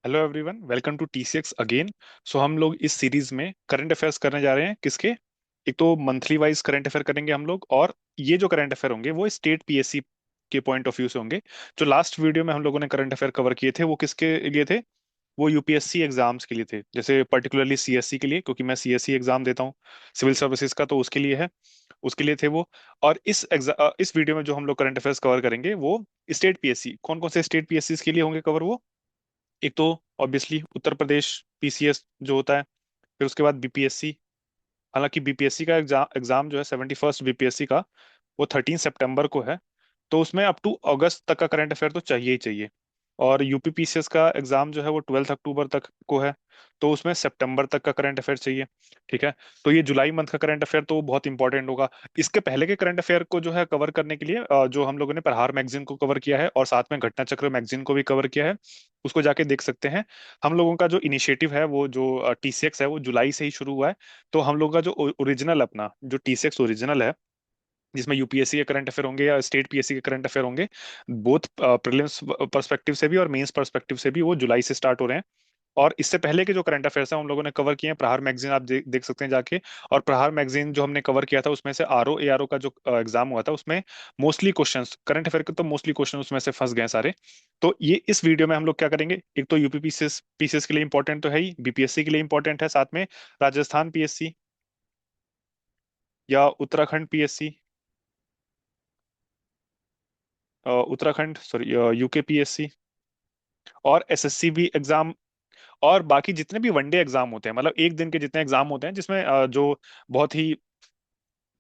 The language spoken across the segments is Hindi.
Hello everyone, welcome to TCX again. So हम लोग इस सीरीज में करंट अफेयर्स करने जा रहे हैं। किसके? एक तो मंथली वाइज करंट अफेयर करेंगे हम लोग, और ये जो करंट अफेयर होंगे वो स्टेट पीएससी के पॉइंट ऑफ व्यू से होंगे। जो लास्ट वीडियो में हम लोगों ने करंट अफेयर कवर किए थे वो किसके लिए थे? वो यूपीएससी एग्जाम्स के लिए थे, जैसे पर्टिकुलरली सीएससी के लिए, क्योंकि मैं सीएससी एग्जाम देता हूँ सिविल सर्विसेज का, तो उसके लिए है, उसके लिए थे वो। और इस वीडियो में जो हम लोग करंट अफेयर्स कवर करेंगे वो स्टेट पीएससी, कौन कौन से स्टेट पीएससी के लिए होंगे कवर वो। एक तो ऑब्वियसली उत्तर प्रदेश पीसीएस जो होता है, फिर उसके बाद बीपीएससी। हालांकि बीपीएससी का एग्जाम एग्जाम जो है 71st बीपीएससी का, वो 13 सितंबर को है। तो उसमें अप टू अगस्त तक का करंट अफेयर तो चाहिए ही चाहिए। और यूपीपीसीएस का एग्जाम जो है वो 12 अक्टूबर तक को है, तो उसमें सितंबर तक का करंट अफेयर चाहिए। ठीक है। तो ये जुलाई मंथ का करंट अफेयर तो बहुत इंपॉर्टेंट होगा। इसके पहले के करंट अफेयर को जो है कवर करने के लिए जो हम लोगों ने प्रहार मैगजीन को कवर किया है और साथ में घटना चक्र मैगजीन को भी कवर किया है, उसको जाके देख सकते हैं। हम लोगों का जो इनिशिएटिव है, वो जो टीसीएक्स है, वो जुलाई से ही शुरू हुआ है। तो हम लोग का जो ओरिजिनल, अपना जो टीसीएक्स ओरिजिनल है, जिसमें यूपीएससी के करंट अफेयर होंगे या स्टेट पीएससी के करंट अफेयर होंगे, बोथ प्रीलिम्स पर्सपेक्टिव से भी और मेंस पर्सपेक्टिव से भी, वो जुलाई से स्टार्ट हो रहे हैं। और इससे पहले के जो करंट अफेयर्स हैं उन लोगों ने कवर किए हैं। प्रहार मैगजीन आप देख सकते हैं जाके। और प्रहार मैगजीन जो हमने कवर किया था उसमें से आरओ एआरओ का जो एग्जाम हुआ था, उसमें मोस्टली क्वेश्चंस करंट अफेयर के, तो मोस्टली क्वेश्चन उसमें से फंस गए सारे। तो ये इस वीडियो में हम लोग क्या करेंगे, एक तो यूपी पीसीएस पीसीएस के लिए इंपॉर्टेंट तो है ही, बीपीएससी के लिए इंपॉर्टेंट है, साथ में राजस्थान पीएससी या Uttarakhand PSC, Uttarakhand sorry UK PSC, और एसएससी भी एग्जाम, और बाकी जितने भी वनडे एग्जाम होते हैं, मतलब एक दिन के जितने एग्जाम होते हैं, जिसमें जो बहुत ही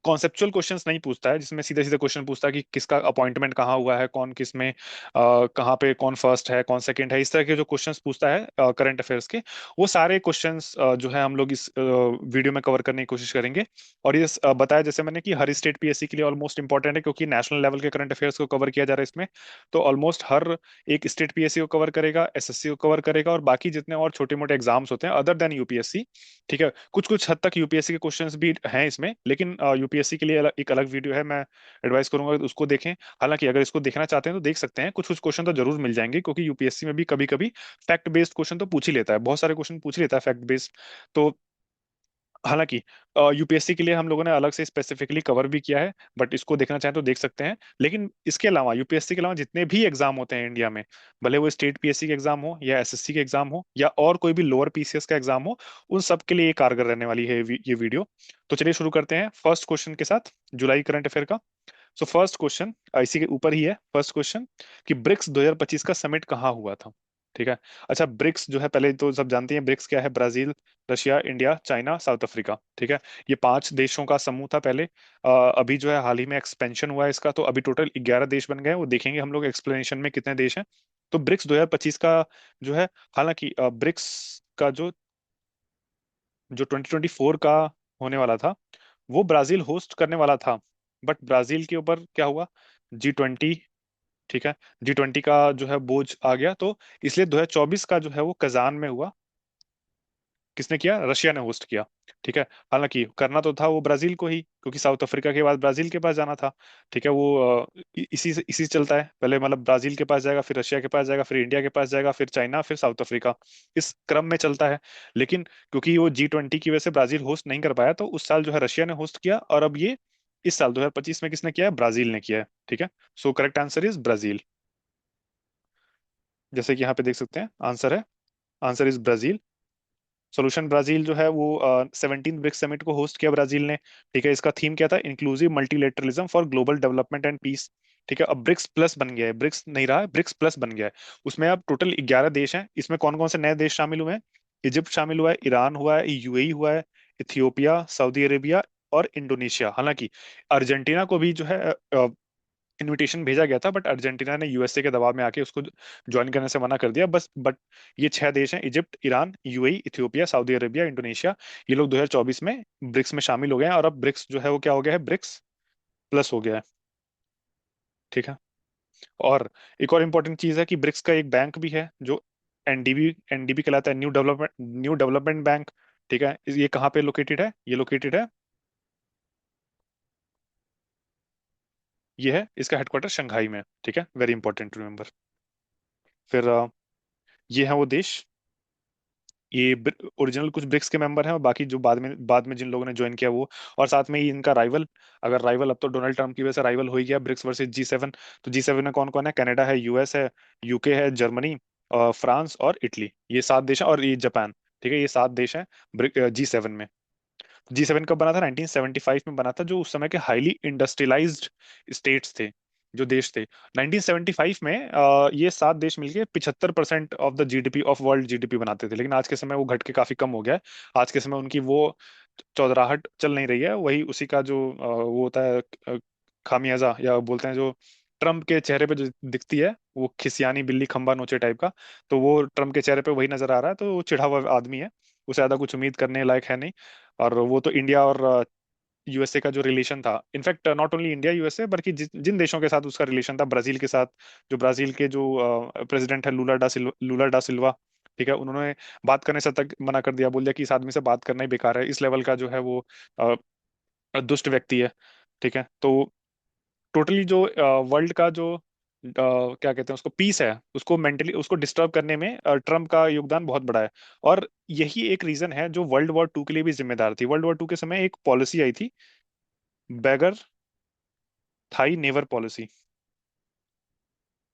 कॉन्सेप्चुअल क्वेश्चंस नहीं पूछता है, जिसमें सीधे सीधे क्वेश्चन पूछता है कि किसका अपॉइंटमेंट कहाँ हुआ है, कौन किस में कहाँ पे कौन फर्स्ट है कौन सेकंड है, इस तरह के जो क्वेश्चंस पूछता है करंट अफेयर्स के, वो सारे क्वेश्चंस जो है हम लोग इस वीडियो में कवर करने की कोशिश करेंगे। और ये बताया जैसे मैंने कि हर स्टेट पीएससी के लिए ऑलमोस्ट इंपॉर्टेंट है, क्योंकि नेशनल लेवल के करंट अफेयर्स को कवर किया जा रहा है इसमें। तो ऑलमोस्ट हर एक स्टेट पीएससी को कवर करेगा, एसएससी को कवर करेगा, और बाकी जितने और छोटे मोटे एग्जाम्स होते हैं अदर देन यूपीएससी। ठीक है। कुछ कुछ हद तक यूपीएससी के क्वेश्चंस भी हैं इसमें, लेकिन यूपीएससी के लिए एक अलग वीडियो है, मैं एडवाइस करूंगा कि उसको देखें। हालांकि अगर इसको देखना चाहते हैं तो देख सकते हैं, कुछ कुछ क्वेश्चन तो जरूर मिल जाएंगे, क्योंकि यूपीएससी में भी कभी कभी फैक्ट बेस्ड क्वेश्चन तो पूछ ही लेता है, बहुत सारे क्वेश्चन पूछ ही लेता है फैक्ट बेस्ड। तो हालांकि यूपीएससी के लिए हम लोगों ने अलग से स्पेसिफिकली कवर भी किया है, बट इसको देखना चाहें तो देख सकते हैं। लेकिन इसके अलावा यूपीएससी के अलावा जितने भी एग्जाम होते हैं इंडिया में, भले वो स्टेट पीएससी के एग्जाम हो या एसएससी के एग्जाम हो या और कोई भी लोअर पीसीएस का एग्जाम हो, उन सब के लिए ये कारगर रहने वाली है ये वीडियो। तो चलिए शुरू करते हैं फर्स्ट क्वेश्चन के साथ, जुलाई करंट अफेयर का। सो फर्स्ट क्वेश्चन इसी के ऊपर ही है, फर्स्ट क्वेश्चन, कि ब्रिक्स 2025 का समिट कहाँ हुआ था? ठीक है। अच्छा, ब्रिक्स जो है, पहले तो सब जानते हैं ब्रिक्स क्या है, Brazil, Russia, India, China, south Africa. ठीक है। ये 5 देशों का समूह था पहले। अभी जो है हाल ही में एक्सपेंशन हुआ है इसका, तो अभी टोटल 11 देश बन गए हैं। वो देखेंगे हम लोग एक्सप्लेनेशन में कितने देश हैं। तो ब्रिक्स 2025 का जो है, हालांकि ब्रिक्स का जो जो 2024 का होने वाला था, वो ब्राजील होस्ट करने वाला था। बट ब्राजील के ऊपर क्या हुआ, G20। ठीक है। G20 का जो है बोझ आ गया, तो इसलिए 2024 का जो है वो कजान में हुआ। किसने किया? रशिया ने होस्ट किया। ठीक है। हालांकि करना तो था वो ब्राजील को ही, क्योंकि साउथ अफ्रीका के बाद ब्राजील के पास जाना था। ठीक है। वो इसी से चलता है, पहले मतलब ब्राजील के पास जाएगा, फिर रशिया के पास जाएगा, फिर इंडिया के पास जाएगा, फिर चाइना, फिर साउथ अफ्रीका, इस क्रम में चलता है। लेकिन क्योंकि वो G20 की वजह से ब्राजील होस्ट नहीं कर पाया, तो उस साल जो है रशिया ने होस्ट किया, और अब ये इस साल 2025 में किसने किया है? ब्राजील ने किया है। ठीक है। So correct answer is Brazil. जैसे कि यहाँ पे देख सकते हैं, आंसर है, answer is Brazil. Solution Brazil जो है वो 17 ब्रिक्स समिट को होस्ट किया ब्राजील ने। ठीक है। इसका थीम क्या था? Inclusive multilateralism for global development and peace. ठीक है। अब ब्रिक्स प्लस बन गया है, ब्रिक्स नहीं रहा है, ब्रिक्स प्लस बन गया है। उसमें अब टोटल 11 देश हैं। इसमें कौन कौन से नए देश शामिल हुए हैं? इजिप्ट शामिल हुआ है, ईरान हुआ है, यूएई हुआ है, इथियोपिया, सऊदी अरेबिया और इंडोनेशिया। हालांकि अर्जेंटीना को भी जो है इनविटेशन भेजा गया था, बट अर्जेंटीना ने यूएसए के दबाव में आके उसको ज्वाइन करने से मना कर दिया बस। बट ये 6 देश हैं, Egypt, Iran, UAE, Ethiopia, Saudi Arabia, Indonesia, ये लोग 2024 में ब्रिक्स में शामिल हो गए हैं। और अब ब्रिक्स जो है वो क्या हो गया है? ब्रिक्स प्लस हो गया है। ठीक है। और एक और इम्पोर्टेंट चीज है कि ब्रिक्स का एक बैंक भी है, जो एनडीबी एनडीबी कहलाता है, न्यू डेवलपमेंट बैंक। ठीक है। ये कहाँ पे लोकेटेड है? ये लोकेटेड है, ये है, इसका हेडक्वार्टर शंघाई में है। ठीक है। Very important to remember. फिर ये है वो देश। ये ओरिजिनल कुछ ब्रिक्स के मेंबर हैं, और बाकी जो बाद में जिन लोगों ने ज्वाइन किया वो। और साथ में ही इनका राइवल, अगर राइवल, अब तो डोनाल्ड ट्रम्प की वजह से राइवल हो ही गया, ब्रिक्स वर्सेस G7। तो G7 में कौन कौन है? कनाडा है, यूएस है, यूके है, जर्मनी, फ्रांस और इटली, ये 7 देश हैं, और ये जापान। ठीक है, ये 7 देश हैं G7 में। G7 कब बना था? 1975 में बना था, जो उस समय के हाईली इंडस्ट्रियलाइज्ड स्टेट्स थे, जो देश थे। 1975 में ये 7 देश मिलके 75% of the GDP of world GDP बनाते थे, लेकिन आज के समय वो घट के काफी कम हो गया है। आज के समय उनकी वो चौधराहट चल नहीं रही है, वही उसी का जो वो होता है खामियाजा, या बोलते हैं जो ट्रम्प के चेहरे पे जो दिखती है, वो खिसियानी बिल्ली खंबा नोचे टाइप का, तो वो ट्रम्प के चेहरे पे वही नजर आ रहा है। तो वो चिढ़ा हुआ आदमी है, उसे ज्यादा कुछ उम्मीद करने लायक है नहीं। और वो तो इंडिया और यूएसए का जो रिलेशन था, in fact not only India USA, बल्कि जिन देशों के साथ उसका रिलेशन था, ब्राजील के साथ, जो ब्राजील के जो प्रेसिडेंट है लूला डा सिल्वा, ठीक है, उन्होंने बात करने से तक मना कर दिया, बोल दिया कि इस आदमी से बात करना ही बेकार है, इस लेवल का जो है वो दुष्ट व्यक्ति है। ठीक है, तो टोटली जो वर्ल्ड का जो क्या कहते हैं उसको, पीस है, उसको मेंटली उसको डिस्टर्ब करने में ट्रम्प का योगदान बहुत बड़ा है। और यही एक रीजन है जो वर्ल्ड वॉर 2 के लिए भी जिम्मेदार थी। वर्ल्ड वॉर 2 के समय एक पॉलिसी आई थी, बैगर थाई नेवर पॉलिसी।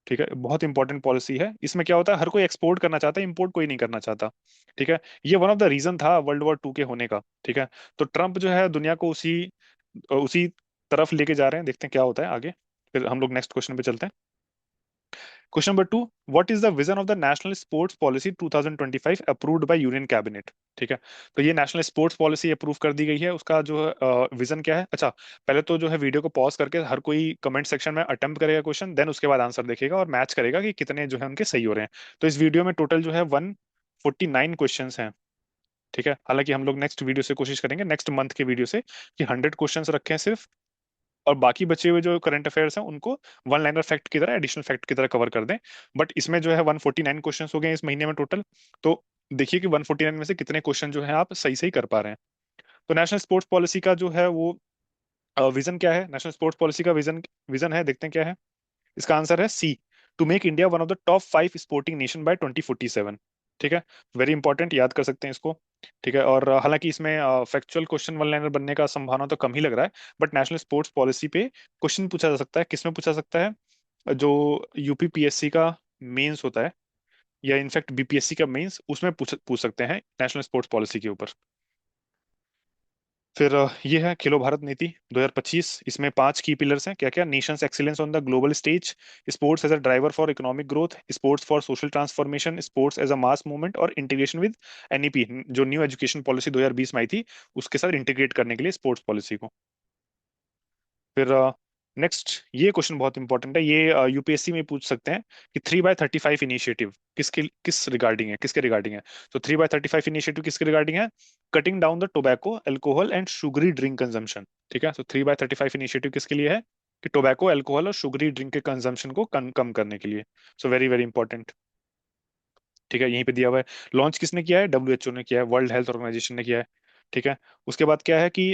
ठीक है, बहुत इंपॉर्टेंट पॉलिसी है। इसमें क्या होता है, हर कोई एक्सपोर्ट करना चाहता है, इंपोर्ट कोई नहीं करना चाहता। ठीक है, ये वन ऑफ द रीजन था वर्ल्ड वॉर 2 के होने का। ठीक है, तो ट्रम्प जो है दुनिया को उसी उसी तरफ लेके जा रहे हैं, देखते हैं क्या होता है आगे। फिर हम लोग नेक्स्ट क्वेश्चन पे चलते हैं। Question number 2, what is the vision of the national sports policy 2025 approved by union cabinet? ठीक है, तो ये नेशनल स्पोर्ट्स पॉलिसी अप्रूव कर दी गई है, उसका जो विजन क्या है? अच्छा, पहले तो जो है वीडियो को पॉज करके हर कोई कमेंट सेक्शन में अटेम्प्ट करेगा क्वेश्चन, देन उसके बाद आंसर देखेगा और मैच करेगा कि कितने जो है उनके सही हो रहे हैं। तो इस वीडियो में टोटल जो है 149 क्वेश्चन हैं। ठीक है, हालांकि हम लोग नेक्स्ट वीडियो से कोशिश करेंगे, नेक्स्ट मंथ के वीडियो से, कि 100 क्वेश्चन रखे हैं सिर्फ, और बाकी बचे हुए जो करंट अफेयर्स हैं उनको वन लाइनर फैक्ट की तरह, एडिशनल फैक्ट की तरह कवर कर दें। बट इसमें जो है 149 क्वेश्चन हो गए हैं इस महीने में टोटल। तो देखिए कि 149 में से कितने क्वेश्चन जो है आप सही सही कर पा रहे हैं। तो नेशनल स्पोर्ट्स पॉलिसी का जो है वो विजन क्या है? नेशनल स्पोर्ट्स पॉलिसी का विजन विजन है, देखते हैं क्या है। इसका आंसर है C, to make India one of the top 5 sporting nation by 2047। ठीक है, वेरी इंपॉर्टेंट, याद कर सकते हैं इसको। ठीक है, और हालांकि इसमें फैक्चुअल क्वेश्चन वन लाइनर बनने का संभावना तो कम ही लग रहा है, बट नेशनल स्पोर्ट्स पॉलिसी पे क्वेश्चन पूछा जा सकता है। किसमें पूछा सकता है? जो यूपीपीएससी का मेंस होता है, या इनफैक्ट बीपीएससी का मेंस, उसमें पूछ सकते हैं नेशनल स्पोर्ट्स पॉलिसी के ऊपर। फिर ये है खेलो भारत नीति 2025। इसमें 5 की पिलर्स हैं, क्या क्या? Nations excellence on the global stage, sports as a driver for economic growth, sports for social transformation, sports as a mass movement, और इंटीग्रेशन विद एनईपी, जो न्यू एजुकेशन पॉलिसी 2020 में आई थी, उसके साथ इंटीग्रेट करने के लिए स्पोर्ट्स पॉलिसी को। फिर नेक्स्ट, ये क्वेश्चन बहुत इंपॉर्टेंट है, ये यूपीएससी में पूछ सकते हैं कि 3x35 इनिशिएटिव किस रिगार्डिंग है, किसके रिगार्डिंग है? तो 3x35 इनिशिएटिव किसके रिगार्डिंग है? Cutting down the tobacco, alcohol and sugary drink consumption. ठीक है, तो 3x35 इनिशिएटिव किसके लिए है? कि टोबैको, अल्कोहल और शुगरी ड्रिंक के कंजम्पशन को कम करने के लिए। सो वेरी वेरी इंपॉर्टेंट। ठीक है, यहीं पे दिया हुआ है। लॉन्च किसने किया है? डब्ल्यूएचओ ने किया है, वर्ल्ड हेल्थ ऑर्गेनाइजेशन ने किया है। ठीक है, उसके बाद क्या है कि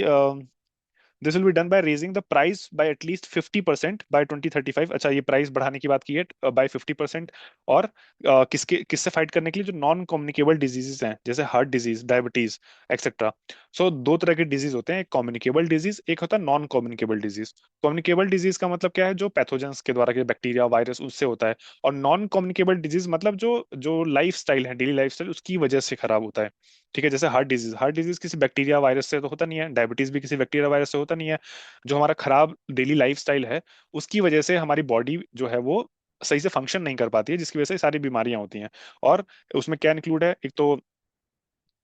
this will be done by raising the price by at least 50% by 2035। अच्छा, ये प्राइस बढ़ाने की बात की है बाय 50%। और किससे फाइट करने के लिए? जो नॉन कम्युनिकेबल डिजीजेस हैं, जैसे हार्ट डिजीज, डायबिटीज, एक्सेट्रा। सो दो तरह के डिजीज होते हैं, एक कम्युनिकेबल डिजीज, एक होता है non communicable disease. Communicable disease का मतलब क्या है? जो पैथोजेंस के द्वारा, के बैक्टीरिया, वायरस, उससे होता है। और नॉन कम्युनिकेबल डिजीज मतलब जो जो लाइफ स्टाइल है, डेली लाइफ स्टाइल, उसकी वजह से खराब होता है। ठीक है, जैसे हार्ट डिजीज किसी बैक्टीरिया वायरस से तो होता नहीं है, डायबिटीज भी किसी बैक्टीरिया वायरस से होता नहीं है। जो हमारा खराब डेली लाइफस्टाइल है, उसकी वजह से हमारी बॉडी जो है वो सही से फंक्शन नहीं कर पाती है, जिसकी वजह से सारी बीमारियां होती हैं। और उसमें क्या इंक्लूड है? एक तो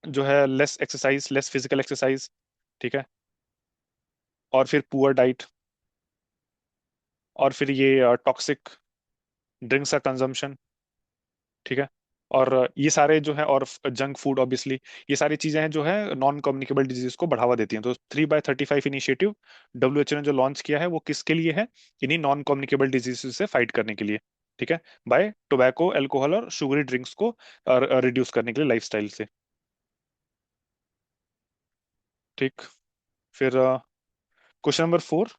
जो है less exercise, less physical exercise. ठीक है, और फिर पुअर डाइट, और फिर ये टॉक्सिक ड्रिंक्स का कंजम्पशन। ठीक है, और ये सारे जो है, और जंक फूड ऑब्वियसली, ये सारी चीजें हैं जो है नॉन कम्युनिकेबल डिजीज को बढ़ावा देती हैं। तो 3x35 इनिशिएटिव डब्ल्यूएचओ ने जो लॉन्च किया है वो किसके लिए है? इन्हीं नॉन कम्युनिकेबल डिजीज से फाइट करने के लिए। ठीक है, बाय टोबैको, अल्कोहल और शुगरी ड्रिंक्स को रिड्यूस करने के लिए लाइफस्टाइल से। ठीक, फिर question number 4,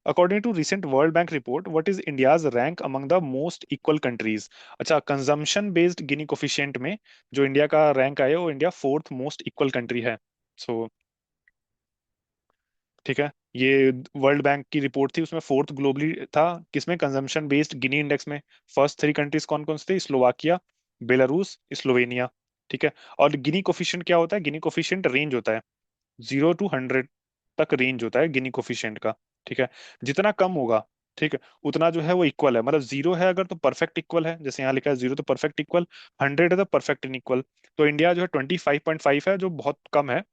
according to recent World Bank report what is India's rank among the most equal countries. अच्छा, कंजम्पशन बेस्ड गिनी कोफिशिएंट में जो इंडिया का रैंक आया वो India fourth most equal country है। सो ठीक है, ये वर्ल्ड बैंक की रिपोर्ट थी, उसमें फोर्थ ग्लोबली था। किसमें? कंजम्पशन बेस्ड गिनी इंडेक्स में। फर्स्ट थ्री कंट्रीज कौन कौन से थे? Slovakia, Belarus, Slovenia. ठीक है। और गिनी कोफिशिएंट क्या होता है? गिनी कोफिशिएंट रेंज होता है 0 to 100 तक, रेंज होता है गिनी कोफिशिएंट का। ठीक है। जितना कम होगा, ठीक है, उतना जो है वो इक्वल है। मतलब 0 है अगर तो परफेक्ट इक्वल है, जैसे यहाँ लिखा है 0 तो परफेक्ट इक्वल, 100 है तो परफेक्ट इनइक्वल। तो इंडिया जो है 25.5 है, जो बहुत कम है।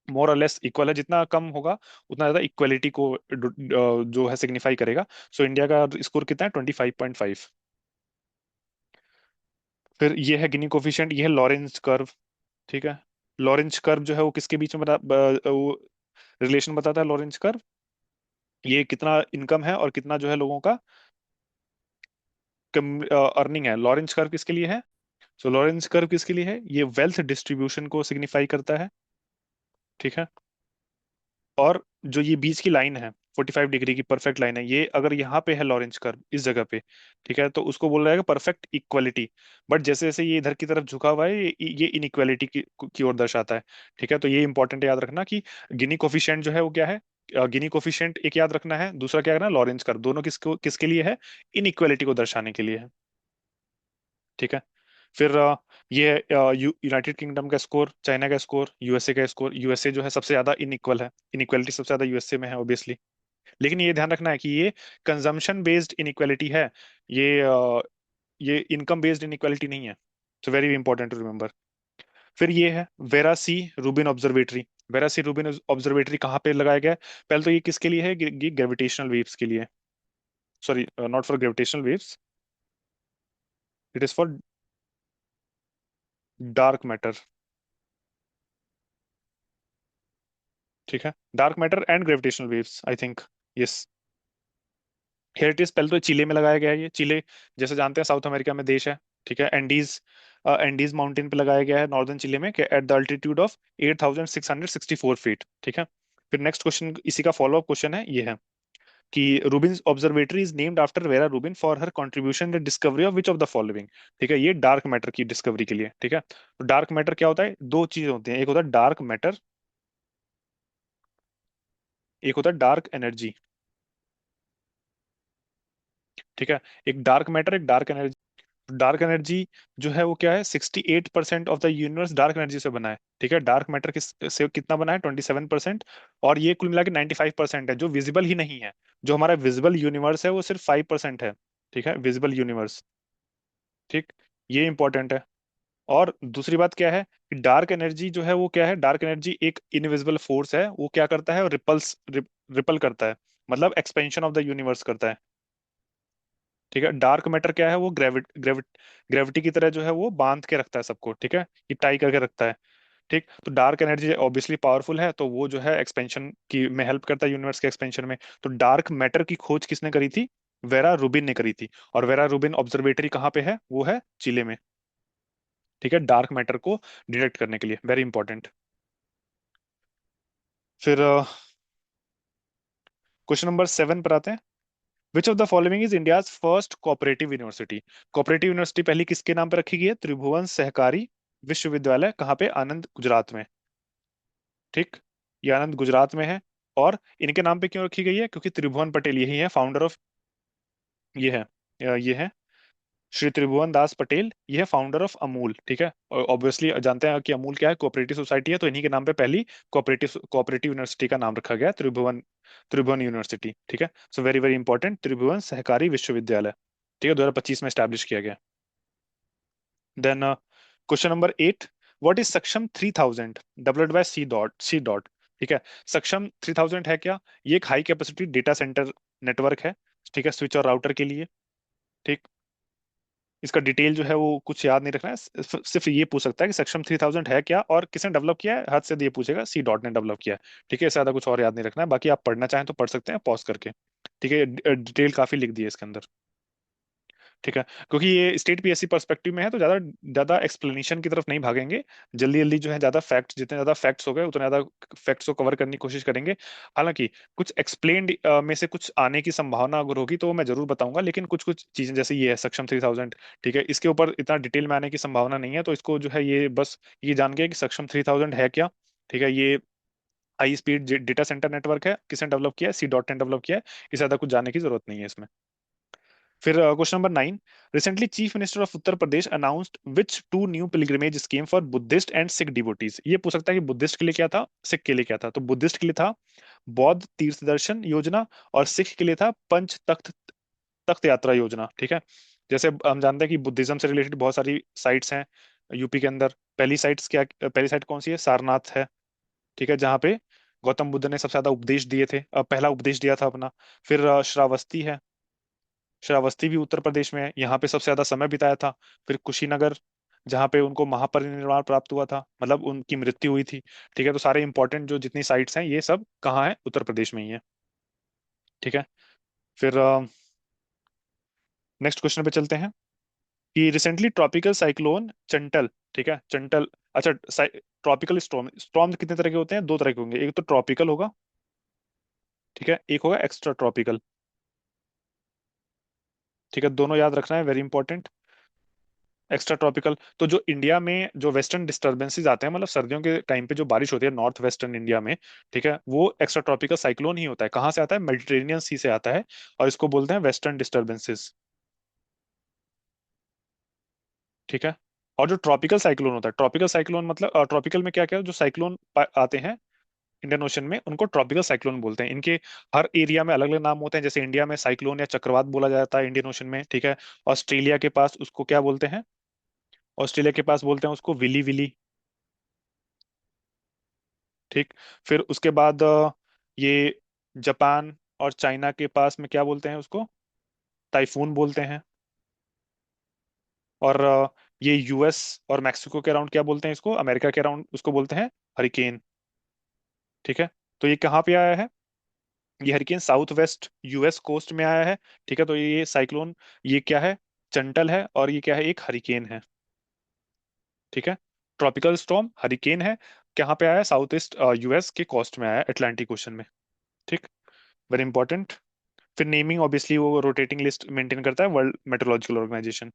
मोर और लेस इक्वल है, जितना कम होगा उतना ज्यादा इक्वलिटी को जो है सिग्निफाई करेगा। सो इंडिया का स्कोर कितना है? 25.5। फिर ये है गिनी कोफिशिएंट, ये है लॉरेंज कर्व। ठीक है। लॉरेंज कर्व जो है वो किसके बीच में वो रिलेशन बताता है लॉरेंज कर्व? ये कितना इनकम है और कितना जो है लोगों का अर्निंग है। लॉरेंज कर्व किसके लिए है? सो लॉरेंज कर्व किसके लिए है? ये वेल्थ डिस्ट्रीब्यूशन को सिग्निफाई करता है। ठीक है। और जो ये बीच की लाइन है 45 डिग्री की परफेक्ट लाइन है, ये अगर यहाँ पे है लॉरेंज कर्व इस जगह पे, ठीक है, तो उसको बोला जाएगा परफेक्ट इक्वलिटी। बट जैसे जैसे ये इधर की तरफ झुका हुआ है, ये इनइक्वालिटी की ओर दर्शाता है। ठीक है। तो ये इंपॉर्टेंट याद रखना कि गिनी कोफिशिएंट जो है वो क्या है? गिनी कोफिशिएंट एक याद रखना है, दूसरा क्या करना है? Lorentz curve. दोनों किसके लिए है? इनइक्वालिटी को दर्शाने के लिए है। ठीक है। फिर ये यूनाइटेड किंगडम का स्कोर, चाइना का स्कोर, यूएसए का स्कोर। यूएसए जो है सबसे ज्यादा इनइक्वल है, इनइक्वालिटी सबसे ज्यादा यूएसए में है ऑब्वियसली। लेकिन ये ध्यान रखना है कि ये कंजम्पशन बेस्ड इनइक्वालिटी है, ये ये इनकम बेस्ड इनइक्वालिटी नहीं है। So very important to remember. फिर ये है Vera C Rubin Observatory. Vera C Rubin Observatory कहाँ पे लगाया गया है? पहले तो ये किसके लिए है? ये ग्रेविटेशनल वेव्स के लिए। Sorry, not for gravitational waves, it is for dark matter. ठीक है। Dark matter and gravitational waves, I think. Yes. Heritage पहले तो चिले में लगाया गया है। ये चिले, जैसे जानते हैं, साउथ अमेरिका में देश है। ठीक है। एंडीज, एंडीज माउंटेन पे लगाया गया है नॉर्दर्न चिले में, at the altitude of 8,664 feet. ठीक है। फिर नेक्स्ट क्वेश्चन, इसी का फॉलो अप क्वेश्चन है, ये है कि Rubin observatory is named after vera Rubin for her contribution in the discovery of which of the following. ठीक है। ये डार्क मैटर की डिस्कवरी के लिए। ठीक है। तो डार्क मैटर क्या होता है? दो चीजें होती हैं, एक होता है डार्क मैटर, एक होता है डार्क एनर्जी। ठीक है। एक डार्क मैटर, एक डार्क एनर्जी। डार्क एनर्जी जो है वो क्या है? 68% of the universe dark energy से बना है। ठीक है। डार्क मैटर किस से कितना बना है? 27%। और ये कुल मिला के 95% है, जो विजिबल ही नहीं है। जो हमारा विजिबल यूनिवर्स है वो सिर्फ 5% है। ठीक है, विजिबल यूनिवर्स। ठीक। ये इंपॉर्टेंट है। और दूसरी बात क्या है कि डार्क एनर्जी जो है वो क्या है? डार्क एनर्जी एक इनविजिबल फोर्स है। वो क्या करता है? रिपल करता है, मतलब एक्सपेंशन ऑफ द यूनिवर्स करता है। ठीक है। डार्क मैटर क्या है? वो ग्रेविटी की तरह जो है वो बांध के रखता है सबको। ठीक है, ये टाई करके रखता है। ठीक। तो डार्क एनर्जी ऑब्वियसली पावरफुल है, तो वो जो है एक्सपेंशन की में हेल्प करता है, यूनिवर्स के एक्सपेंशन में। तो डार्क मैटर की खोज किसने करी थी? वेरा रूबिन ने करी थी। और वेरा रूबिन ऑब्जर्वेटरी कहाँ पे है? वो है चिले में। ठीक है, डार्क मैटर को डिटेक्ट करने के लिए, वेरी इंपॉर्टेंट। फिर क्वेश्चन नंबर 7 पर आते हैं। विच of the following is India's first cooperative university? Cooperative university पहली किसके नाम पर रखी गई है? त्रिभुवन सहकारी विश्वविद्यालय। कहाँ पे? आनंद, गुजरात में। ठीक। ये आनंद गुजरात में है। और इनके नाम पे क्यों रखी गई है? क्योंकि त्रिभुवन पटेल यही है फाउंडर ऑफ, ये है ये है श्री त्रिभुवन दास पटेल, ये है फाउंडर ऑफ अमूल। ठीक है। और ऑब्वियसली जानते हैं कि अमूल क्या है? कोऑपरेटिव सोसाइटी है, तो इन्हीं के नाम पे पहली कोऑपरेटिव कोऑपरेटिव यूनिवर्सिटी का नाम रखा गया है, त्रिभुवन, त्रिभुवन यूनिवर्सिटी। ठीक है। So very very important, Tribhuvan Sahkari Vishwavidyalaya. ठीक है, 2025 में स्टैब्लिश किया गया। Then question number 8, what is Saksham 3000 divided by C dot? ठीक है। सक्षम 3000 है क्या? ये एक high capacity data centre network है। ठीक है, स्विच और राउटर के लिए। ठीक। इसका डिटेल जो है वो कुछ याद नहीं रखना है, सिर्फ ये पूछ सकता है कि सक्षम 3000 है क्या और किसने डेवलप किया है, हद से ये पूछेगा सी डॉट ने डेवलप किया है। ठीक है, इससे ज्यादा कुछ और याद नहीं रखना है, बाकी आप पढ़ना चाहें तो पढ़ सकते हैं पॉज करके। ठीक है, डिटेल काफी लिख दी है इसके अंदर। ठीक है, क्योंकि ये स्टेट पीएससी पर्सपेक्टिव में है तो ज्यादा ज्यादा एक्सप्लेनेशन की तरफ नहीं भागेंगे। जल्दी जल्दी जो है ज्यादा फैक्ट्स, जितने ज्यादा फैक्ट्स हो गए उतने ज्यादा फैक्ट्स को कवर करने की कोशिश करेंगे। हालांकि कुछ एक्सप्लेन्ड में से कुछ आने की संभावना अगर होगी तो मैं जरूर बताऊंगा, लेकिन कुछ कुछ चीजें जैसे ये है सक्षम 3000, ठीक है, इसके ऊपर इतना डिटेल में आने की संभावना नहीं है, तो इसको जो है ये बस ये जान के कि सक्षम 3000 है क्या। ठीक है, ये high speed data centre network है, किसने डेवलप किया है, सी डॉट ने डेवलप किया है। इससे ज्यादा कुछ जानने की जरूरत नहीं है इसमें। फिर question number 9, recently chief minister of Uttar Pradesh announced which two new pilgrimage scheme for Buddhist and Sikh devotees. ये पूछ सकता है कि बुद्धिस्ट के लिए क्या था, सिख के लिए क्या था। तो बुद्धिस्ट के लिए था बौद्ध तीर्थ दर्शन योजना, और सिख के लिए था पंच तख्त तख्त यात्रा योजना। ठीक है, जैसे हम जानते हैं कि बुद्धिज्म से रिलेटेड बहुत सारी साइट्स हैं यूपी के अंदर। पहली साइट कौन सी है, सारनाथ है। ठीक है, जहाँ पे गौतम बुद्ध ने सबसे ज्यादा उपदेश दिए थे, पहला उपदेश दिया था अपना। फिर श्रावस्ती है, श्रावस्ती भी उत्तर प्रदेश में है, यहाँ पे सबसे ज्यादा समय बिताया था। फिर कुशीनगर, जहाँ पे उनको महापरिनिर्वाण प्राप्त हुआ था, मतलब उनकी मृत्यु हुई थी। ठीक है, तो सारे इंपॉर्टेंट जो जितनी साइट्स हैं ये सब कहाँ है, उत्तर प्रदेश में ही है। ठीक है, फिर नेक्स्ट क्वेश्चन पे चलते हैं कि रिसेंटली ट्रॉपिकल साइक्लोन चंटल, ठीक है चंटल, अच्छा ट्रॉपिकल स्टॉर्म, स्टॉर्म कितने तरह के होते हैं, दो तरह के होंगे, एक तो ट्रॉपिकल होगा, ठीक है, एक होगा एक्स्ट्रा ट्रॉपिकल। ठीक है, दोनों याद रखना है, वेरी इंपॉर्टेंट। एक्स्ट्रा ट्रॉपिकल तो जो इंडिया में जो वेस्टर्न डिस्टर्बेंसेस आते हैं, मतलब सर्दियों के टाइम पे जो बारिश होती है नॉर्थ वेस्टर्न इंडिया में, ठीक है, वो एक्स्ट्रा ट्रॉपिकल साइक्लोन ही होता है। कहाँ से आता है, मेडिटेरेनियन सी से आता है, और इसको बोलते हैं वेस्टर्न डिस्टर्बेंसेस। ठीक है, और जो ट्रॉपिकल साइक्लोन होता है, ट्रॉपिकल साइक्लोन मतलब ट्रॉपिकल में क्या क्या जो साइक्लोन आते हैं इंडियन ओशन में, उनको ट्रॉपिकल साइक्लोन बोलते हैं। इनके हर एरिया में अलग अलग नाम होते हैं, जैसे इंडिया में साइक्लोन या चक्रवात बोला जाता है इंडियन ओशन में। ठीक है, ऑस्ट्रेलिया के पास उसको क्या बोलते हैं, ऑस्ट्रेलिया के पास बोलते हैं उसको विली विली। ठीक, फिर उसके बाद ये जापान और चाइना के पास में क्या बोलते हैं उसको, टाइफून बोलते हैं। और ये यूएस और मैक्सिको के अराउंड क्या बोलते हैं इसको, अमेरिका के अराउंड उसको बोलते हैं हरिकेन। ठीक है, तो ये कहाँ पे आया है, ये hurricane south west US coast में आया है। ठीक है, तो ये साइक्लोन, ये क्या है, चंटल है, और ये क्या है, एक हरिकेन है। ठीक है, ट्रॉपिकल स्टॉर्म हरिकेन है, कहाँ पे आया है, साउथ ईस्ट यूएस के कोस्ट में आया है, अटलांटिक ओशन में। ठीक, वेरी इंपॉर्टेंट। फिर नेमिंग ऑब्वियसली वो रोटेटिंग लिस्ट मेंटेन करता है वर्ल्ड मेट्रोलॉजिकल ऑर्गेनाइजेशन।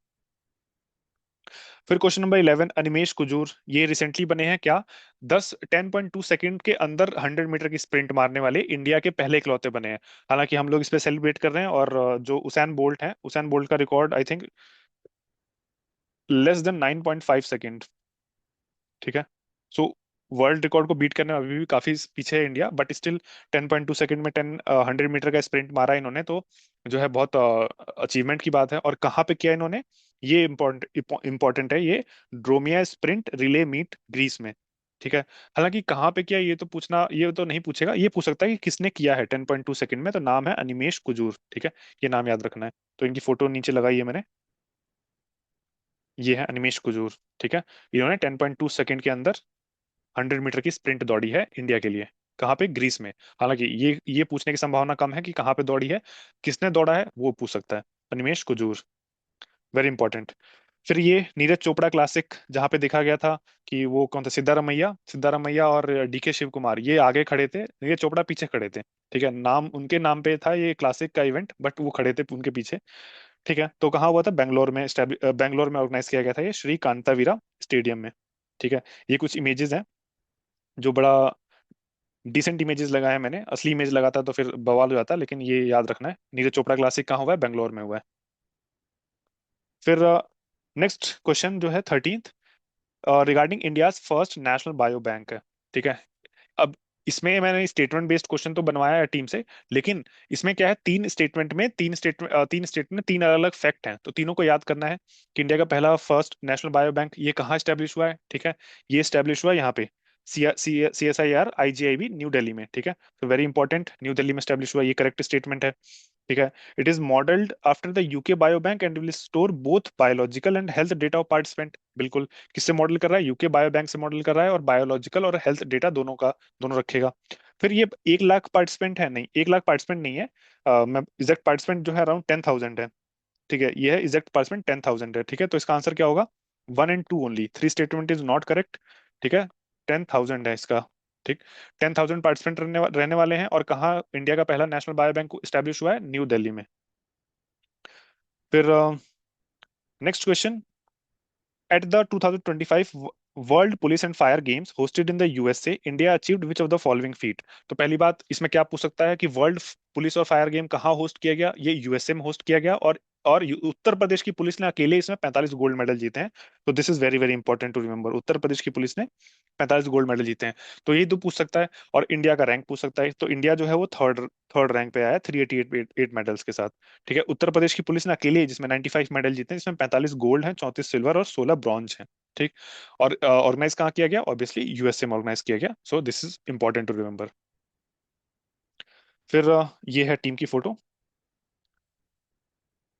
फिर क्वेश्चन नंबर 11, अनिमेश कुजूर, ये रिसेंटली बने हैं क्या, 10.2 सेकंड के अंदर 100 मीटर की स्प्रिंट मारने वाले इंडिया के पहले इकलौते बने हैं। हालांकि हम लोग इस पे सेलिब्रेट कर रहे हैं, और जो उसैन बोल्ट है, उसैन बोल्ट का record I think less than 9.5 second. ठीक है, सो वर्ल्ड रिकॉर्ड को बीट करने में अभी भी काफी पीछे है इंडिया, बट स्टिल 10.2 सेकंड में 100 मीटर का स्प्रिंट मारा इन्होंने, तो जो है बहुत अचीवमेंट की बात है। और कहाँ पे किया इन्होंने, ये इम्पोर्टेंट है, ये Dromia sprint relay meet Greece में। ठीक है, हालांकि कहाँ पे किया ये तो पूछना, ये तो नहीं पूछेगा, ये पूछ सकता है कि किसने किया है 10.2 सेकंड में, तो नाम है अनिमेश कुजूर। ठीक है, ये नाम याद रखना है। तो इनकी फोटो नीचे लगाई है मैंने, ये है अनिमेश कुजूर। ठीक है, इन्होंने 10.2 सेकंड के अंदर 100 मीटर की स्प्रिंट दौड़ी है इंडिया के लिए, कहाँ पे, ग्रीस में। हालांकि ये पूछने की संभावना कम है कि कहाँ पे दौड़ी है, किसने दौड़ा है वो पूछ सकता है, अनिमेश कुजूर, वेरी इंपॉर्टेंट। फिर ये नीरज चोपड़ा क्लासिक, जहाँ पे देखा गया था कि वो कौन था, सिद्धारमैया और डीके शिव कुमार, ये आगे खड़े थे, नीरज चोपड़ा पीछे खड़े थे। ठीक है, नाम उनके नाम पे था ये क्लासिक का इवेंट, बट वो खड़े थे उनके पीछे। ठीक है, तो कहाँ हुआ था, बेंगलोर में ऑर्गेनाइज किया गया था ये श्री कांतावीरा स्टेडियम में। ठीक है, ये कुछ इमेजेस हैं जो बड़ा डिसेंट इमेजेस लगाए हैं मैंने, असली इमेज लगाता तो फिर बवाल हो जाता, लेकिन ये याद रखना है, नीरज चोपड़ा क्लासिक कहाँ हुआ है, बेंगलोर में हुआ है। फिर नेक्स्ट क्वेश्चन जो है 13th, regarding India's first national bio bank है। ठीक है, अब इसमें मैंने स्टेटमेंट बेस्ड क्वेश्चन तो बनवाया है टीम से, लेकिन इसमें क्या है, तीन स्टेटमेंट में तीन अलग अलग फैक्ट हैं, तो तीनों को याद करना है। कि इंडिया का पहला फर्स्ट नेशनल बायो बैंक ये कहाँ स्टैब्लिश हुआ है, ठीक है, ये स्टैब्लिश हुआ है यहाँ पे, CSIR IGIB न्यू दिल्ली में। ठीक है, तो वेरी इंपॉर्टेंट, न्यू दिल्ली में स्टैब्लिश हुआ, ये करेक्ट स्टेटमेंट है। ठीक है, it is modelled after the UK bio bank and will store both biological and health data of participant. बिल्कुल, किससे मॉडल कर रहा है, यूके बायो बैंक से मॉडल कर रहा है, और बायोलॉजिकल और हेल्थ डेटा दोनों का, दोनों रखेगा। फिर ये 1 लाख पार्टिसिपेंट है, नहीं 1 लाख पार्टिसिपेंट नहीं है, मैं एग्जैक्ट पार्टिसिपेंट जो है अराउंड 10,000 है। ठीक है, ये है एग्जैक्ट पार्टिसिपेंट 10,000 है। ठीक है, तो इसका आंसर क्या होगा? 1 and 2 only, three statement is not correct. ठीक है, 10,000 है इसका। ठीक, 10,000 पार्टिसिपेंट रहने वाले हैं। और कहाँ इंडिया का पहला नेशनल बायो बैंक स्टैब्लिश हुआ है? न्यू दिल्ली में। फिर next question, at the 2025 world police and fire games hosted in the USA, India achieved which of the following feet? तो पहली बात इसमें क्या पूछ सकता है कि वर्ल्ड पुलिस और फायर गेम कहाँ होस्ट किया गया? ये यूएसए में होस्ट किया गया। और उत्तर प्रदेश की पुलिस ने अकेले इसमें 45 गोल्ड मेडल जीते हैं। तो this is very very important to remember, Uttar Pradesh की पुलिस ने 45 गोल्ड मेडल जीते हैं। तो ये तो पूछ सकता है। और इंडिया का रैंक पूछ सकता है। तो इंडिया जो है वो थर्ड थर्ड रैंक पे आया है, 388 मेडल्स के साथ। ठीक है, उत्तर प्रदेश की पुलिस ने अकेले जिसमें 95 मेडल जीते हैं, जिसमें 45 गोल्ड हैं, 34 सिल्वर और 16 ब्रॉन्ज हैं। ठीक। और ऑर्गेनाइज कहाँ किया गया? ऑब्वियसली यूएसए में ऑर्गेनाइज किया गया। So this is important to remember. फिर ये है टीम की फोटो।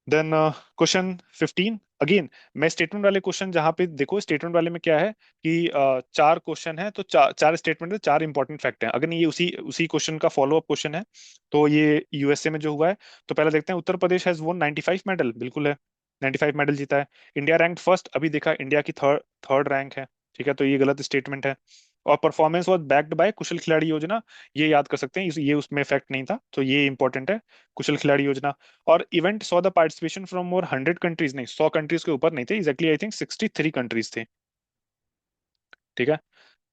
देन क्वेश्चन 15 अगेन। मैं स्टेटमेंट वाले क्वेश्चन जहां पे देखो, स्टेटमेंट वाले में क्या है कि चार क्वेश्चन है, तो चार स्टेटमेंट है, चार इंपॉर्टेंट फैक्ट हैं। अगर ये उसी उसी क्वेश्चन का फॉलो अप क्वेश्चन है, तो ये यूएसए में जो हुआ है। तो पहले देखते हैं, उत्तर प्रदेश हैज वोन 95 मेडल, बिल्कुल है, 95 मेडल जीता है। इंडिया रैंक फर्स्ट, अभी देखा इंडिया की थर्ड थर्ड रैंक है। ठीक है, तो ये गलत स्टेटमेंट है। और परफॉर्मेंस वाज बैक्ड बाय कुशल खिलाड़ी योजना, ये याद कर सकते हैं, ये उसमें फैक्ट नहीं था, तो ये इंपॉर्टेंट है, कुशल खिलाड़ी योजना। और event saw the participation from more 100 countries, नहीं 100 कंट्रीज के ऊपर नहीं थे, एग्जैक्टली आई थिंक 63 कंट्रीज थे। ठीक है,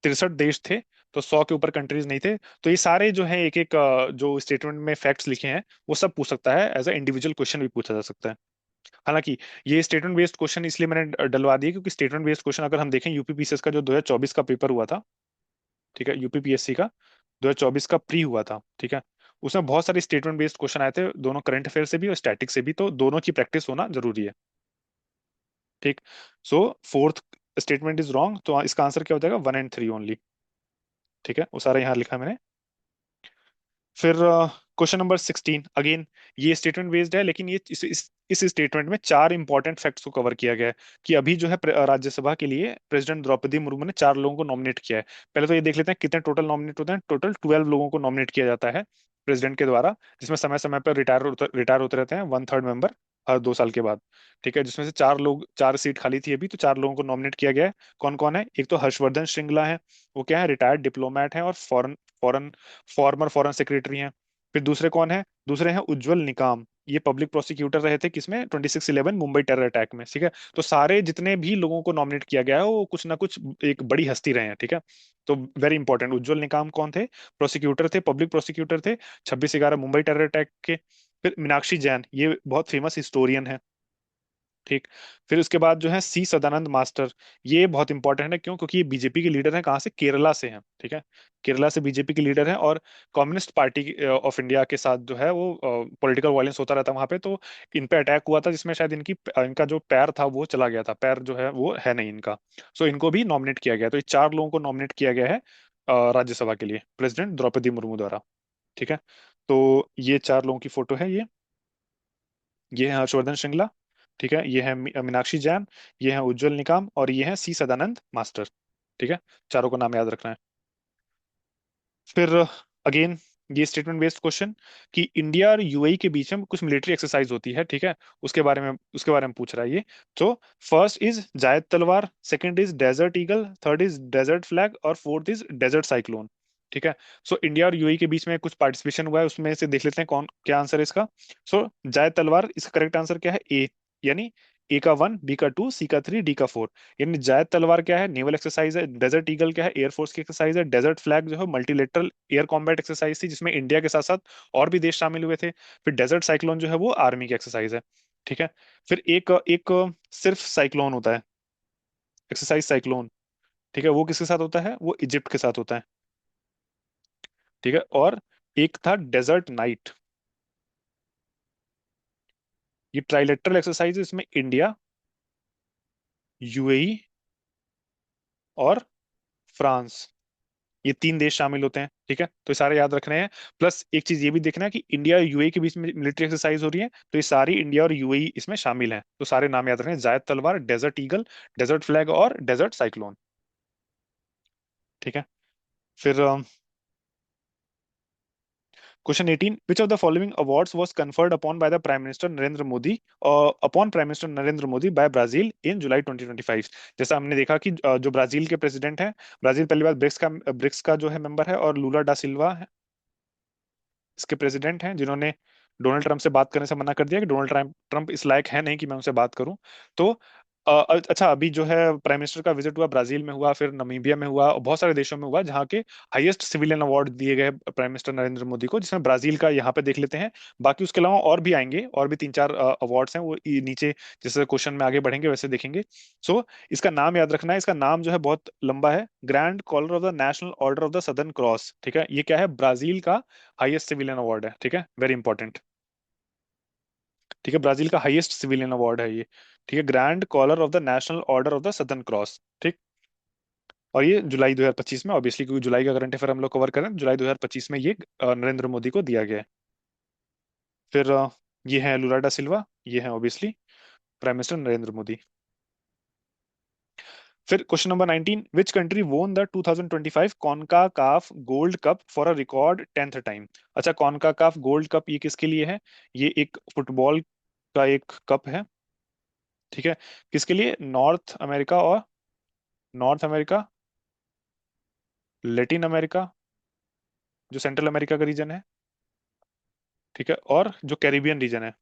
63 देश थे। तो 100 के ऊपर कंट्रीज नहीं थे। तो ये सारे जो है एक एक जो स्टेटमेंट में फैक्ट्स लिखे हैं, वो सब पूछ सकता है, एज अ इंडिविजुअल क्वेश्चन भी पूछा जा सकता है। हालांकि ये स्टेटमेंट बेस्ड क्वेश्चन इसलिए मैंने डलवा दिया, क्योंकि स्टेटमेंट बेस्ड क्वेश्चन अगर हम देखें यूपीपीसीएस का जो 2024 का पेपर हुआ था, ठीक है, यूपीपीएससी का 2024 का प्री हुआ था। ठीक है, उसमें बहुत सारे स्टेटमेंट बेस्ड क्वेश्चन आए थे, दोनों करंट अफेयर से भी और स्टैटिक से भी, तो दोनों की प्रैक्टिस होना जरूरी है। ठीक। सो फोर्थ स्टेटमेंट इज रॉन्ग, तो इसका आंसर क्या हो जाएगा? 1 and 3 ओनली। ठीक है, वो सारा यहाँ लिखा है मैंने। फिर क्वेश्चन नंबर 16 अगेन, ये स्टेटमेंट बेस्ड है, लेकिन ये इस स्टेटमेंट में चार इंपॉर्टेंट फैक्ट्स को कवर किया गया है। कि अभी जो है राज्यसभा के लिए प्रेसिडेंट द्रौपदी मुर्मू ने 4 लोगों को नॉमिनेट किया है। पहले तो ये देख लेते हैं कितने टोटल नॉमिनेट होते हैं। टोटल 12 लोगों को नॉमिनेट किया जाता है प्रेसिडेंट के द्वारा, जिसमें समय समय पर रिटायर होते रहते हैं 1/3 मेंबर हर 2 साल के बाद। ठीक है, जिसमें से 4 लोग, 4 सीट खाली थी अभी, तो 4 लोगों को नॉमिनेट किया गया है। कौन कौन है? एक तो हर्षवर्धन श्रृंगला है, वो क्या है, रिटायर्ड डिप्लोमेट है और फॉरेन फॉर्मर फॉरेन सेक्रेटरी हैं। फिर दूसरे कौन है? दूसरे हैं उज्जवल निकाम, ये पब्लिक प्रोसिक्यूटर रहे थे किसमें? 26/11 मुंबई टेरर अटैक में। ठीक है, तो सारे जितने भी लोगों को नॉमिनेट किया गया है वो कुछ ना कुछ एक बड़ी हस्ती रहे हैं। ठीक है, तो वेरी इंपॉर्टेंट, उज्जवल निकाम कौन थे? प्रोसिक्यूटर थे, पब्लिक प्रोसिक्यूटर थे 26/11 मुंबई टेरर अटैक के। फिर मीनाक्षी जैन, ये बहुत फेमस हिस्टोरियन है। ठीक। फिर उसके बाद जो है सी सदानंद मास्टर, ये बहुत इंपॉर्टेंट है। क्यों? क्योंकि ये बीजेपी के लीडर हैं, कहाँ से? केरला से हैं। ठीक है, केरला से बीजेपी के लीडर हैं, और कम्युनिस्ट पार्टी ऑफ इंडिया के साथ जो है वो पॉलिटिकल वायलेंस होता रहता है वहां पे। तो इन पे अटैक हुआ था, जिसमें शायद इनका जो पैर था वो चला गया था, पैर जो है वो है नहीं इनका। सो इनको भी नॉमिनेट किया गया। तो ये 4 लोगों को नॉमिनेट किया गया है राज्यसभा के लिए प्रेसिडेंट द्रौपदी मुर्मू द्वारा। ठीक है, तो ये 4 लोगों की फोटो है। ये है हर्षवर्धन श्रृंगला, ठीक है, ये है मीनाक्षी जैन, ये है उज्जवल निकाम, और ये है सी सदानंद मास्टर। ठीक है, चारों को नाम याद रखना है। फिर अगेन, ये स्टेटमेंट बेस्ड क्वेश्चन, कि इंडिया और यूएई के बीच में कुछ मिलिट्री एक्सरसाइज होती है। ठीक है, उसके बारे में पूछ रहा है ये। तो first is Zayed Talwar, second is desert eagle, third is desert flag, और फोर्थ इज डेजर्ट साइक्लोन। ठीक है, सो इंडिया और यूएई के बीच में कुछ पार्टिसिपेशन हुआ है, उसमें से देख लेते हैं कौन क्या आंसर है इसका। सो जायद तलवार, इसका करेक्ट आंसर क्या है? ए, यानी ए का 1, बी का 2, सी का 3, डी का 4। यानी जायद तलवार क्या है? नेवल एक्सरसाइज है। डेजर्ट ईगल क्या है? एयरफोर्स की एक्सरसाइज है। डेजर्ट फ्लैग जो है मल्टीलेटरल एयर कॉम्बैट एक्सरसाइज थी, जिसमें इंडिया के साथ साथ और भी देश शामिल हुए थे। फिर डेजर्ट साइक्लोन जो है वो आर्मी की एक्सरसाइज है। ठीक है, फिर एक एक सिर्फ साइक्लोन होता है, एक्सरसाइज साइक्लोन। ठीक है, वो किसके साथ होता है? वो इजिप्ट के साथ होता है। ठीक है, और एक था डेजर्ट नाइट। ये ट्राइलेटरल एक्सरसाइज है, इसमें इंडिया, यूएई और फ्रांस, ये 3 देश शामिल होते हैं। ठीक है, तो ये सारे याद रखने हैं। प्लस एक चीज ये भी देखना है कि इंडिया और यूएई के बीच में मिलिट्री एक्सरसाइज हो रही है, तो ये सारी इंडिया और यूएई इसमें शामिल हैं। तो सारे नाम याद रखने हैं, Zayed Talwar, desert eagle, desert flag और डेजर्ट साइक्लोन। ठीक है, फिर question 18, which of the following awards was conferred upon by the prime minister Narendra Modi, upon prime minister Narendra Modi by Brazil in July 2025? जैसा हमने देखा कि जो ब्राजील के प्रेसिडेंट हैं, ब्राजील पहली बार ब्रिक्स का जो है मेंबर है, और लूला डा सिल्वा इसके प्रेसिडेंट हैं, जिन्होंने डोनाल्ड ट्रंप से बात करने से मना कर दिया कि डोनाल्ड ट्रंप ट्रंप इस लायक है नहीं कि मैं उनसे बात करूं। तो अच्छा, अभी जो है प्राइम मिनिस्टर का विजिट हुआ, ब्राजील में हुआ, फिर नमीबिया में हुआ, और बहुत सारे देशों में हुआ जहाँ के हाईएस्ट सिविलियन अवार्ड दिए गए प्राइम मिनिस्टर नरेंद्र मोदी को, जिसमें ब्राजील का यहाँ पे देख लेते हैं। बाकी उसके अलावा और भी आएंगे, और भी तीन चार अवार्ड्स हैं, वो नीचे जैसे क्वेश्चन में आगे बढ़ेंगे वैसे देखेंगे। सो इसका नाम याद रखना है, इसका नाम जो है बहुत लंबा है, Grand Collar of the National Order of the Southern Cross. ठीक है, ये क्या है, ब्राजील का हाईएस्ट सिविलियन अवार्ड है। ठीक है, वेरी इंपॉर्टेंट। ठीक है, ब्राजील का हाईएस्ट सिविलियन अवार्ड है ये। ठीक है, Grand Collar of the National Order of the Southern Cross. ठीक। और ये जुलाई 2025 में, ऑब्वियसली क्योंकि जुलाई का करंट अफेयर हम लोग कवर करें, जुलाई 2025 में ये नरेंद्र मोदी को दिया गया है। फिर ये है लुला डा सिल्वा, ये है obviously prime minister Narendra Modi. फिर question number 19, which country won the 2025 CONCACAF gold cup for a record 10th time? अच्छा, कॉन्का काफ गोल्ड कप ये किसके लिए है? ये एक फुटबॉल का एक कप है। ठीक है, किसके लिए? नॉर्थ अमेरिका, लेटिन अमेरिका, जो सेंट्रल अमेरिका का रीजन है, ठीक है, और जो कैरिबियन रीजन है।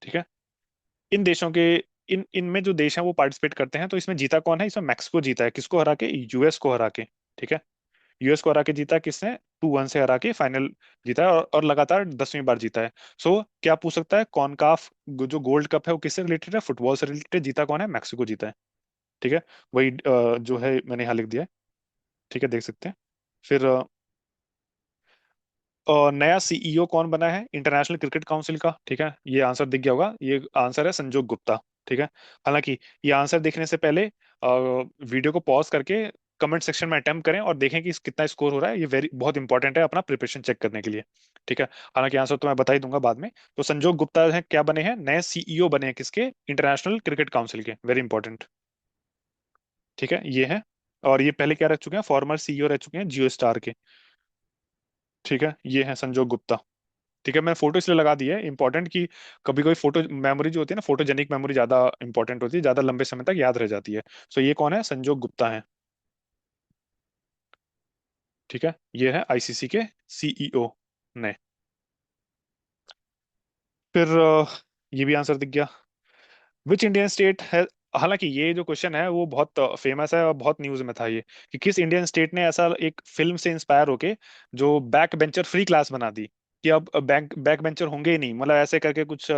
ठीक है, इन देशों के, इन इनमें जो देश हैं वो पार्टिसिपेट करते हैं। तो इसमें जीता कौन है? इसमें मैक्सिको जीता है, किसको हरा के? यूएस को हरा के। ठीक है, यूएस को हरा के जीता है किसने? 2-1 से हरा के फाइनल जीता है, और लगातार 10वीं बार जीता है। सो क्या पूछ सकता है? कॉनकाफ जो गोल्ड कप है वो किससे रिलेटेड है? फुटबॉल से रिलेटेड। जीता कौन है? मैक्सिको जीता है। ठीक है, वही जो है मैंने यहाँ लिख दिया है। ठीक है, देख सकते हैं। फिर और नया सीईओ कौन बना है इंटरनेशनल क्रिकेट काउंसिल का? ठीक है, ये आंसर दिख गया होगा, ये आंसर है संजोग गुप्ता। ठीक है, हालांकि ये आंसर देखने से पहले वीडियो को पॉज करके कमेंट सेक्शन में अटेम्प्ट करें और देखें कि कितना स्कोर हो रहा है। ये वेरी बहुत इंपॉर्टेंट है अपना प्रिपरेशन चेक करने के लिए। ठीक है, हालांकि आंसर तो मैं बता ही दूंगा बाद में। तो संजोग गुप्ता है, क्या बने हैं? नए सीईओ बने हैं किसके? इंटरनेशनल क्रिकेट काउंसिल के। Very important. ठीक है, ये है। और ये पहले क्या रह चुके हैं? फॉर्मर सीईओ रह चुके हैं जियो स्टार के। ठीक है, ये है संजोग गुप्ता। ठीक है, मैंने फोटो इसलिए लगा दी है इंपॉर्टेंट कि कभी कोई फोटो मेमोरी जो होती है ना, फोटोजेनिक मेमोरी ज्यादा इंपॉर्टेंट होती है, ज्यादा लंबे समय तक याद रह जाती है। सो ये कौन है? संजोग गुप्ता है। ठीक है, ये है आईसीसी के सीईओ ने। फिर ये भी आंसर दिख गया। विच इंडियन स्टेट है? हालांकि ये जो क्वेश्चन है वो बहुत फेमस है और बहुत न्यूज में था ये, कि किस इंडियन स्टेट ने ऐसा एक फिल्म से इंस्पायर होके जो बैक बेंचर फ्री क्लास बना दी, कि अब बैक बेंचर होंगे ही नहीं, मतलब ऐसे करके कुछ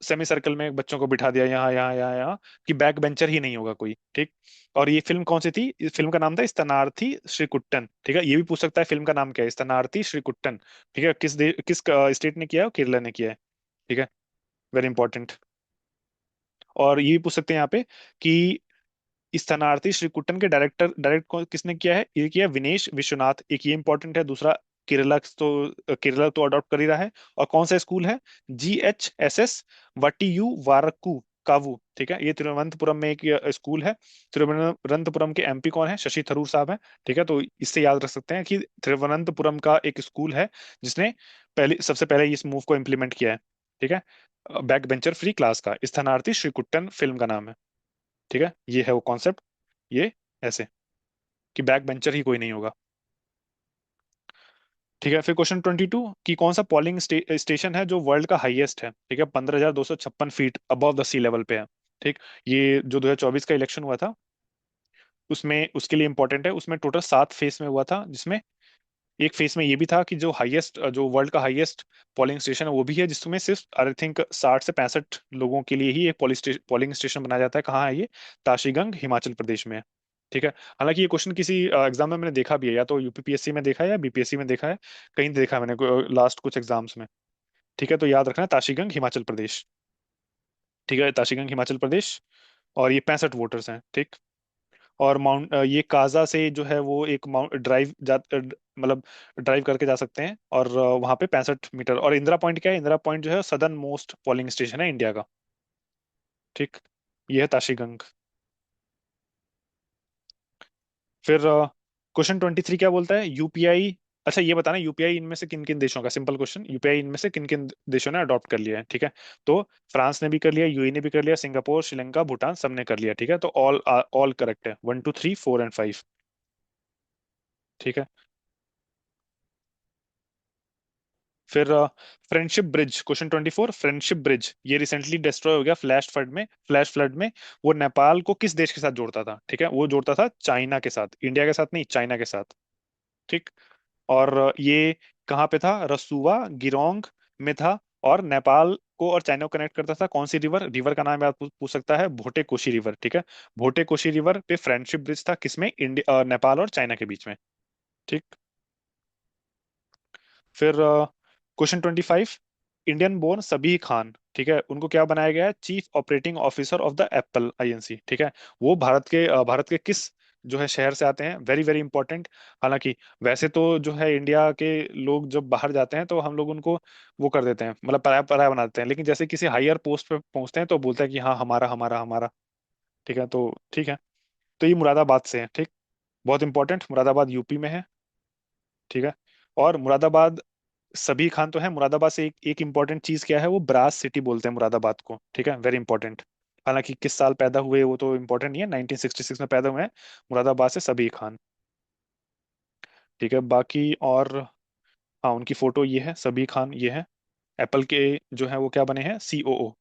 सेमी सर्कल में बच्चों को बिठा दिया यहाँ यहाँ यहाँ यहाँ, कि बैक बेंचर ही नहीं होगा कोई। ठीक। और ये फिल्म कौन सी थी? इस फिल्म का नाम था स्तनार्थी श्रीकुट्टन। ठीक है, ये भी पूछ सकता है फिल्म का नाम क्या है, स्तनार्थी श्रीकुट्टन। ठीक है, किस स्टेट ने किया है? केरला ने किया है। ठीक है, वेरी इंपॉर्टेंट। और ये भी पूछ सकते हैं यहाँ पे कि स्थानार्थी श्री कुट्टन के डायरेक्ट किसने किया है? ये किया है विनेश विश्वनाथ। एक ये इंपॉर्टेंट है। दूसरा, केरला तो अडॉप्ट कर ही रहा है। और कौन सा स्कूल है? GHSS वटीयू वारक्कू कावू। ठीक है, ये तिरुवनंतपुरम में एक स्कूल है। तिरुवनंतपुरम के एमपी कौन है? शशि थरूर साहब हैं। ठीक है, तो इससे याद रख सकते हैं कि तिरुवनंतपुरम का एक स्कूल है जिसने पहले सबसे पहले इस मूव को इम्प्लीमेंट किया है। ठीक है, बैक बेंचर फ्री क्लास का स्थानार्थी श्री कुट्टन फिल्म का नाम है। ठीक है, ये है वो कॉन्सेप्ट। ये ऐसे कि बैक बेंचर ही कोई नहीं होगा। ठीक है, फिर क्वेश्चन 22, कि कौन सा स्टेशन है जो वर्ल्ड का हाईएस्ट है? ठीक है, 15,256 feet above the sea level पे है। ठीक। ये जो 2024 का इलेक्शन हुआ था उसमें, उसके लिए इंपॉर्टेंट है। उसमें टोटल 7 फेस में हुआ था, जिसमें एक फेस में ये भी था कि जो हाईएस्ट, जो वर्ल्ड का हाईएस्ट पोलिंग स्टेशन है वो भी है, जिसमें सिर्फ आई थिंक 60 से 65 लोगों के लिए ही एक पोलिंग स्टेशन बनाया जाता है। कहाँ है ये? ताशीगंग, हिमाचल प्रदेश में है। ठीक है, हालांकि ये क्वेश्चन किसी एग्जाम में मैंने देखा भी है, या तो यूपीपीएससी में देखा है या बीपीएससी में देखा है, कहीं देखा है मैंने लास्ट कुछ एग्जाम्स में। ठीक है, तो याद रखना है ताशीगंग हिमाचल प्रदेश। ठीक है, ताशीगंग हिमाचल प्रदेश। और ये 65 वोटर्स हैं। ठीक। और ये काजा से जो है वो एक माउंट ड्राइव मतलब ड्राइव करके जा सकते हैं, और वहां पे 65 मीटर। और इंदिरा पॉइंट क्या है? इंदिरा पॉइंट जो है सदर्न मोस्ट पोलिंग स्टेशन है इंडिया का। ठीक। ये है ताशीगंग। फिर क्वेश्चन 23 क्या बोलता है? यूपीआई अच्छा ये बताना, यूपीआई इनमें से किन किन देशों का, सिंपल क्वेश्चन, यूपीआई इनमें से किन किन देशों ने अडॉप्ट कर लिया है, ठीक है। तो फ्रांस ने भी कर लिया, यूएई ने भी कर लिया, सिंगापुर, श्रीलंका, भूटान, सबने कर लिया, ठीक है। तो ऑल ऑल करेक्ट है, 1 2 3 4 एंड 5। ठीक है। फिर friendship bridge, question 24, friendship bridge ये रिसेंटली डिस्ट्रॉय हो गया फ्लैश फ्लड में। वो नेपाल को किस देश के साथ जोड़ता था, ठीक है, वो जोड़ता था चाइना के साथ, इंडिया के साथ नहीं, चाइना के साथ। ठीक। और ये कहाँ पे था, रसुवा, गिरोंग में था। और नेपाल को और चाइना को कनेक्ट करता था कौन सी रिवर, रिवर का नाम है, आप पूछ सकता है, भोटे कोशी रिवर, ठीक है। भोटे कोशी रिवर पे फ्रेंडशिप ब्रिज था, किसमें, इंडिया, नेपाल और चाइना के बीच में। ठीक। फिर question 25, Indian born Sabih Khan, ठीक है, उनको क्या बनाया गया है, chief operating officer of the Apple Inc, ठीक है। वो भारत के किस जो है शहर से आते हैं, वेरी वेरी इंपॉर्टेंट। हालांकि वैसे तो जो है इंडिया के लोग जब बाहर जाते हैं तो हम लोग उनको वो कर देते हैं, मतलब पराया पराया बना देते हैं, लेकिन जैसे किसी हायर पोस्ट पे पहुंचते हैं तो बोलते हैं कि हाँ हमारा हमारा हमारा। ठीक है, तो ठीक है। तो ये मुरादाबाद से है, ठीक। बहुत इंपॉर्टेंट, मुरादाबाद यूपी में है। ठीक है। और मुरादाबाद, सभी खान तो है, मुरादाबाद से एक इंपॉर्टेंट चीज क्या है, वो ब्रास सिटी बोलते हैं मुरादाबाद को, ठीक है, वेरी इंपॉर्टेंट। हालांकि किस साल पैदा हुए वो तो इंपॉर्टेंट नहीं है, 1966 में पैदा हुए हैं मुरादाबाद से सभी खान। ठीक है, बाकी और, हाँ उनकी फोटो ये है, सभी खान ये है। एप्पल के जो है वो क्या बने हैं, सीओओ।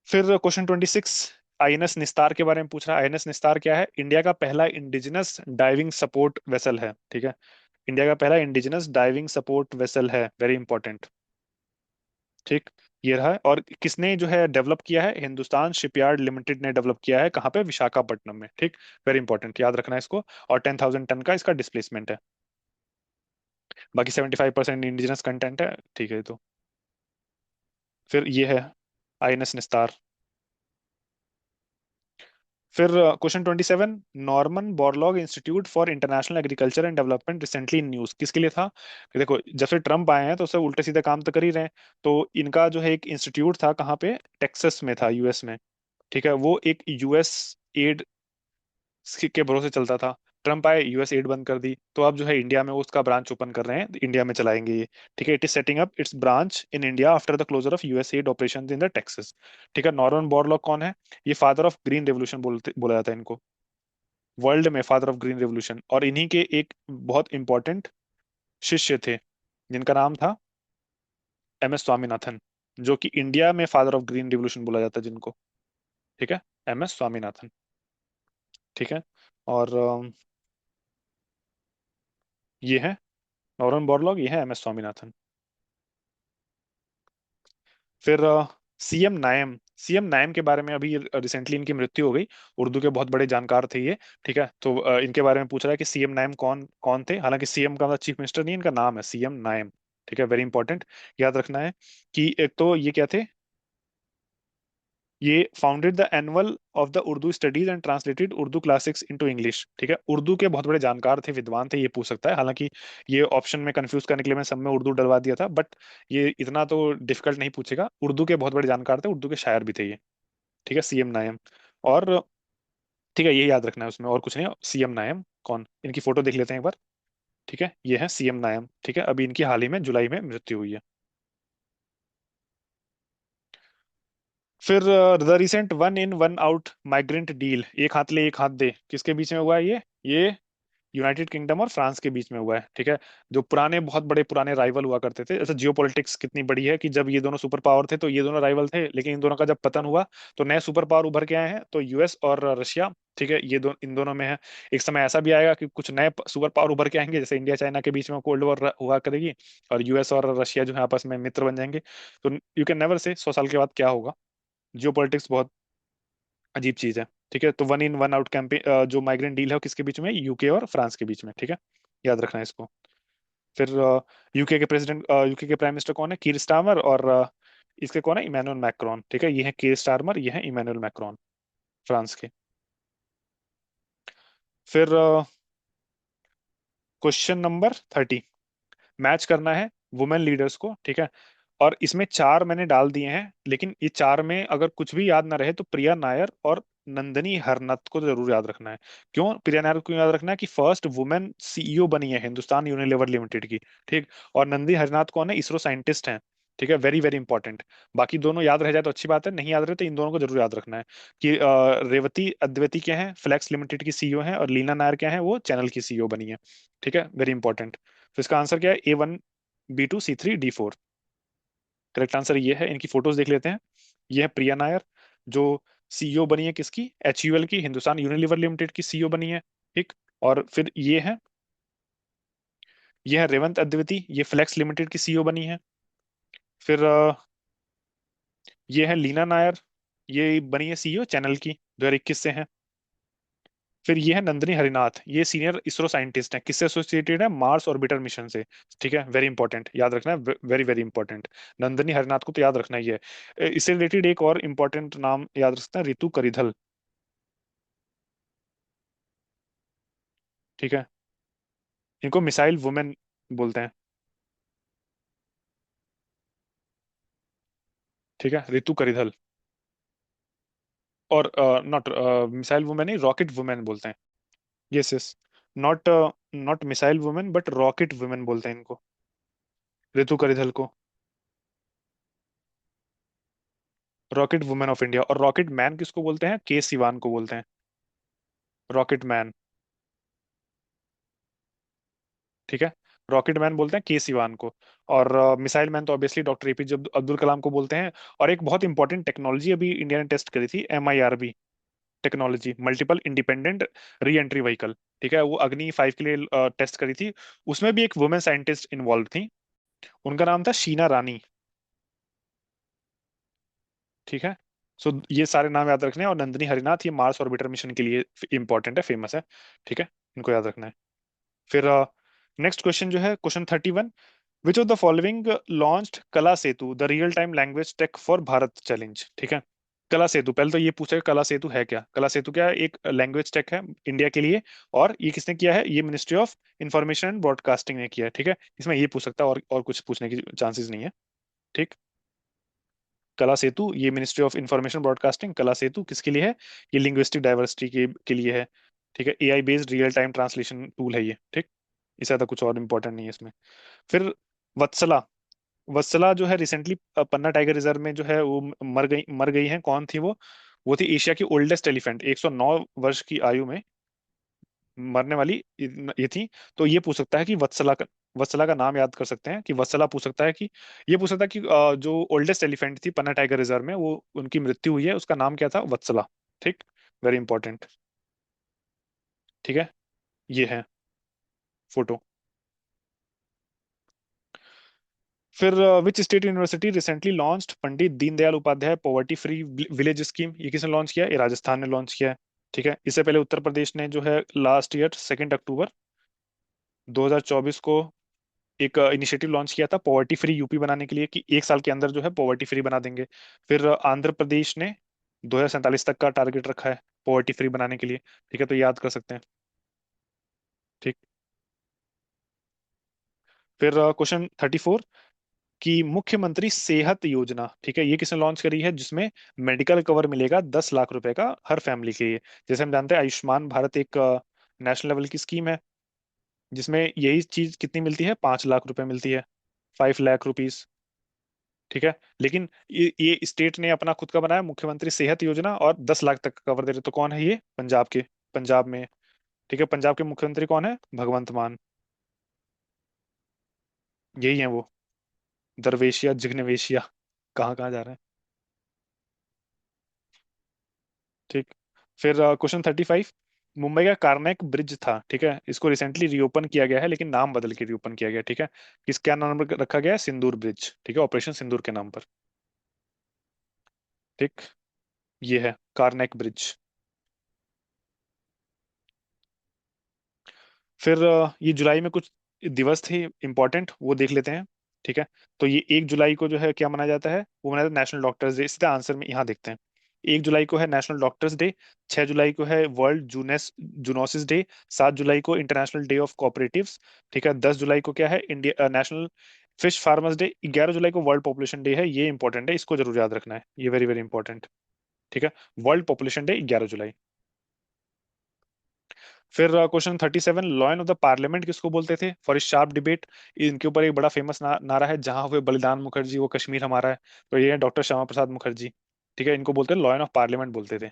फिर क्वेश्चन 26, आईएनएस निस्तार के बारे में पूछ रहा है। आईएनएस निस्तार क्या है, इंडिया का पहला इंडिजिनस डाइविंग सपोर्ट वेसल है, ठीक है। इंडिया का पहला इंडिजिनस डाइविंग सपोर्ट वेसल है, वेरी इंपॉर्टेंट। ठीक। ये रहा है। और किसने जो है डेवलप किया है, हिंदुस्तान शिपयार्ड लिमिटेड ने डेवलप किया है, कहाँ पे, विशाखापट्टनम में, ठीक। वेरी इंपॉर्टेंट, याद रखना है इसको। और 10,000 टन का इसका डिस्प्लेसमेंट है। बाकी 75% इंडिजिनस कंटेंट है, ठीक है। तो फिर ये है आईएनएस निस्तार। फिर question 27, Norman Borlaug institute for international agriculture and development recently in news, किसके लिए था। देखो जब से ट्रम्प आए हैं तो सब उल्टे सीधे काम तो कर ही रहे हैं। तो इनका जो है एक इंस्टीट्यूट था, कहाँ पे, टेक्सास में था, यूएस में। ठीक है, वो एक यूएस एड के भरोसे चलता था। ट्रम्प आए, यूएस एड बंद कर दी, तो अब जो है इंडिया में उसका ब्रांच ओपन कर रहे हैं, इंडिया में चलाएंगे ये। ठीक है, it is setting up its branch in India after the closure of US aid operation in the Texas. ठीक है, नॉर्मन बोरलॉग कौन है, ये फादर ऑफ ग्रीन रेवोल्यूशन बोलते बोला जाता है इनको, वर्ल्ड में फादर ऑफ ग्रीन रेवोल्यूशन। और इन्हीं के एक बहुत इंपॉर्टेंट शिष्य थे, जिनका नाम था एम एस स्वामीनाथन, जो कि इंडिया में फादर ऑफ ग्रीन रेवोल्यूशन बोला जाता है जिनको। ठीक है, एम एस स्वामीनाथन। ठीक है। और ये है नॉर्मन बोरलॉग, ये है एम एस स्वामीनाथन। फिर सीएम नायम के बारे में, अभी रिसेंटली इनकी मृत्यु हो गई। उर्दू के बहुत बड़े जानकार थे ये। ठीक है, तो इनके बारे में पूछ रहा है कि सीएम नायम कौन कौन थे। हालांकि सीएम का मतलब चीफ मिनिस्टर नहीं, इनका नाम है सीएम नायम। ठीक है, वेरी इंपॉर्टेंट, याद रखना है। कि एक तो ये क्या थे, ये founded the annual of the Urdu studies and translated Urdu classics into English. ठीक है, उर्दू के बहुत बड़े जानकार थे, विद्वान थे, ये पूछ सकता है। हालांकि ये ऑप्शन में कंफ्यूज करने के लिए मैं सब में उर्दू डलवा दिया था, बट ये इतना तो डिफिकल्ट नहीं पूछेगा। उर्दू के बहुत बड़े जानकार थे, उर्दू के शायर भी थे ये। ठीक है, सीएम नायम। और ठीक है, ये याद रखना है, उसमें और कुछ नहीं, सीएम नायम कौन, इनकी फोटो देख लेते हैं एक बार। ठीक है, ये है सीएम नायम। ठीक है, अभी इनकी हाल ही में जुलाई में मृत्यु हुई है। फिर the recent one in one out migrant deal, एक हाथ ले एक हाथ दे, किसके बीच में हुआ है ये यूनाइटेड किंगडम और फ्रांस के बीच में हुआ है। ठीक है, जो पुराने बहुत बड़े पुराने राइवल हुआ करते थे, जैसे जियो पॉलिटिक्स कितनी बड़ी है, कि जब ये दोनों सुपर पावर थे तो ये दोनों राइवल थे, लेकिन इन दोनों का जब पतन हुआ तो नए सुपर पावर उभर के आए हैं, तो यूएस और रशिया। ठीक है, इन दोनों में है। एक समय ऐसा भी आएगा कि कुछ नए सुपर पावर उभर के आएंगे, जैसे इंडिया चाइना के बीच में कोल्ड वॉर हुआ करेगी, और यूएस और रशिया जो है आपस में मित्र बन जाएंगे। तो यू कैन नेवर से 100 साल के बाद क्या होगा। जियो पॉलिटिक्स बहुत अजीब चीज है। ठीक है, तो one in one out campaign, जो माइग्रेंट डील है वो किसके बीच में, यूके और फ्रांस के बीच में। ठीक है, याद रखना है इसको। फिर यूके के प्राइम मिनिस्टर कौन है, कीर स्टारमर। और इसके कौन है, इमैनुअल मैक्रोन। ठीक है, ये है कीर स्टारमर, ये है इमैनुअल मैक्रोन, फ्रांस के। फिर क्वेश्चन नंबर 30, मैच करना है वुमेन लीडर्स को। ठीक है, और इसमें चार मैंने डाल दिए हैं, लेकिन ये चार में अगर कुछ भी याद ना रहे तो प्रिया नायर और नंदनी हरनत को तो जरूर याद रखना है। क्यों प्रिया नायर को क्यों याद रखना है? कि फर्स्ट वुमेन सीईओ बनी है हिंदुस्तान यूनिलीवर लिमिटेड की। ठीक। और नंदनी हरनाथ कौन है? इसरो साइंटिस्ट हैं। ठीक है, वेरी वेरी इंपॉर्टेंट। बाकी दोनों याद रह जाए तो अच्छी बात है, नहीं याद रहे तो इन दोनों को जरूर याद रखना है। कि रेवती अद्वैती क्या है? फ्लैक्स लिमिटेड की सीईओ है। और लीना नायर क्या है? वो चैनल की सीईओ बनी है। ठीक है, वेरी इंपॉर्टेंट। तो इसका आंसर क्या है? A1 B2 C3 D4। Correct answer ये है। इनकी फोटोज देख लेते हैं। ये है प्रिया नायर, जो सीईओ बनी है किसकी? HUL की, हिंदुस्तान यूनिलीवर लिमिटेड की सीईओ बनी है। ठीक। और फिर ये है रेवंत अद्विती, ये फ्लेक्स लिमिटेड की सीईओ बनी है। फिर ये है लीना नायर, ये बनी है सीईओ चैनल की, 2021 से है। फिर ये है नंदनी हरिनाथ, ये सीनियर इसरो साइंटिस्ट हैं। किससे एसोसिएटेड है? मार्स ऑर्बिटर मिशन से। ठीक है, वेरी इंपॉर्टेंट, याद रखना है, very very important. Nandini Harinath को तो याद रखना ही है। इससे रिलेटेड एक और इंपॉर्टेंट नाम याद रख सकते हैं, रितु करिधल। ठीक है, इनको मिसाइल वुमेन बोलते हैं। ठीक है, रितु करिधल। और नॉट मिसाइल वुमेन नहीं, रॉकेट वुमेन बोलते हैं। Yes yes. Not not missile women but rocket women बोलते हैं इनको, रितु करिधल को। Rocket women of India. और रॉकेट मैन किसको बोलते हैं? K सिवान को बोलते हैं, रॉकेट मैन। ठीक है, रॉकेट मैन बोलते हैं K सिवान को। और मिसाइल मैन तो obviously doctor APJ Abdul Kalam को बोलते हैं। और एक बहुत इंपॉर्टेंट टेक्नोलॉजी अभी इंडिया ने टेस्ट करी थी, MIRV technology, multiple independent re entry vehicle. ठीक है, वो अग्नि 5 के लिए टेस्ट करी थी। उसमें भी एक वुमेन साइंटिस्ट इन्वॉल्व थी, उनका नाम था शीना रानी। ठीक है। सो ये सारे नाम याद रखने हैं। और नंदनी हरिनाथ ये मार्स ऑर्बिटर मिशन के लिए इंपॉर्टेंट है, फेमस है। ठीक है, इनको याद रखना है। फिर नेक्स्ट क्वेश्चन जो है, question 31। Which of the following launched Kala Setu the real time language tech for Bharat challenge? ठीक है, कला सेतु, पहले तो ये पूछेगा कला सेतु है क्या। कला सेतु क्या है? एक लैंग्वेज टेक है इंडिया के लिए। और ये किसने किया है? ये ministry of information and broadcasting ने किया है। ठीक है, इसमें ये पूछ सकता है, और कुछ पूछने की चांसेस नहीं है। ठीक। कला सेतु ये मिनिस्ट्री ऑफ इंफॉर्मेशन ब्रॉडकास्टिंग, कला सेतु किसके लिए है? ये लिंग्विस्टिक डाइवर्सिटी के लिए है। ठीक है, AI based real time translation tool है ये। ठीक। इससे ज्यादा कुछ और इंपॉर्टेंट नहीं है इसमें। फिर वत्सला, वत्सला जो है रिसेंटली पन्ना टाइगर रिजर्व में जो है वो मर गई है। कौन थी वो? वो थी एशिया की ओल्डेस्ट एलिफेंट, 109 वर्ष की आयु में मरने वाली ये थी। तो ये पूछ सकता है कि वत्सला का नाम याद कर सकते हैं, कि वत्सला पूछ सकता है कि, ये पूछ सकता है कि जो ओल्डेस्ट एलिफेंट थी पन्ना टाइगर रिजर्व में, वो उनकी मृत्यु हुई है, उसका नाम क्या था? वत्सला। ठीक, वेरी इंपॉर्टेंट। ठीक है, ये है फोटो। फिर which state university recently launched Pandit Deendayal Upadhyay poverty free village scheme? ये किसने लॉन्च किया? ये राजस्थान ने लॉन्च किया है। ठीक है, इससे पहले उत्तर प्रदेश ने जो है लास्ट ईयर 2 अक्टूबर 2024 को एक इनिशिएटिव लॉन्च किया था पॉवर्टी फ्री यूपी बनाने के लिए, कि 1 साल के अंदर जो है पॉवर्टी फ्री बना देंगे। फिर आंध्र प्रदेश ने 2047 तक का टारगेट रखा है पॉवर्टी फ्री बनाने के लिए। ठीक है, तो याद कर सकते हैं। ठीक। फिर क्वेश्चन 34, कि मुख्यमंत्री सेहत योजना, ठीक है, ये किसने लॉन्च करी है? जिसमें मेडिकल कवर मिलेगा 10 लाख रुपए का हर फैमिली के लिए। जैसे हम जानते हैं आयुष्मान भारत एक नेशनल लेवल की स्कीम है, जिसमें यही चीज कितनी मिलती है? 5 लाख रुपए मिलती है, 5 लाख रुपीज। ठीक है, लेकिन ये स्टेट ने अपना खुद का बनाया मुख्यमंत्री सेहत योजना, और 10 लाख तक का कवर दे रहे। तो कौन है ये? पंजाब के, पंजाब में। ठीक है, पंजाब के मुख्यमंत्री कौन है? भगवंत मान। यही है वो, दरवेशिया जिग्नेवेशिया, कहाँ कहाँ जा रहे हैं। ठीक। फिर क्वेश्चन 35, मुंबई का कार्नेक ब्रिज था, ठीक है, इसको रिसेंटली रीओपन किया गया है, लेकिन नाम बदल के रीओपन किया गया। ठीक है, किस क्या नाम रखा गया है? सिंदूर ब्रिज। ठीक है, ऑपरेशन सिंदूर के नाम पर। ठीक, ये है कार्नेक ब्रिज। फिर ये जुलाई में कुछ दिवस थे इंपॉर्टेंट, वो देख लेते हैं। ठीक है, तो ये 1 जुलाई को जो है क्या मनाया जाता है? वो मनाया जाता है नेशनल डॉक्टर्स डे। इसका आंसर में यहाँ देखते हैं। 1 जुलाई को है नेशनल डॉक्टर्स डे। 6 जुलाई को है वर्ल्ड जूनोसिस डे। 7 जुलाई को इंटरनेशनल डे ऑफ कोऑपरेटिव्स। ठीक है, 10 जुलाई को क्या है? India national fish farmers day. 11 जुलाई को वर्ल्ड पॉपुलेशन डे है। ये इंपॉर्टेंट है, इसको जरूर याद रखना है, ये वेरी वेरी इंपॉर्टेंट। ठीक है। वर्ल्ड पॉपुलेशन डे 11 जुलाई। फिर question 37, lion of the parliament किसको बोलते थे? फॉर इस शार्प डिबेट। इनके ऊपर एक बड़ा फेमस नारा है, जहां हुए बलिदान मुखर्जी वो कश्मीर हमारा है। तो ये है डॉक्टर श्यामा प्रसाद मुखर्जी। ठीक है, इनको बोलते हैं लॉयन ऑफ पार्लियामेंट बोलते थे।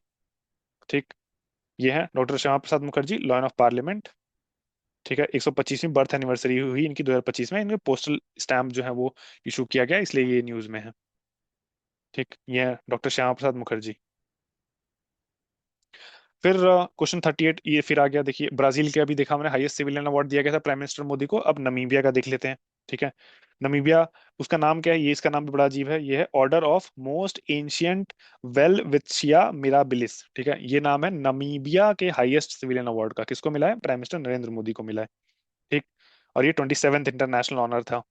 ठीक। ये है doctor Shyama Prasad Mukherjee, lion of parliament. ठीक है, 125वीं बर्थ एनिवर्सरी हुई इनकी 2025 में। इनके पोस्टल स्टैम्प जो है वो इशू किया गया, इसलिए ये न्यूज में है। ठीक, ये है डॉक्टर श्यामा प्रसाद मुखर्जी। फिर क्वेश्चन 38 ये फिर आ गया, देखिए ब्राजील के अभी देखा हमने हाईएस्ट सिविलियन अवार्ड दिया गया था प्राइम मिनिस्टर मोदी को। अब नमीबिया का देख लेते हैं। ठीक है। नमीबिया, उसका नाम क्या है? ये इसका नाम भी बड़ा अजीब है। ये है order of most ancient Welwitschia mirabilis. ठीक है, ये नाम है नमीबिया के हाईएस्ट सिविलियन अवार्ड का। किसको मिला है? प्राइम मिनिस्टर नरेंद्र मोदी को मिला है। ठीक। और ये 27th इंटरनेशनल ऑनर था।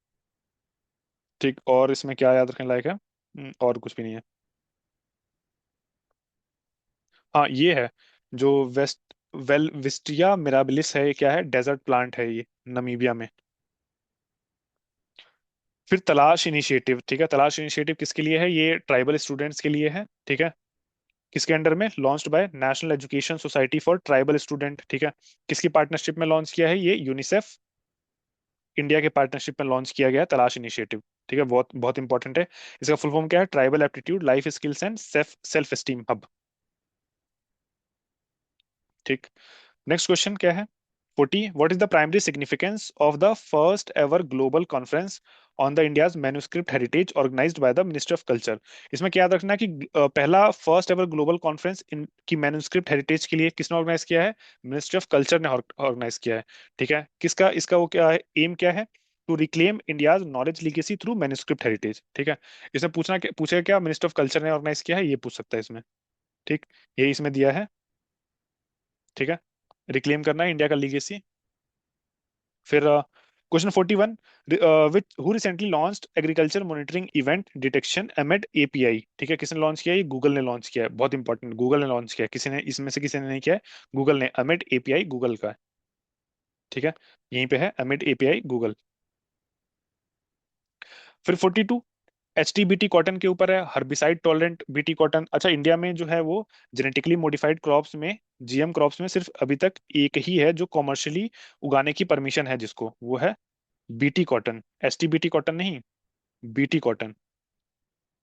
ठीक, और इसमें क्या याद रखने लायक है? और कुछ भी नहीं है। हाँ, ये है जो वेस्ट वेल विस्टिया मिराबिलिस है। ये क्या है? डेजर्ट प्लांट है ये, नमीबिया में। फिर तलाश इनिशिएटिव। ठीक है, तलाश इनिशिएटिव किसके लिए है? ये ट्राइबल स्टूडेंट्स के लिए है। ठीक है। किसके अंडर में? Launched by national education society for tribal student. ठीक है। किसकी पार्टनरशिप में लॉन्च किया है? ये यूनिसेफ इंडिया के पार्टनरशिप में लॉन्च किया गया है तलाश इनिशिएटिव। ठीक है, बहुत बहुत इंपॉर्टेंट है। इसका फुल फॉर्म क्या है? Tribal aptitude life skills and self self esteem hub. ठीक। नेक्स्ट क्वेश्चन क्या है? 40, what is the primary significance of the first ever global conference on the India's manuscript heritage organised by the ministry of culture? इसमें क्या याद रखना है कि पहला first ever global conference in की मैन्युस्क्रिप्ट हेरिटेज के लिए किसने ऑर्गेनाइज किया है? मिनिस्ट्री ऑफ कल्चर ने ऑर्गेनाइज किया है। ठीक है, किसका इसका वो क्या है, एम क्या है? To reclaim India's knowledge legacy through manuscript heritage. ठीक है। इसमें पूछेगा क्या मिनिस्टर ऑफ कल्चर ने ऑर्गेनाइज किया है, ये पूछ सकता है इसमें। ठीक, यही इसमें दिया है। ठीक है, रिक्लेम करना है इंडिया का लीगेसी। फिर question 41, which who recently launched agriculture monitoring event detection aimed API? ठीक है, किसने लॉन्च किया? ये गूगल ने लॉन्च किया है। बहुत इंपॉर्टेंट, गूगल ने लॉन्च किया है। किसी ने इसमें से किसी ने नहीं किया है, गूगल ने। एमेड एपीआई गूगल का है। ठीक है, यहीं पे है एमिड एपीआई गूगल। फिर 42, एच टी बीटी कॉटन के ऊपर है, हर्बिसाइड टॉलरेंट बीटी कॉटन। अच्छा, इंडिया में जो है वो जेनेटिकली मॉडिफाइड क्रॉप्स में, जीएम क्रॉप्स में सिर्फ अभी तक एक ही है जो कॉमर्शियली उगाने की परमिशन है, जिसको वो है BT cotton. S T BT cotton नहीं, बीटी कॉटन।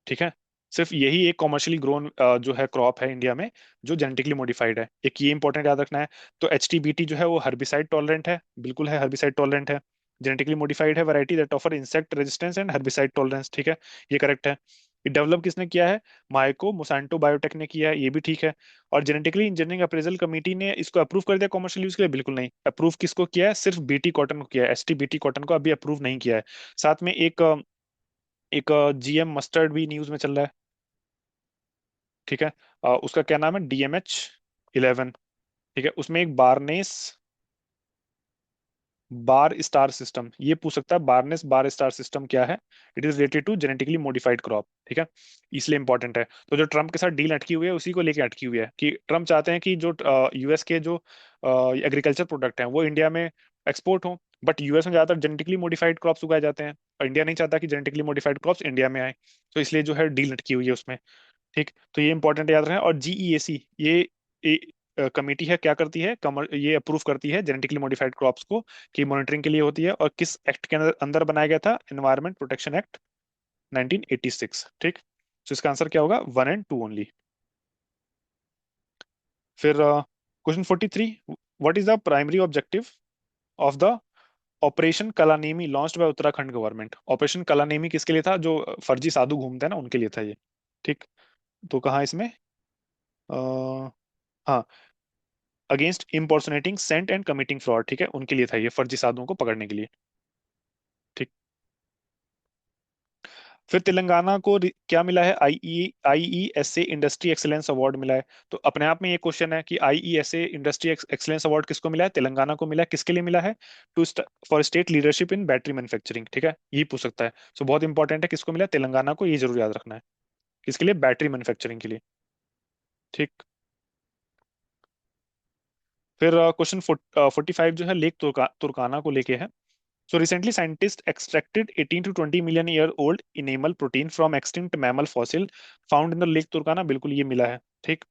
ठीक है, सिर्फ यही एक कॉमर्शियली ग्रोन जो है क्रॉप है इंडिया में जो जेनेटिकली मॉडिफाइड है। एक ये इंपॉर्टेंट याद रखना है। तो एच टी बी टी जो है वो हर्बिसाइड टॉलरेंट है, बिल्कुल है हर्बिसाइड टॉलरेंट है। जेनेटिकली मॉडिफाइड है variety that offer insect resistance and herbicide tolerance. ठीक है, ये करेक्ट है। ये डेवलप किसने किया है? माइको मोसांटो बायोटेक ने किया है, ये भी ठीक है। और जेनेटिकली इंजीनियरिंग अप्रेजल कमेटी ने इसको अप्रूव कर दिया कमर्शियल यूज के लिए? बिल्कुल नहीं। अप्रूव किसको किया है? सिर्फ बीटी कॉटन को किया है, एस टी बीटी कॉटन को अभी अप्रूव नहीं किया है। साथ में एक जीएम मस्टर्ड भी न्यूज में चल रहा है। ठीक है, उसका क्या नाम है? DMH11। ठीक है, उसमें एक बारनेस बार स्टार सिस्टम, ये पूछ सकता है बारनेस बार स्टार सिस्टम क्या है? It is related to genetically modified crop. ठीक है, इसलिए इंपॉर्टेंट है। तो जो ट्रम्प के साथ डील अटकी हुई है उसी को लेके अटकी हुई है, कि ट्रम्प चाहते हैं कि जो यूएस के जो एग्रीकल्चर प्रोडक्ट हैं वो इंडिया में एक्सपोर्ट हो। बट यूएस में ज्यादातर जेनेटिकली मॉडिफाइड क्रॉप्स उगाए जाते हैं, और इंडिया नहीं चाहता कि जेनेटिकली मॉडिफाइड क्रॉप्स इंडिया में आए। तो इसलिए जो है डील अटकी हुई है उसमें। ठीक, तो ये इंपॉर्टेंट याद रखें। और जीईएसी ये कमेटी है, क्या करती है? कमर ये अप्रूव करती है जेनेटिकली मॉडिफाइड क्रॉप्स को, की मॉनिटरिंग के लिए होती है। और किस एक्ट के अंदर अंदर बनाया गया था? Environment protection act 1986। ठीक, तो इसका आंसर क्या होगा? 1 and 2 ओनली। फिर question 43, what is the primary objective of the operation Kalanemi launched by Uttarakhand government? Operation Kalanemi किसके लिए था? जो फर्जी साधु घूमते हैं ना, उनके लिए था ये। ठीक, तो कहाँ इसमें हाँ, against impersonating saint and committing fraud. ठीक है, उनके लिए था ये, फर्जी साधुओं को पकड़ने के लिए। ठीक। फिर तेलंगाना को क्या मिला है? आईईएसए इंडस्ट्री एक्सीलेंस अवार्ड मिला है। तो अपने आप में ये क्वेश्चन है कि आईईएसए इंडस्ट्री एक्सीलेंस अवार्ड किसको मिला है? तेलंगाना को मिला है। किसके लिए मिला है? To for state leadership in battery manufacturing. ठीक है, ये पूछ सकता है। सो बहुत इंपॉर्टेंट है, किसको मिला? तेलंगाना को, ये जरूर याद रखना है। किसके लिए? बैटरी मैन्युफैक्चरिंग के लिए। ठीक। फिर क्वेश्चन 45 जो है लेक तुर्काना को लेके है। So recently, scientists extracted 18 to 20 million year old enamel protein from extinct mammal fossil found in the Lake Turkana। बिल्कुल ये मिला है। ठीक।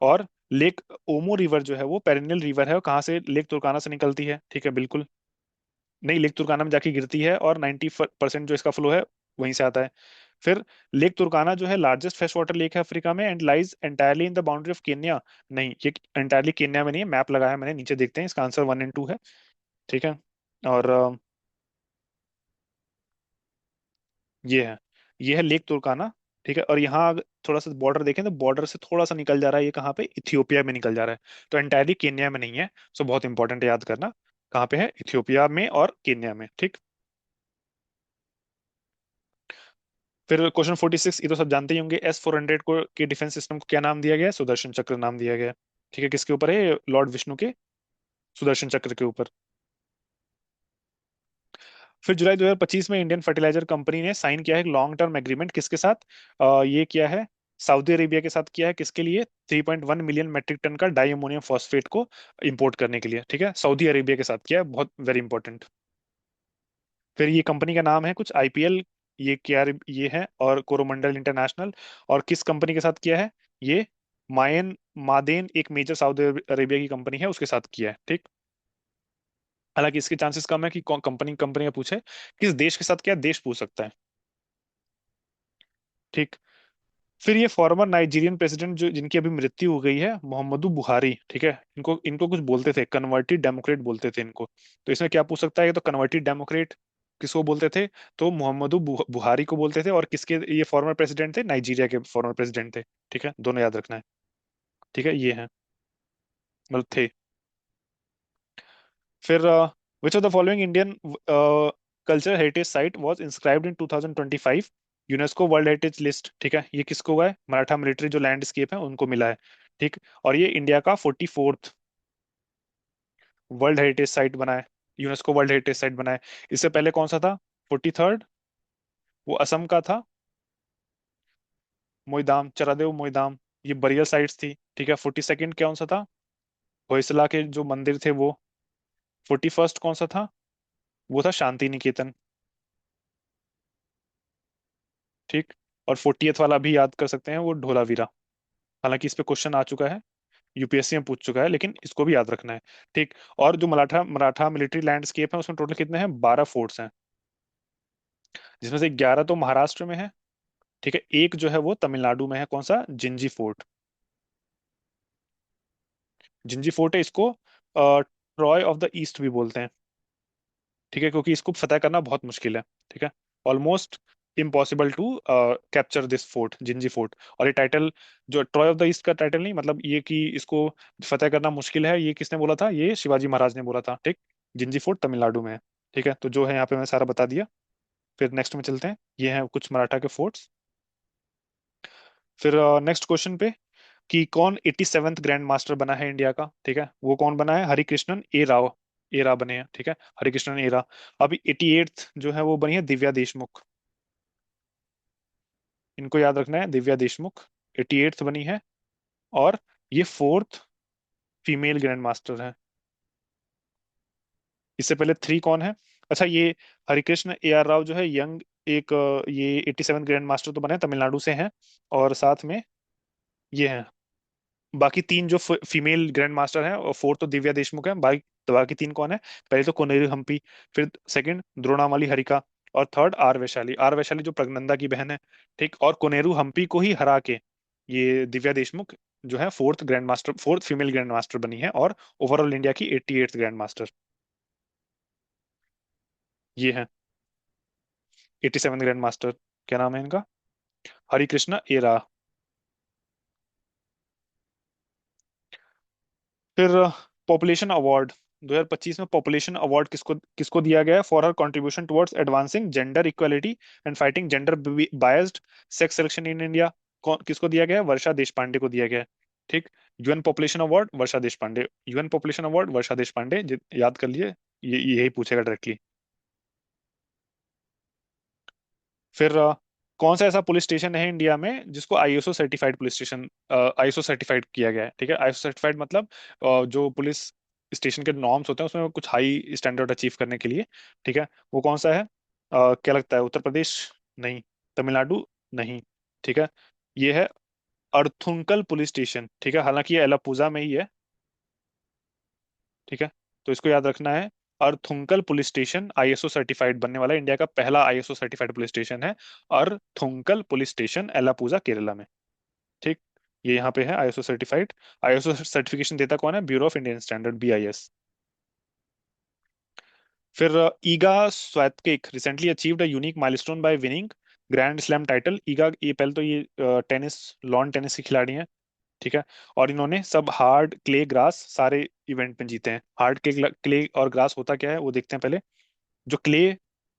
और लेक ओमो रिवर जो है वो पेरिनियल रिवर है, और कहाँ से, लेक तुर्काना से निकलती है, ठीक है बिल्कुल। नहीं, लेक तुर्काना में जाके गिरती है, और 90% जो इसका फ्लो है वहीं से आता है। फिर लेक तुर्काना जो है लार्जेस्ट फ्रेश वाटर लेक है अफ्रीका में, and lies entirely in the boundary of Kenya. नहीं, ये एंटायरली केन्या में नहीं है, मैप लगाया है मैंने, नीचे देखते हैं, इसका आंसर 1 एंड 2 है। ठीक है। और ये है लेक तुर्काना। ठीक है, और यहाँ अगर थोड़ा सा बॉर्डर देखें तो बॉर्डर से थोड़ा सा निकल जा रहा है, ये कहाँ पे, इथियोपिया में निकल जा रहा है। तो एंटायरली केन्या में नहीं है। सो बहुत इंपॉर्टेंट है, याद करना कहाँ पे है, इथियोपिया में और केन्या में। ठीक। फिर क्वेश्चन 46, ये तो सब जानते ही होंगे, S-400 को के डिफेंस सिस्टम को क्या नाम दिया गया है, सुदर्शन चक्र नाम दिया गया है। ठीक है, किसके ऊपर है, लॉर्ड विष्णु के सुदर्शन चक्र के ऊपर। फिर जुलाई 2025 में इंडियन फर्टिलाइजर कंपनी ने साइन किया है लॉन्ग टर्म एग्रीमेंट, किसके साथ, ये किया है सऊदी अरेबिया के साथ किया है, किसके लिए, 3.1 मिलियन मेट्रिक टन का डाई अमोनियम फॉस्फेट को इंपोर्ट करने के लिए। ठीक है, सऊदी अरेबिया के साथ किया है, बहुत वेरी इंपॉर्टेंट। फिर ये कंपनी का नाम है कुछ, आईपीएल, ये क्या, ये है, और कोरोमंडल इंटरनेशनल, और किस कंपनी के साथ किया है ये, मायन मादेन, एक मेजर सऊदी अरेबिया की कंपनी है, उसके साथ किया है। ठीक। हालांकि इसके चांसेस कम है कि कंपनी कंपनी का पूछे, किस देश के साथ, क्या देश पूछ सकता है। ठीक। फिर ये फॉर्मर नाइजीरियन प्रेसिडेंट जो जिनकी अभी मृत्यु हो गई है, मोहम्मदू बुहारी, ठीक है, इनको इनको कुछ बोलते थे, कन्वर्टेड डेमोक्रेट बोलते थे इनको। तो इसमें क्या पूछ सकता है, ये तो कन्वर्टेड डेमोक्रेट किसको बोलते थे, तो मोहम्मदू बुहारी को बोलते थे, और किसके ये फॉर्मर प्रेसिडेंट थे, नाइजीरिया के फॉर्मर प्रेसिडेंट थे। ठीक है, दोनों याद रखना है। ठीक है, ये है, मतलब थे। फिर which of the following Indian culture heritage site was inscribed in 2025 UNESCO world heritage list. ठीक है, ये किसको हुआ है, मराठा मिलिट्री जो लैंडस्केप है उनको मिला है। ठीक। और ये इंडिया का 44th वर्ल्ड हेरिटेज साइट बना है, यूनेस्को वर्ल्ड हेरिटेज साइट बना है। इससे पहले कौन सा था, 43rd, वो असम का था, मोईदाम, चरादेव मोईदाम, ये बरियल साइट्स थी। ठीक है, 42nd कौन सा था, होयसला के जो मंदिर थे वो। 41st कौन सा था, वो था शांति निकेतन। ठीक। और 40th वाला भी याद कर सकते हैं, वो ढोलावीरा। हालांकि इस पे क्वेश्चन आ चुका है, यूपीएससी में पूछ चुका है, लेकिन इसको भी याद रखना है। ठीक। और जो मराठा मराठा मिलिट्री लैंडस्केप है उसमें टोटल कितने हैं, 12 फोर्ट्स हैं, जिसमें से 11 तो महाराष्ट्र में है। ठीक है, एक जो है वो तमिलनाडु में है, कौन सा, जिंजी फोर्ट। जिंजी फोर्ट है, इसको ट्रॉय ऑफ द ईस्ट भी बोलते हैं। ठीक है, क्योंकि इसको फतेह करना बहुत मुश्किल है। ठीक है, almost impossible to capture this fort, Gingee fort. और ये टाइटल, जो ट्रॉय ऑफ द ईस्ट का टाइटल नहीं, मतलब ये कि इसको फतेह करना मुश्किल है, ये किसने बोला था, ये शिवाजी महाराज ने बोला था। ठीक। जिंजी फोर्ट तमिलनाडु में है। ठीक है, तो जो है यहाँ पे मैं सारा बता दिया। फिर नेक्स्ट में चलते हैं, ये हैं कुछ मराठा के फोर्ट्स। फिर नेक्स्ट क्वेश्चन पे, कि कौन 87th ग्रैंड मास्टर बना है इंडिया का। ठीक है, वो कौन बना है, हरिकृष्णन ए राव, ए राव बने हैं। ठीक है, हरिकृष्णन ए राव। अभी 88th जो है वो बनी है दिव्या देशमुख, इनको याद रखना है, दिव्या देशमुख 88th बनी है। और ये फोर्थ फीमेल ग्रैंड मास्टर है। इससे पहले 3 कौन है, अच्छा ये हरिकृष्ण ए आर राव जो है यंग, एक ये 87 ग्रैंड मास्टर तो बने हैं, तमिलनाडु से हैं। और साथ में ये हैं, बाकी 3 जो फीमेल ग्रैंड मास्टर हैं, और फोर्थ तो दिव्या देशमुख है, बाकी 3 कौन है, पहले तो कोनेरू हम्पी, फिर सेकंड द्रोणामाली हरिका, और third R Vaishali, R Vaishali जो प्रगनंदा की बहन है। ठीक। और कोनेरू हम्पी को ही हरा के ये दिव्या देशमुख जो है fourth grand master, fourth female grand master बनी है, और ओवरऑल इंडिया की 88th ग्रैंड मास्टर ये है। 87 ग्रैंड मास्टर, क्या नाम है इनका, हरिकृष्णा एरा। फिर पॉपुलेशन अवार्ड 2025 में पॉपुलेशन अवार्ड किसको किसको दिया गया है, for her contribution towards advancing gender equality and fighting gender biased sex selection in India. कौन किसको दिया गया है, वर्षा देश पांडे को दिया गया है। ठीक। यूएन पॉपुलेशन अवार्ड वर्षा देश पांडे, यूएन पॉपुलेशन अवार्ड वर्षा देश पांडे, याद कर लिए, ये यही पूछेगा डायरेक्टली। फिर कौन सा ऐसा पुलिस स्टेशन है इंडिया में जिसको ISO certified police station, ISO certified किया गया है। ठीक है, आईएसओ सर्टिफाइड मतलब जो पुलिस स्टेशन के नॉर्म्स होते हैं उसमें कुछ हाई स्टैंडर्ड अचीव करने के लिए। ठीक है, वो कौन सा है, क्या लगता है, उत्तर प्रदेश, नहीं, तमिलनाडु, नहीं, ठीक है, ये है अर्थुंकल पुलिस स्टेशन, ठीक है, हालांकि ये एलापूजा में ही है। ठीक है, तो इसको याद रखना है। अर्थुंकल पुलिस स्टेशन आईएसओ सर्टिफाइड बनने वाला इंडिया का पहला आईएसओ सर्टिफाइड पुलिस स्टेशन है। अर्थुंकल पुलिस स्टेशन एलापूजा केरला में। ठीक, ये यहाँ पे है आईएसओ सर्टिफाइड। आईएसओ सर्टिफिकेशन देता कौन है? Bureau of Indian standard, BIS. फिर Iga Swiatek recently achieved a unique milestone by winning grand slam title. Iga, ये पहले तो ये टेनिस, लॉन टेनिस की खिलाड़ी हैं। ठीक है, और इन्होंने सब हार्ड क्ले ग्रास सारे इवेंट में जीते हैं। हार्ड क्ले क्ले और ग्रास होता क्या है वो देखते हैं पहले। जो क्ले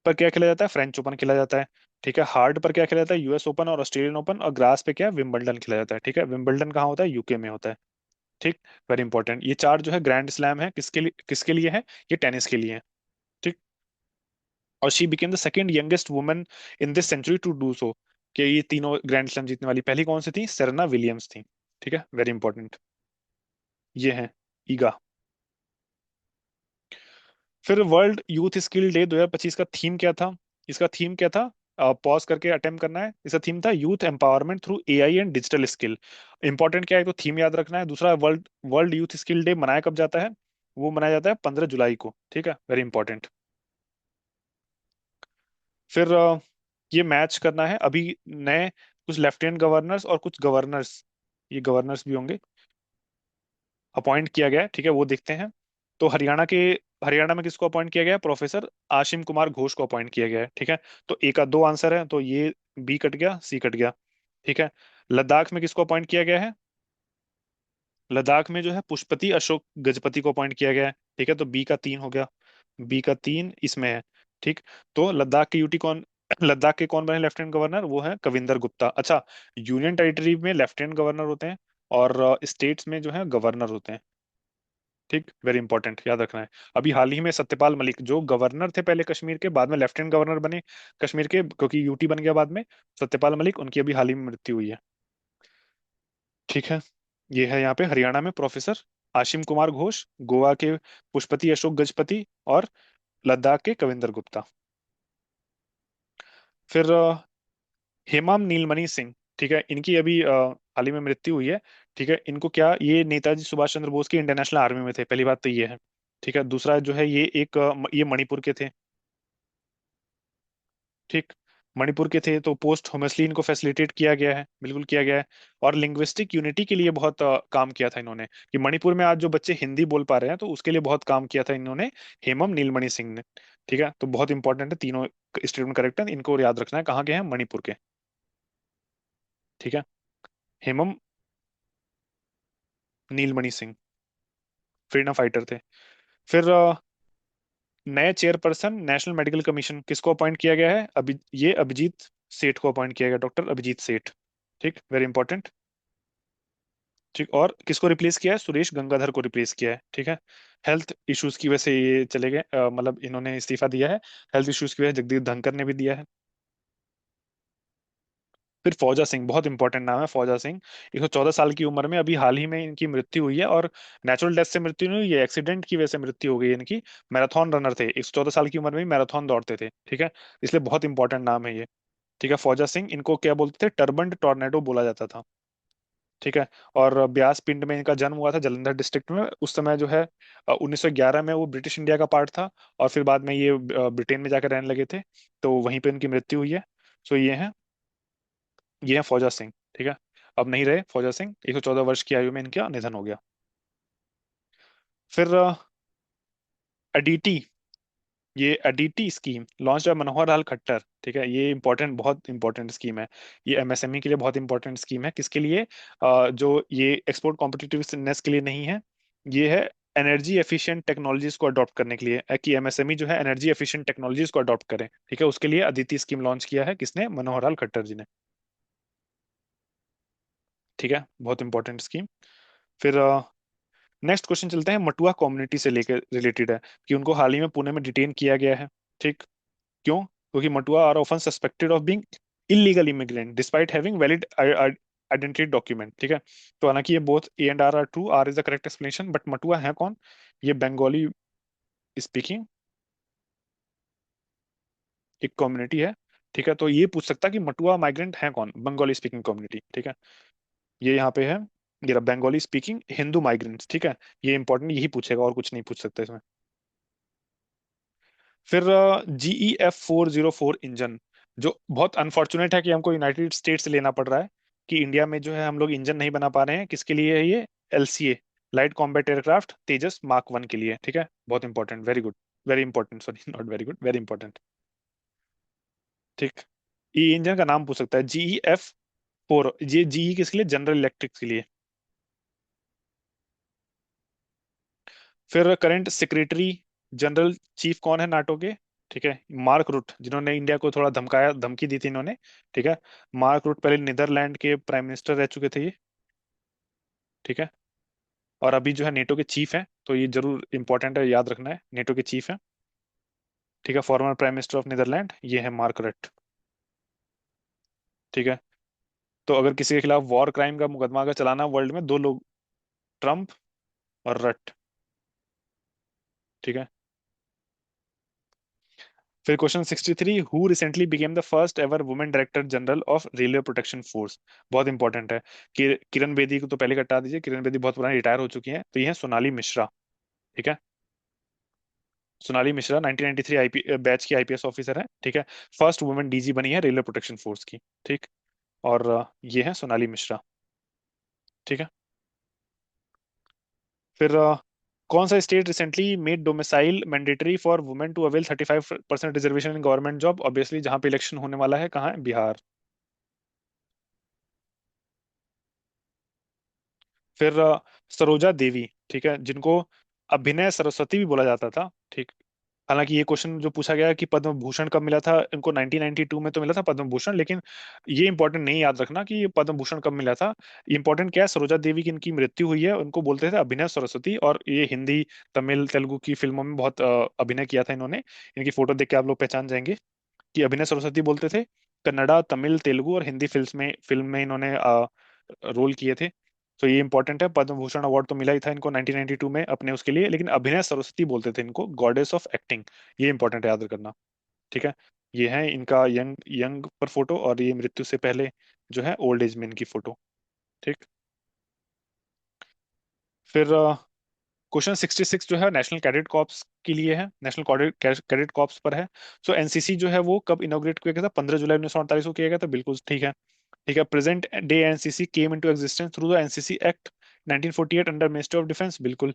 पर क्या खेला जाता है? फ्रेंच ओपन खेला जाता है। ठीक है, हार्ड पर क्या खेला जाता है? यूएस ओपन और ऑस्ट्रेलियन ओपन। और ग्रास पे क्या है? विंबलडन खेला जाता है। ठीक है, विंबलडन कहाँ होता है? यूके में होता है। ठीक, वेरी इंपॉर्टेंट। ये चार जो है ग्रैंड स्लैम है, किसके लिए है? ये टेनिस के लिए है। ठीक, और she became the second youngest woman in this century to do so. कि ये तीनों ग्रैंड स्लैम जीतने वाली पहली कौन सी थी? सेरेना विलियम्स थी। ठीक है, वेरी इंपॉर्टेंट। ये है ईगा। फिर वर्ल्ड यूथ स्किल डे 2025 का थीम क्या था? इसका थीम क्या था? पॉज करके अटेम्प्ट करना है। इसका थीम था youth empowerment through AI and digital skill. Important क्या है? तो थीम याद रखना है। दूसरा, world world youth skill day मनाया कब जाता है? वो मनाया जाता है 15 जुलाई को। ठीक है, वेरी इंपॉर्टेंट। फिर ये मैच करना है अभी। नए कुछ लेफ्टिनेंट गवर्नर्स और कुछ गवर्नर्स, ये गवर्नर्स भी होंगे, अपॉइंट किया गया है। ठीक है, वो देखते हैं। तो हरियाणा में किसको अपॉइंट किया गया है? प्रोफेसर आशिम कुमार घोष को अपॉइंट किया गया है। ठीक है, तो ए का दो आंसर है, तो ये बी कट गया, सी कट गया। ठीक है, लद्दाख में किसको अपॉइंट किया गया है? लद्दाख में जो है पुष्पति अशोक गजपति को अपॉइंट किया गया है। ठीक है, तो बी का तीन हो गया। बी का तीन इसमें है। ठीक, तो लद्दाख के यूटी कौन लद्दाख के कौन बने लेफ्टिनेंट गवर्नर? वो है कविंदर गुप्ता। अच्छा, यूनियन टेरिटरी में लेफ्टिनेंट गवर्नर होते हैं और स्टेट्स में जो है गवर्नर होते हैं। ठीक, वेरी इंपॉर्टेंट, याद रखना है। अभी हाल ही में सत्यपाल मलिक जो गवर्नर थे पहले कश्मीर के, बाद में लेफ्टिनेंट गवर्नर बने कश्मीर के, क्योंकि यूटी बन गया बाद में। सत्यपाल मलिक, उनकी अभी हाल ही में मृत्यु हुई है। ठीक है, ये है यहाँ पे हरियाणा में प्रोफेसर आशिम कुमार घोष, गोवा के पुष्पति अशोक गजपति, और लद्दाख के कविंदर गुप्ता। फिर हेमाम नीलमणि सिंह, ठीक है, इनकी अभी हाल ही में मृत्यु हुई है। ठीक है, इनको क्या, ये नेताजी सुभाष चंद्र बोस की इंटरनेशनल आर्मी में थे, पहली बात तो ये है। ठीक है, दूसरा जो है ये एक ये मणिपुर के थे। ठीक, मणिपुर के थे, तो पोस्ट होमसली इनको फैसिलिटेट किया गया है, बिल्कुल किया गया है। और लिंग्विस्टिक यूनिटी के लिए बहुत काम किया था इन्होंने, कि मणिपुर में आज जो बच्चे हिंदी बोल पा रहे हैं, तो उसके लिए बहुत काम किया था इन्होंने, हेमम नीलमणि सिंह ने। ठीक है, तो बहुत इंपॉर्टेंट है, तीनों स्टेटमेंट करेक्ट है, इनको याद रखना है। कहाँ के हैं? मणिपुर के। ठीक है, हेमम नीलमणि सिंह फ्रीडम फाइटर थे। फिर नए चेयरपर्सन नेशनल मेडिकल कमीशन किसको अपॉइंट किया गया है? अभी ये अभिजीत सेठ को अपॉइंट किया गया, डॉक्टर अभिजीत सेठ। ठीक, वेरी इंपॉर्टेंट। ठीक, और किसको रिप्लेस किया है? सुरेश गंगाधर को रिप्लेस किया है। ठीक है, हेल्थ इश्यूज की वजह से ये चले गए, मतलब इन्होंने इस्तीफा दिया है। हेल्थ इश्यूज की वजह से जगदीप धनखड़ ने भी दिया है। फिर फौजा सिंह, बहुत इंपॉर्टेंट नाम है फौजा सिंह। 114 साल की उम्र में अभी हाल ही में इनकी मृत्यु हुई है, और नेचुरल डेथ से मृत्यु नहीं हुई है, एक्सीडेंट की वजह से मृत्यु हो गई है इनकी। मैराथन रनर थे, 114 साल की उम्र में ही मैराथन दौड़ते थे। ठीक है, इसलिए बहुत इंपॉर्टेंट नाम है ये। ठीक है, फौजा सिंह, इनको क्या बोलते थे? टर्बन्ड टॉर्नेडो बोला जाता था। ठीक है, और ब्यास पिंड में इनका जन्म हुआ था, जलंधर डिस्ट्रिक्ट में। उस समय जो है 1911 में वो ब्रिटिश इंडिया का पार्ट था, और फिर बाद में ये ब्रिटेन में जाकर रहने लगे थे, तो वहीं पे उनकी मृत्यु हुई है। सो ये है फौजा सिंह। ठीक है, अब नहीं रहे फौजा सिंह, 114 वर्ष की आयु में इनका निधन हो गया। फिर अडीटी, ये अडीटी scheme launch by Manohar Lal Khattar. ठीक है, ये इंपॉर्टेंट, बहुत इंपॉर्टेंट स्कीम है। ये एमएसएमई के लिए बहुत इंपॉर्टेंट स्कीम है। किसके लिए? जो ये एक्सपोर्ट कॉम्पिटिटिवनेस के लिए नहीं है, ये है एनर्जी एफिशिएंट टेक्नोलॉजीज को अडॉप्ट करने के लिए, कि एमएसएमई जो है एनर्जी एफिशिएंट टेक्नोलॉजीज को अडॉप्ट करें। ठीक है, उसके लिए अदिति स्कीम लॉन्च किया है, किसने? मनोहर लाल खट्टर जी ने। ठीक है, बहुत इंपॉर्टेंट स्कीम। फिर नेक्स्ट क्वेश्चन चलते हैं, मटुआ कम्युनिटी से लेकर रिलेटेड है, कि उनको हाल ही में पुणे में डिटेन किया गया है। ठीक, क्यों? क्योंकि Matua are often suspected of being illegal immigrant despite having valid identity document. ठीक है, तो हालांकि ये both A and R true, R is the correct explanation, but Matua है कौन? ये बंगाली स्पीकिंग एक कम्युनिटी है। ठीक है, तो ये पूछ सकता है कि मटुआ माइग्रेंट है कौन? Bengali speaking community. ठीक है, ये यहाँ पे है, ये बंगाली स्पीकिंग हिंदू माइग्रेंट्स, ठीक है। ये इंपॉर्टेंट, यही पूछेगा और कुछ नहीं पूछ सकते इसमें। फिर GEF 404 इंजन, जो बहुत अनफॉर्चुनेट है कि हमको यूनाइटेड स्टेट्स से लेना पड़ रहा है, कि इंडिया में जो है हम लोग इंजन नहीं बना पा रहे हैं, किसके लिए है ये? LCA, लाइट कॉम्बैट एयरक्राफ्ट तेजस मार्क 1 के लिए, ठीक है। बहुत important, very good, very important, sorry not very good, very important. ठीक। ये इंजन का नाम पूछ सकता है, GEF 4, ये GE किसके लिए? जनरल इलेक्ट्रिक के लिए। फिर करंट सेक्रेटरी जनरल चीफ कौन है नाटो के? ठीक है, मार्क रुट, जिन्होंने इंडिया को थोड़ा धमकाया, धमकी दी थी इन्होंने, ठीक है। मार्क रुट पहले नीदरलैंड के प्राइम मिनिस्टर रह चुके थे ये, ठीक है। और अभी जो है नेटो के चीफ हैं, तो ये जरूर इंपॉर्टेंट है, याद रखना है, नेटो के चीफ हैं, ठीक है। Former prime minister of Netherland ये है मार्क रट, ठीक है। तो अगर किसी के खिलाफ वॉर क्राइम का मुकदमा अगर चलाना वर्ल्ड में, दो लोग, ट्रम्प और रट, ठीक है। फिर question 63, who recently became the first ever women director general of railway protection force? बहुत इंपॉर्टेंट है। किरण बेदी को तो पहले कटा दीजिए, किरण बेदी बहुत पुरानी रिटायर हो चुकी हैं, तो ये है सोनाली मिश्रा, ठीक है। सोनाली मिश्रा 1993 आईपी बैच की IPS ऑफिसर है, ठीक है। फर्स्ट वुमेन DG बनी है रेलवे प्रोटेक्शन फोर्स की, ठीक। और ये है सोनाली मिश्रा, ठीक है। फिर कौन सा state recently made domicile mandatory for women to avail 35% reservation in government job? Obviously जहां पे इलेक्शन होने वाला है, कहाँ है? बिहार। फिर सरोजा देवी, ठीक है, जिनको अभिनय सरस्वती भी बोला जाता था, ठीक। हालांकि ये क्वेश्चन जो पूछा गया है कि पद्म भूषण कब मिला था इनको, 1992 में तो मिला था पद्म भूषण, लेकिन ये इंपॉर्टेंट नहीं याद रखना कि ये पद्म भूषण कब मिला था। इंपॉर्टेंट क्या है, सरोजा देवी की इनकी मृत्यु हुई है, उनको बोलते थे अभिनय सरस्वती, और ये हिंदी तमिल तेलुगु की फिल्मों में बहुत अभिनय किया था इन्होंने। इनकी फोटो देख के आप लोग पहचान जाएंगे कि अभिनय सरस्वती बोलते थे। कन्नड़ा, तमिल, तेलुगु और हिंदी फिल्म में इन्होंने रोल किए थे। तो ये इंपॉर्टेंट है, पद्म भूषण अवार्ड तो मिला ही था इनको 1992 में अपने उसके लिए, लेकिन अभिनय सरस्वती बोलते थे इनको, गॉडेस ऑफ एक्टिंग। ये इंपॉर्टेंट है, याद करना, ठीक है। ये है इनका यंग यंग पर फोटो, और ये मृत्यु से पहले जो है ओल्ड एज में इनकी फोटो, ठीक। फिर क्वेश्चन 66 जो है नेशनल कैडेट कॉर्प्स के लिए है, नेशनल कैडेट कॉर्प्स पर है। सो NCC जो है वो कब इनोग्रेट किया गया था? 15 जुलाई 1948 को किया गया था, बिल्कुल ठीक है, ठीक है। Present day NCC came into existence through the NCC act 1948 under ministry of defence, बिल्कुल।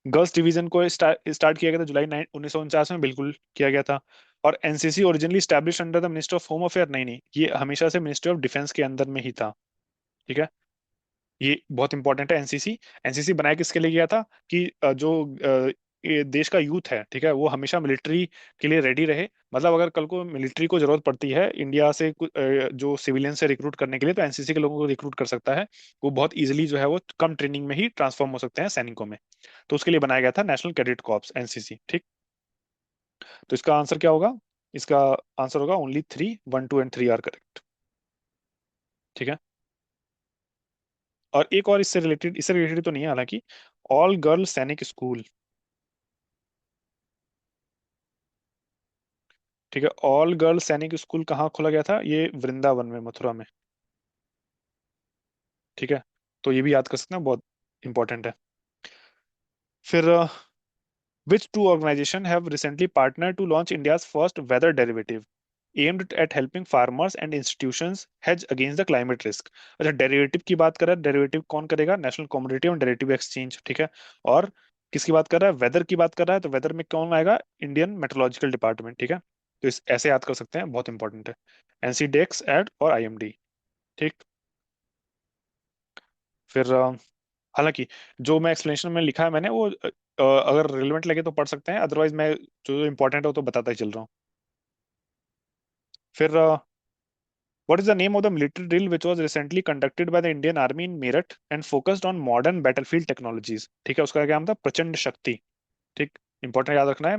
गर्ल्स डिवीजन को स्टार्ट किया गया था जुलाई 1949 में, बिल्कुल किया गया था। और NCC originally establish under the minister of home affair, नहीं नहीं, ये हमेशा से मिनिस्ट्री ऑफ डिफेंस के अंदर में ही था, ठीक है। ये बहुत इंपॉर्टेंट है। एनसीसी बनाया किसके लिए गया था? कि ये देश का यूथ है, ठीक है, वो हमेशा मिलिट्री के लिए रेडी रहे। मतलब अगर कल को मिलिट्री को जरूरत पड़ती है इंडिया से जो सिविलियन से रिक्रूट करने के लिए, तो NCC के लोगों को रिक्रूट कर सकता है। वो बहुत इजीली जो है वो कम ट्रेनिंग में ही ट्रांसफॉर्म हो सकते हैं सैनिकों में। तो उसके लिए बनाया गया था नेशनल कैडेट कॉर्प्स, NCC, ठीक। तो इसका आंसर क्या होगा? इसका आंसर होगा ओनली 3, 1, 2 एंड 3 आर करेक्ट, ठीक है। और एक और इससे रिलेटेड तो नहीं है हालांकि, ऑल गर्ल सैनिक स्कूल, ठीक है। ऑल गर्ल सैनिक स्कूल कहाँ खोला गया था? ये वृंदावन में, मथुरा में, ठीक है। तो ये भी याद कर सकते हैं, बहुत इंपॉर्टेंट है। फिर which two organisation have recently partner to launch India's first weather derivative aimed at helping farmers and institutions hedge against the climate risk? अच्छा, डेरिवेटिव की बात कर रहा है, डेरिवेटिव कौन करेगा? National commodity and derivative exchange, ठीक है। और किसकी बात कर रहा है? वेदर की बात कर रहा है, तो वेदर में कौन आएगा? इंडियन मेट्रोलॉजिकल डिपार्टमेंट, ठीक है। तो इस ऐसे याद कर सकते हैं, बहुत इंपॉर्टेंट है। NCDEX एड और IMD, ठीक। फिर हालांकि जो मैं एक्सप्लेनेशन में लिखा है मैंने वो अगर रिलेवेंट लगे तो पढ़ सकते हैं, अदरवाइज मैं जो इंपॉर्टेंट है वो तो बताता ही चल रहा हूँ। फिर what is the name of the military drill which was recently conducted by the Indian Army in Meerut and focused on modern battlefield technologies? ठीक है, उसका क्या नाम था? प्रचंड शक्ति, ठीक। इंपॉर्टेंट याद रखना है,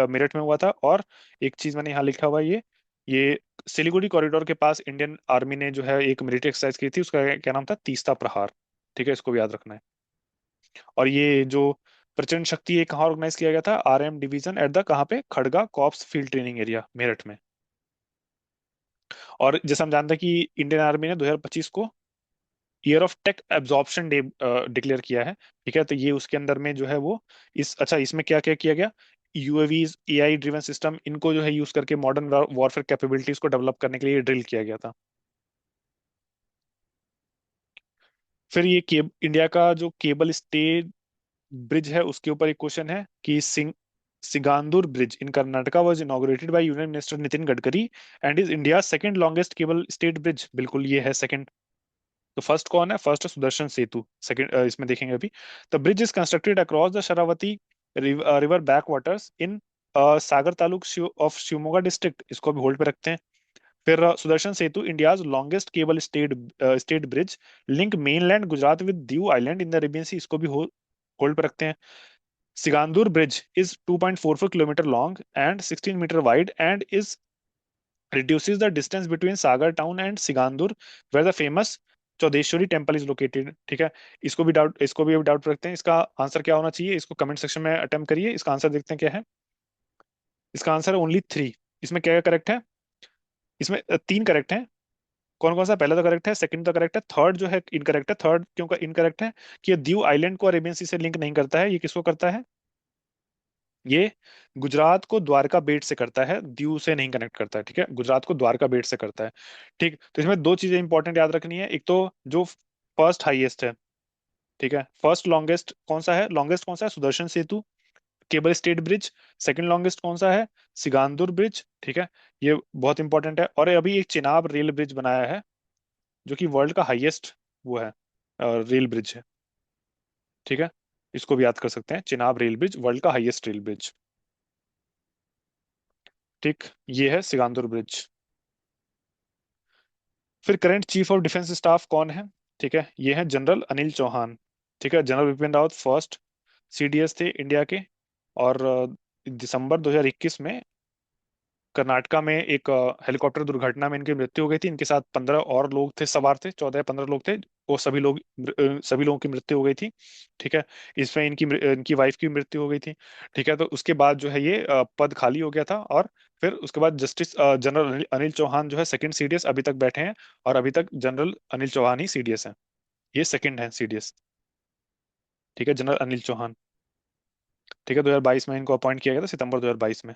मेरठ में हुआ था। और एक चीज मैंने यहाँ लिखा हुआ है, ये सिलीगुड़ी कॉरिडोर के पास इंडियन आर्मी ने जो है एक मिलिट्री एक्सरसाइज की थी, उसका क्या नाम था? तीस्ता प्रहार, ठीक है। इसको भी याद रखना है। और ये जो प्रचंड शक्ति ये कहाँ ऑर्गेनाइज किया गया था? RM डिवीजन एट द कहाँ पे? Khadga corps field training area, Meerut में। और जैसे हम जानते हैं कि इंडियन आर्मी ने 2025 को year of tech absorption day declare किया है। ठीक है, तो ये उसके अंदर में जो है वो इस अच्छा इसमें क्या क्या किया गया, यूएवीज, एआई ड्रिवन सिस्टम, इनको जो है यूज करके मॉडर्न वॉरफेयर कैपेबिलिटीज को डेवलप करने के लिए ड्रिल किया गया था। फिर ये इंडिया का जो केबल स्टे ब्रिज है उसके ऊपर एक क्वेश्चन है कि Sigandur bridge in Karnataka was inaugurated by union minister Nitin Gadkari and is India second longest cable stayed bridge. बिल्कुल ये है सेकंड। तो फर्स्ट कौन है, फर्स्ट है सुदर्शन सेतु, सेकंड इसमें देखेंगे अभी। The bridge is constructed across the Sharavathi river back waters in Sagar taluk of Shivamogga district, इसको अभी होल्ड पे रखते हैं। फिर Sudarshan Setu India's longest cable stayed bridge link mainland Gujarat with Diu island in the Arabian sea, इसको भी होल्ड पे रखते हैं। Sigandur bridge is 2.44 kilometer long and 16-meter wide and is reduces the distance between Sagar town and Sigandur where the famous Chowdeshwari temple is located. ठीक है, इसको भी डाउट रखते हैं, इसका आंसर क्या होना चाहिए, इसको कमेंट सेक्शन में अटेम्प्ट करिए। इसका आंसर देखते हैं क्या है। इसका आंसर है ओनली 3। इसमें क्या क्या करेक्ट है, इसमें 3 करेक्ट है। कौन कौन सा, पहला तो करेक्ट है, सेकंड तो करेक्ट है, थर्ड जो है इनकरेक्ट है। थर्ड क्यों इनकरेक्ट है, कि ये दीव आइलैंड को अरेबियन सी से लिंक नहीं करता है। ये किसको करता है, ये गुजरात को द्वारका बेट से करता है, दीव से नहीं कनेक्ट करता है। ठीक है, गुजरात को द्वारका बेट से करता है। ठीक, तो इसमें 2 चीजें इंपॉर्टेंट याद रखनी है, एक तो जो फर्स्ट हाईएस्ट है, ठीक है, फर्स्ट लॉन्गेस्ट कौन सा है, लॉन्गेस्ट कौन सा है, Sudarshan Setu cable stayed bridge. Second longest कौन सा है, सिगांदुर ब्रिज। ठीक है, ये बहुत इंपॉर्टेंट है। और अभी एक चिनाब रेल ब्रिज बनाया है जो कि वर्ल्ड का हाईएस्ट वो है, रेल ब्रिज है। ठीक है, इसको भी याद कर सकते हैं, चिनाब रेल ब्रिज वर्ल्ड का हाईएस्ट रेल ब्रिज। ठीक, ये है सिगांदुर ब्रिज। फिर current chief of defence staff कौन है, ठीक है, ये है जनरल अनिल चौहान। ठीक है, general Bipin Rawat first CDS थे इंडिया के। और दिसंबर 2021 में कर्नाटका में एक हेलीकॉप्टर दुर्घटना में इनकी मृत्यु हो गई थी। इनके साथ 15 और लोग थे, सवार थे, 14 या 15 लोग थे। वो सभी लोग सभी लोगों की मृत्यु हो गई थी। ठीक है, इसमें इनकी वाइफ की मृत्यु हो गई थी। ठीक है, तो उसके बाद जो है ये पद खाली हो गया था। और फिर उसके बाद जस्टिस जनरल अनिल चौहान जो है सेकंड सीडीएस अभी तक बैठे हैं। और अभी तक जनरल अनिल चौहान ही सीडीएस है, ये सेकंड है सीडीएस। ठीक है, जनरल अनिल चौहान। ठीक है, 2022 में इनको अपॉइंट किया गया था, सितंबर 2022 में।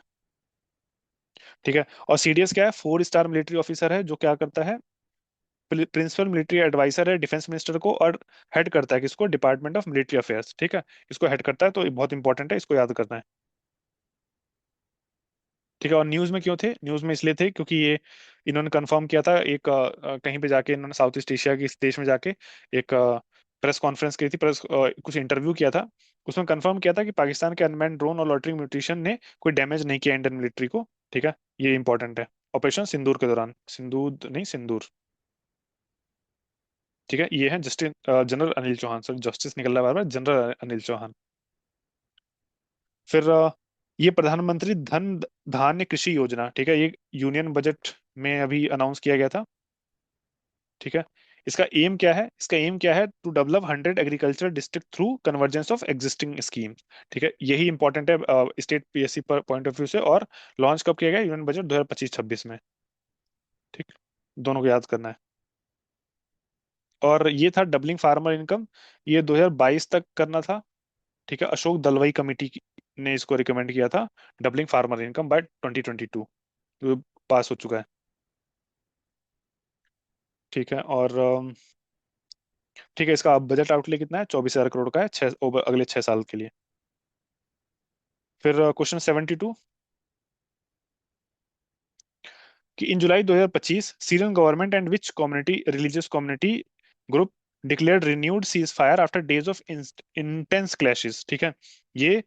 ठीक है, और सीडीएस क्या है, 4 स्टार मिलिट्री ऑफिसर है जो क्या करता है, प्रिंसिपल मिलिट्री एडवाइजर है डिफेंस मिनिस्टर को। और हेड करता है किसको, डिपार्टमेंट ऑफ मिलिट्री अफेयर्स। ठीक है, इसको हेड करता है, तो ये बहुत इंपॉर्टेंट है, इसको याद करना है। ठीक है, और न्यूज में क्यों थे, न्यूज में इसलिए थे क्योंकि ये इन्होंने कंफर्म किया था एक कहीं पे जाके, इन्होंने साउथ ईस्ट एशिया के इस देश में जाके एक प्रेस कॉन्फ्रेंस की थी, प्रेस कुछ इंटरव्यू किया था। उसमें कंफर्म किया था कि पाकिस्तान के अनमैन्ड ड्रोन और लॉटरिंग म्यूटेशन ने कोई डैमेज नहीं किया इंडियन मिलिट्री को। ठीक है, ये इंपॉर्टेंट है, ऑपरेशन सिंदूर के दौरान, सिंदूर नहीं सिंदूर। ठीक है, ये है justice general Anil Chauhan, sir justice निकल रहा है बार बार, जनरल अनिल चौहान। फिर ये प्रधानमंत्री धन धान्य कृषि योजना, ठीक है, ये यूनियन बजट में अभी अनाउंस किया गया था। ठीक है, इसका एम क्या है, इसका एम क्या है, to develop 100 agriculture district through convergence of existing scheme. ठीक है, यही इंपॉर्टेंट है स्टेट पीएससी पर पॉइंट ऑफ व्यू से। और लॉन्च कब किया गया, यूनियन बजट 2025-26 में। ठीक, दोनों को याद करना है। और ये था डबलिंग फार्मर इनकम, ये 2022 तक करना था। ठीक है, अशोक दलवाई कमेटी ने इसको रिकमेंड किया था, डबलिंग फार्मर इनकम बाय 2022, जो पास हो चुका है। ठीक है, और ठीक है, इसका बजट आउटले कितना है, 24,000 करोड़ का है, अगले 6 साल के लिए। फिर क्वेश्चन 72, कि इन July 2025 Syrian government and which community religious community group declared renewed cease fire after days of intense clashes. ठीक है, ये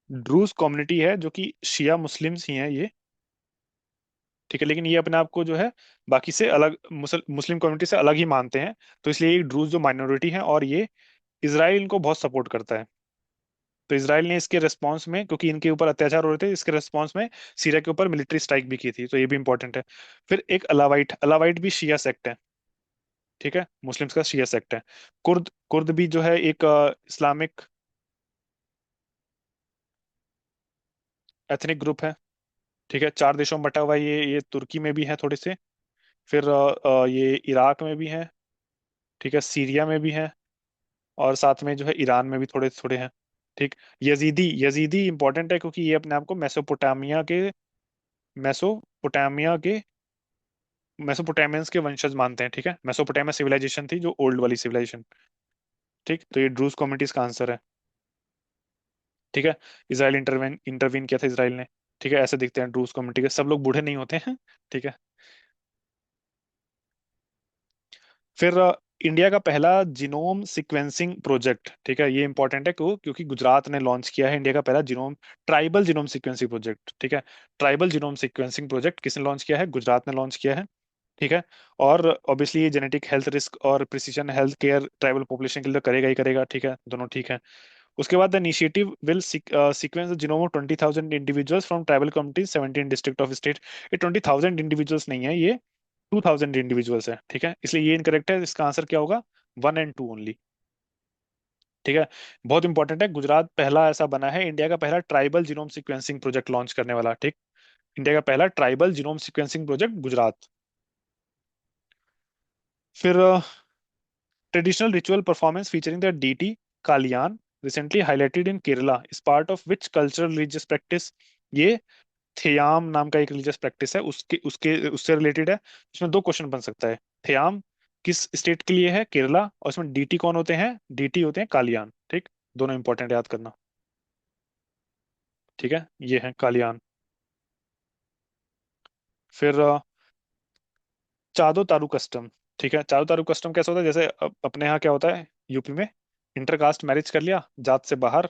ड्रूज कम्युनिटी है जो कि शिया मुस्लिम्स ही हैं ये। ठीक है, लेकिन ये अपने आप को जो है बाकी से अलग, मुस्लिम कम्युनिटी से अलग ही मानते हैं। तो इसलिए ये ड्रूज जो माइनॉरिटी है, और ये इसराइल इनको बहुत सपोर्ट करता है। तो इसराइल ने इसके रिस्पांस में, क्योंकि इनके ऊपर अत्याचार हो रहे थे, इसके रिस्पांस में सीरिया के ऊपर मिलिट्री स्ट्राइक भी की थी, तो ये भी इंपॉर्टेंट है। फिर एक अलावाइट, अलावाइट भी शिया सेक्ट है। ठीक है, मुस्लिम्स का शिया सेक्ट है। कुर्द, कुर्द भी जो है एक इस्लामिक एथनिक ग्रुप है। ठीक है, 4 देशों में बटा हुआ है, ये तुर्की में भी है थोड़े से। फिर ये इराक में भी है। ठीक है, सीरिया में भी है, और साथ में जो है ईरान में भी थोड़े थोड़े हैं। ठीक। यजीदी, यजीदी इंपॉर्टेंट है क्योंकि ये अपने आप को मेसोपोटामिया के मेसोपोटामियंस के वंशज मानते हैं। ठीक है, मेसोपोटामिया सिविलाइजेशन थी जो ओल्ड वाली सिविलाइजेशन। ठीक, तो ये ड्रूज कम्युनिटीज का आंसर है। ठीक है। इसराइल इंटरवेन इंटरवीन किया था इसराइल ने। ठीक है, ऐसे दिखते हैं ड्रूज कम्युनिटी के, सब लोग बूढ़े नहीं होते हैं। ठीक है। फिर इंडिया का पहला जीनोम सीक्वेंसिंग प्रोजेक्ट, ठीक है, ये इंपॉर्टेंट है क्योंकि गुजरात ने लॉन्च किया है इंडिया का पहला genome tribal genome sequencing project. ठीक है, ट्राइबल जीनोम सीक्वेंसिंग प्रोजेक्ट किसने लॉन्च किया है? गुजरात ने लॉन्च किया है। ठीक है। और ऑब्वियसली ये जेनेटिक हेल्थ रिस्क और precision health care tribal population के लिए तो करेगा ही करेगा। ठीक है, दोनों ठीक है। उसके बाद the initiative will sequence the genome of 20,000 individuals from tribal communities 17 district of state. ये 20,000 इंडिविजुअल्स नहीं है, ये 2,000 इंडिविजुअल्स है। ठीक है, इसलिए ये इनकरेक्ट है, इसका आंसर क्या होगा? 1 और 2 ओनली। ठीक है। बहुत इंपॉर्टेंट है, गुजरात पहला ऐसा बना है इंडिया का पहला tribal genome sequencing project launch करने वाला। ठीक, इंडिया का पहला tribal genome sequencing project Gujarat. फिर traditional ritual performance featuring the deity Kaliyan recently highlighted in Kerala is part of which cultural religious practice? ये थेयाम नाम का एक रिलीजियस प्रैक्टिस है, उसके उसके उससे रिलेटेड है। इसमें दो क्वेश्चन बन सकता है। थेयाम किस स्टेट के लिए है? केरला। और इसमें डीटी कौन होते हैं? डीटी होते हैं कालियान। ठीक, दोनों इंपॉर्टेंट, याद करना। ठीक है, ये है कालियान। फिर चादो तारू कस्टम। ठीक है, चादो तारू कस्टम कैसा होता है? जैसे अपने यहाँ क्या होता है यूपी में, इंटरकास्ट मैरिज कर लिया, जात से बाहर,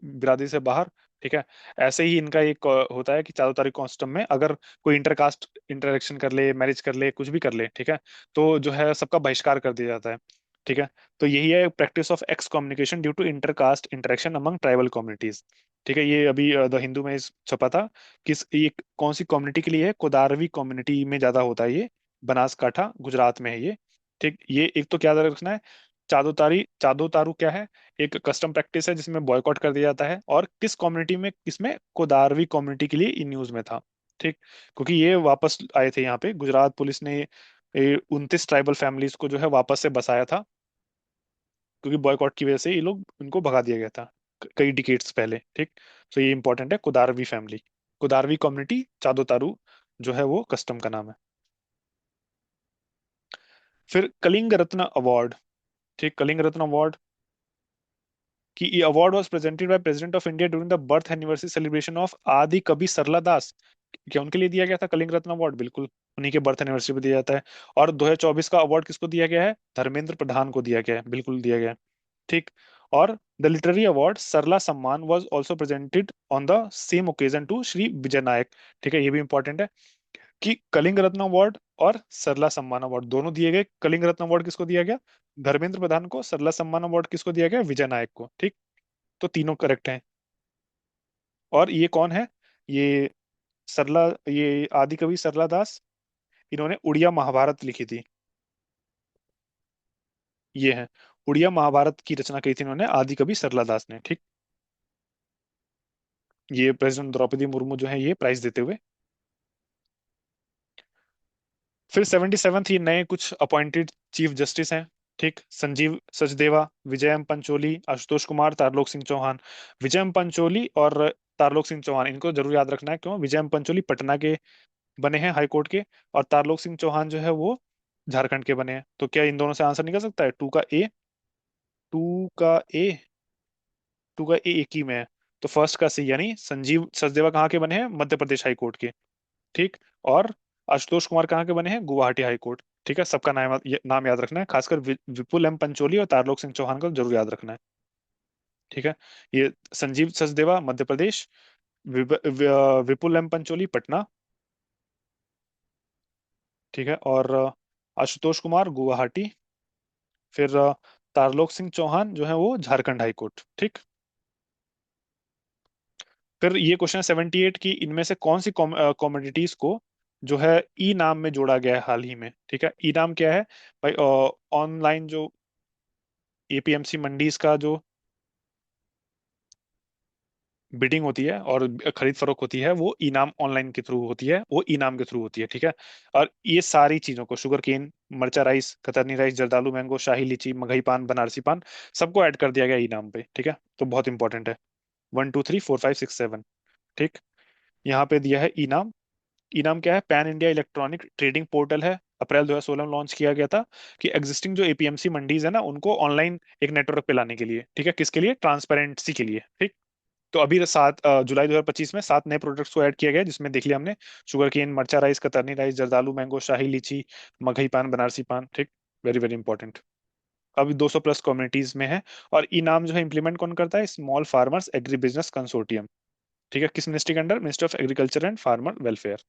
बिरादरी से बाहर। ठीक है, ऐसे ही इनका एक होता है कि चादो तारू कस्टम में अगर कोई इंटरकास्ट इंटरेक्शन कर ले, मैरिज कर ले, कुछ भी कर ले, ठीक है, तो जो है सबका बहिष्कार कर दिया जाता है। ठीक है, तो यही है practice of excommunication due to intercaste interaction among tribal communities. ठीक है, ये अभी द हिंदू में छपा था। किस ये कौन सी कम्युनिटी के लिए है? कोदारवी कम्युनिटी में ज्यादा होता है ये, बनासकाठा गुजरात में है ये। ठीक, ये एक तो क्या याद रखना है, चादो तारू क्या है? एक कस्टम प्रैक्टिस है जिसमें बॉयकॉट कर दिया जाता है, और किस कम्युनिटी में, किसमें? कोदारवी कम्युनिटी के लिए इन न्यूज में था। ठीक, क्योंकि ये वापस आए थे यहाँ पे, गुजरात पुलिस ने 29 ट्राइबल फैमिलीज को जो है वापस से बसाया था, क्योंकि बॉयकॉट की वजह से ये लोग, उनको भगा दिया गया था कई डिकेट्स पहले। ठीक, तो ये इंपॉर्टेंट है, कुदारवी फैमिली, कुदारवी कम्युनिटी, चादो तारू जो है वो कस्टम का नाम है। फिर कलिंग रत्न अवार्ड। ठीक, कलिंग रत्न अवार्ड कि ये award was presented by president of India during the birth anniversary celebration of आदि कवि सरला दास। क्या उनके लिए दिया गया था कलिंग रत्न अवार्ड? बिल्कुल, उन्हीं के बर्थ एनिवर्सरी पे दिया जाता है। और 2024 का अवार्ड किसको दिया गया है? धर्मेंद्र प्रधान को दिया गया है, बिल्कुल दिया गया है। ठीक। और the literary award Sarala Samman was also presented on the same occasion to Shri Vijay Nayak. ठीक है, ये भी इंपॉर्टेंट है कि कलिंग रत्न अवार्ड और सरला सम्मान अवार्ड दोनों दिए गए। कलिंग रत्न अवार्ड किसको दिया गया? धर्मेंद्र प्रधान को। सरला सम्मान अवार्ड किसको दिया गया? विजय नायक को। ठीक, तो तीनों करेक्ट हैं। और ये कौन है? ये सरला, ये आदि कवि सरला दास, इन्होंने उड़िया महाभारत लिखी थी। ये है, उड़िया महाभारत की रचना की थी इन्होंने, आदि कवि सरला दास ने। ठीक, ये प्रेसिडेंट द्रौपदी मुर्मू जो है ये प्राइज देते हुए। फिर 77th, ये नए कुछ अपॉइंटेड चीफ जस्टिस हैं। ठीक, संजीव सचदेवा, विजयम पंचोली, आशुतोष कुमार, तारलोक सिंह चौहान। विजयम पंचोली और तारलोक सिंह चौहान, इनको जरूर याद रखना है। क्यों? विजयम पंचोली पटना के बने हैं हाई कोर्ट के, और तारलोक सिंह चौहान जो है वो झारखंड के बने हैं। तो क्या इन दोनों से आंसर निकल सकता है? टू का ए टू का ए एक ही में है, तो फर्स्ट का सी, यानी संजीव सचदेवा कहाँ के बने हैं? मध्य प्रदेश हाई कोर्ट के। ठीक। और आशुतोष कुमार कहाँ के बने हैं? Guwahati high court. ठीक है, सबका नाम याद रखना है, खासकर विपुल एम पंचोली और तारलोक सिंह चौहान को जरूर याद रखना है। ठीक है, ये संजीव सचदेवा मध्य प्रदेश, विपुल एम पंचोली पटना। ठीक है, और आशुतोष कुमार गुवाहाटी। फिर तारलोक सिंह चौहान जो है वो झारखंड हाई कोर्ट। ठीक। फिर ये क्वेश्चन 78 की, इनमें से कौन सी कॉमोडिटीज को जो है ई नाम में जोड़ा गया है हाल ही में? ठीक है, ई नाम क्या है भाई? ऑनलाइन जो एपीएमसी मंडीज का जो बिडिंग होती है और खरीद फरोख्त होती है, वो इनाम ऑनलाइन के थ्रू होती है, वो इनाम के थ्रू होती है, ठीक है। और ये सारी चीजों को, शुगर केन, मरचा राइस, कतरनी राइस, जर्दालू मैंगो, शाही लीची, मगही पान, बनारसी पान, सबको ऐड कर दिया गया इनाम पे, ठीक है। तो बहुत इंपॉर्टेंट है। 1 2 3 4 5 6 7, ठीक। यहाँ पे दिया है इनाम। इनाम क्या है? Pan India electronic trading portal है, अप्रैल 2016 में लॉन्च किया गया था, कि एग्जिस्टिंग जो एपीएमसी मंडीज है ना, उनको ऑनलाइन एक नेटवर्क पे लाने के लिए, ठीक है। किसके लिए? ट्रांसपेरेंसी के लिए, ठीक। तो अभी 7 जुलाई 2025 में 7 नए प्रोडक्ट्स को ऐड किया गया है, जिसमें देख लिया हमने, शुगर केन, मरचा राइस, कतरनी राइस, जर्दालू मैंगो, शाही लीची, मगही पान, बनारसी पान, ठीक। Very very important. अभी 200 प्लस कम्युनिटीज में है। और इनाम जो है इम्प्लीमेंट कौन करता है? Small farmers agri business consortium, ठीक है। किस मिनिस्ट्री के under? Ministry of agriculture and farmer welfare.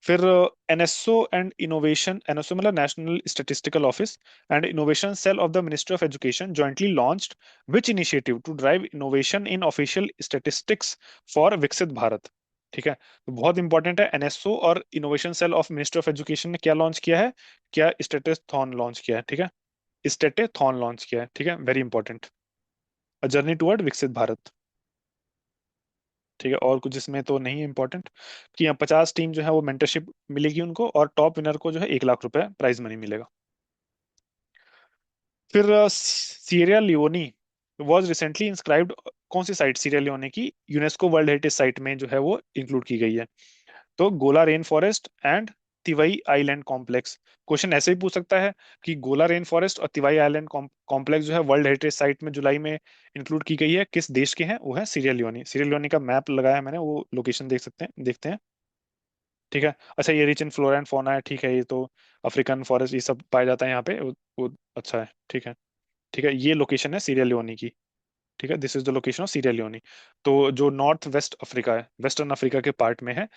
फिर एनएसओ एंड इनोवेशन, एनएसओ मतलब national statistical office, and innovation cell of the ministry of education jointly launched which initiative to drive innovation in official statistics for Viksit Bharat, ठीक है। तो बहुत इंपॉर्टेंट है, एनएसओ और innovation cell of ministry of education ने क्या लॉन्च किया है? क्या स्टेटेथॉन लॉन्च किया है, ठीक है। स्टेटेथॉन लॉन्च किया है, ठीक है, very important. A journey toward विकसित भारत, ठीक है। और कुछ इसमें तो नहीं है इंपॉर्टेंट, कि यहाँ 50 टीम जो है वो मेंटरशिप मिलेगी उनको, और टॉप विनर को जो है 1 लाख रुपए प्राइज मनी मिलेगा। फिर Syria Leone was recently inscribed, कौन सी साइट सीरिया लियोनी की यूनेस्को वर्ल्ड हेरिटेज साइट में जो है वो इंक्लूड की गई है? तो गोला रेन फॉरेस्ट एंड तिवई आइलैंड कॉम्प्लेक्स। क्वेश्चन ऐसे भी पूछ सकता है कि गोला रेन फॉरेस्ट और तिवाई आइलैंड कॉम्प्लेक्स जो है वर्ल्ड हेरिटेज साइट में जुलाई में इंक्लूड की गई है, किस देश के हैं? वो है सीरिया लियोनी। सीरिया लियोनी का मैप लगाया है मैंने, वो लोकेशन देख सकते हैं, देखते हैं, ठीक है। अच्छा, ये rich in flora and fauna है, ठीक है। ये तो अफ्रीकन फॉरेस्ट ये सब पाया जाता है यहाँ पे, वो अच्छा है, ठीक है। ठीक है, ये लोकेशन है सीरिया लियोनी की, ठीक है। This is the location of Syria Leone. तो जो नॉर्थ वेस्ट अफ्रीका है, वेस्टर्न अफ्रीका के पार्ट में है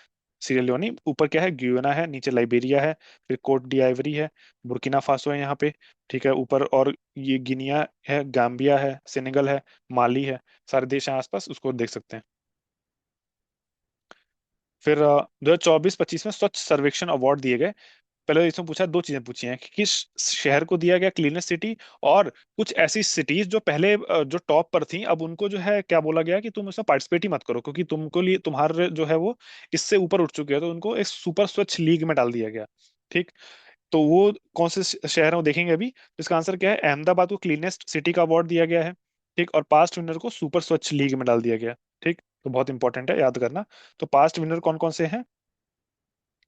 सीरिया लियोनी। ऊपर क्या है? ग्युयाना है, नीचे लाइबेरिया है, फिर कोट डी आइवरी है, बुर्किना फासो है यहाँ पे, ठीक है, ऊपर। और ये गिनिया है, गाम्बिया है, सेनेगल है, माली है, सारे देश हैं आसपास, उसको देख सकते हैं। फिर 2024-25 में स्वच्छ सर्वेक्षण अवार्ड दिए गए। पहले इसमें पूछा, दो चीजें पूछी हैं कि किस शहर को दिया गया क्लीनेस्ट सिटी, और कुछ ऐसी सिटीज जो पहले जो टॉप पर थी, अब उनको जो है क्या बोला गया कि तुम इसमें पार्टिसिपेट ही मत करो, क्योंकि तुमको लिए तुम्हारे जो है वो इससे ऊपर उठ चुके हैं, तो उनको एक सुपर स्वच्छ लीग में डाल दिया गया, ठीक। तो वो कौन से शहर है वो देखेंगे अभी। तो इसका आंसर क्या है? अहमदाबाद को क्लीनेस्ट सिटी का अवार्ड दिया गया है, ठीक। और पास्ट विनर को सुपर स्वच्छ लीग में डाल दिया गया, ठीक। तो बहुत इंपॉर्टेंट है, याद करना। तो पास्ट विनर कौन कौन से हैं?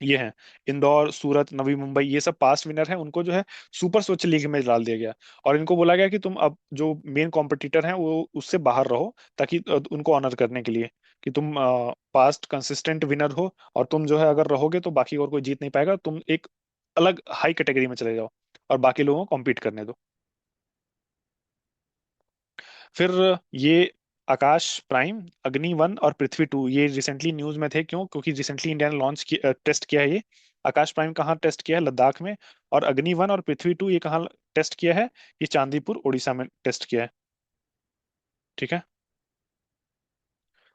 ये हैं इंदौर, सूरत, नवी मुंबई, ये सब पास्ट विनर हैं, उनको जो है सुपर स्वच्छ लीग में डाल दिया गया। और इनको बोला गया कि तुम अब जो मेन कॉम्पिटिटर हैं वो उससे बाहर रहो, ताकि उनको ऑनर करने के लिए, कि तुम पास्ट कंसिस्टेंट विनर हो, और तुम जो है अगर रहोगे तो बाकी और कोई जीत नहीं पाएगा, तुम एक अलग हाई कैटेगरी में चले जाओ और बाकी लोगों को कॉम्पीट करने दो। फिर ये आकाश प्राइम, अग्नि 1 और पृथ्वी 2, ये रिसेंटली न्यूज में थे, क्यों? क्योंकि रिसेंटली इंडिया ने लॉन्च किया, टेस्ट किया है ये। आकाश प्राइम कहाँ टेस्ट किया है? लद्दाख में। और अग्नि 1 और पृथ्वी 2 ये कहाँ टेस्ट किया है? ये चांदीपुर उड़ीसा में टेस्ट किया है, ठीक है।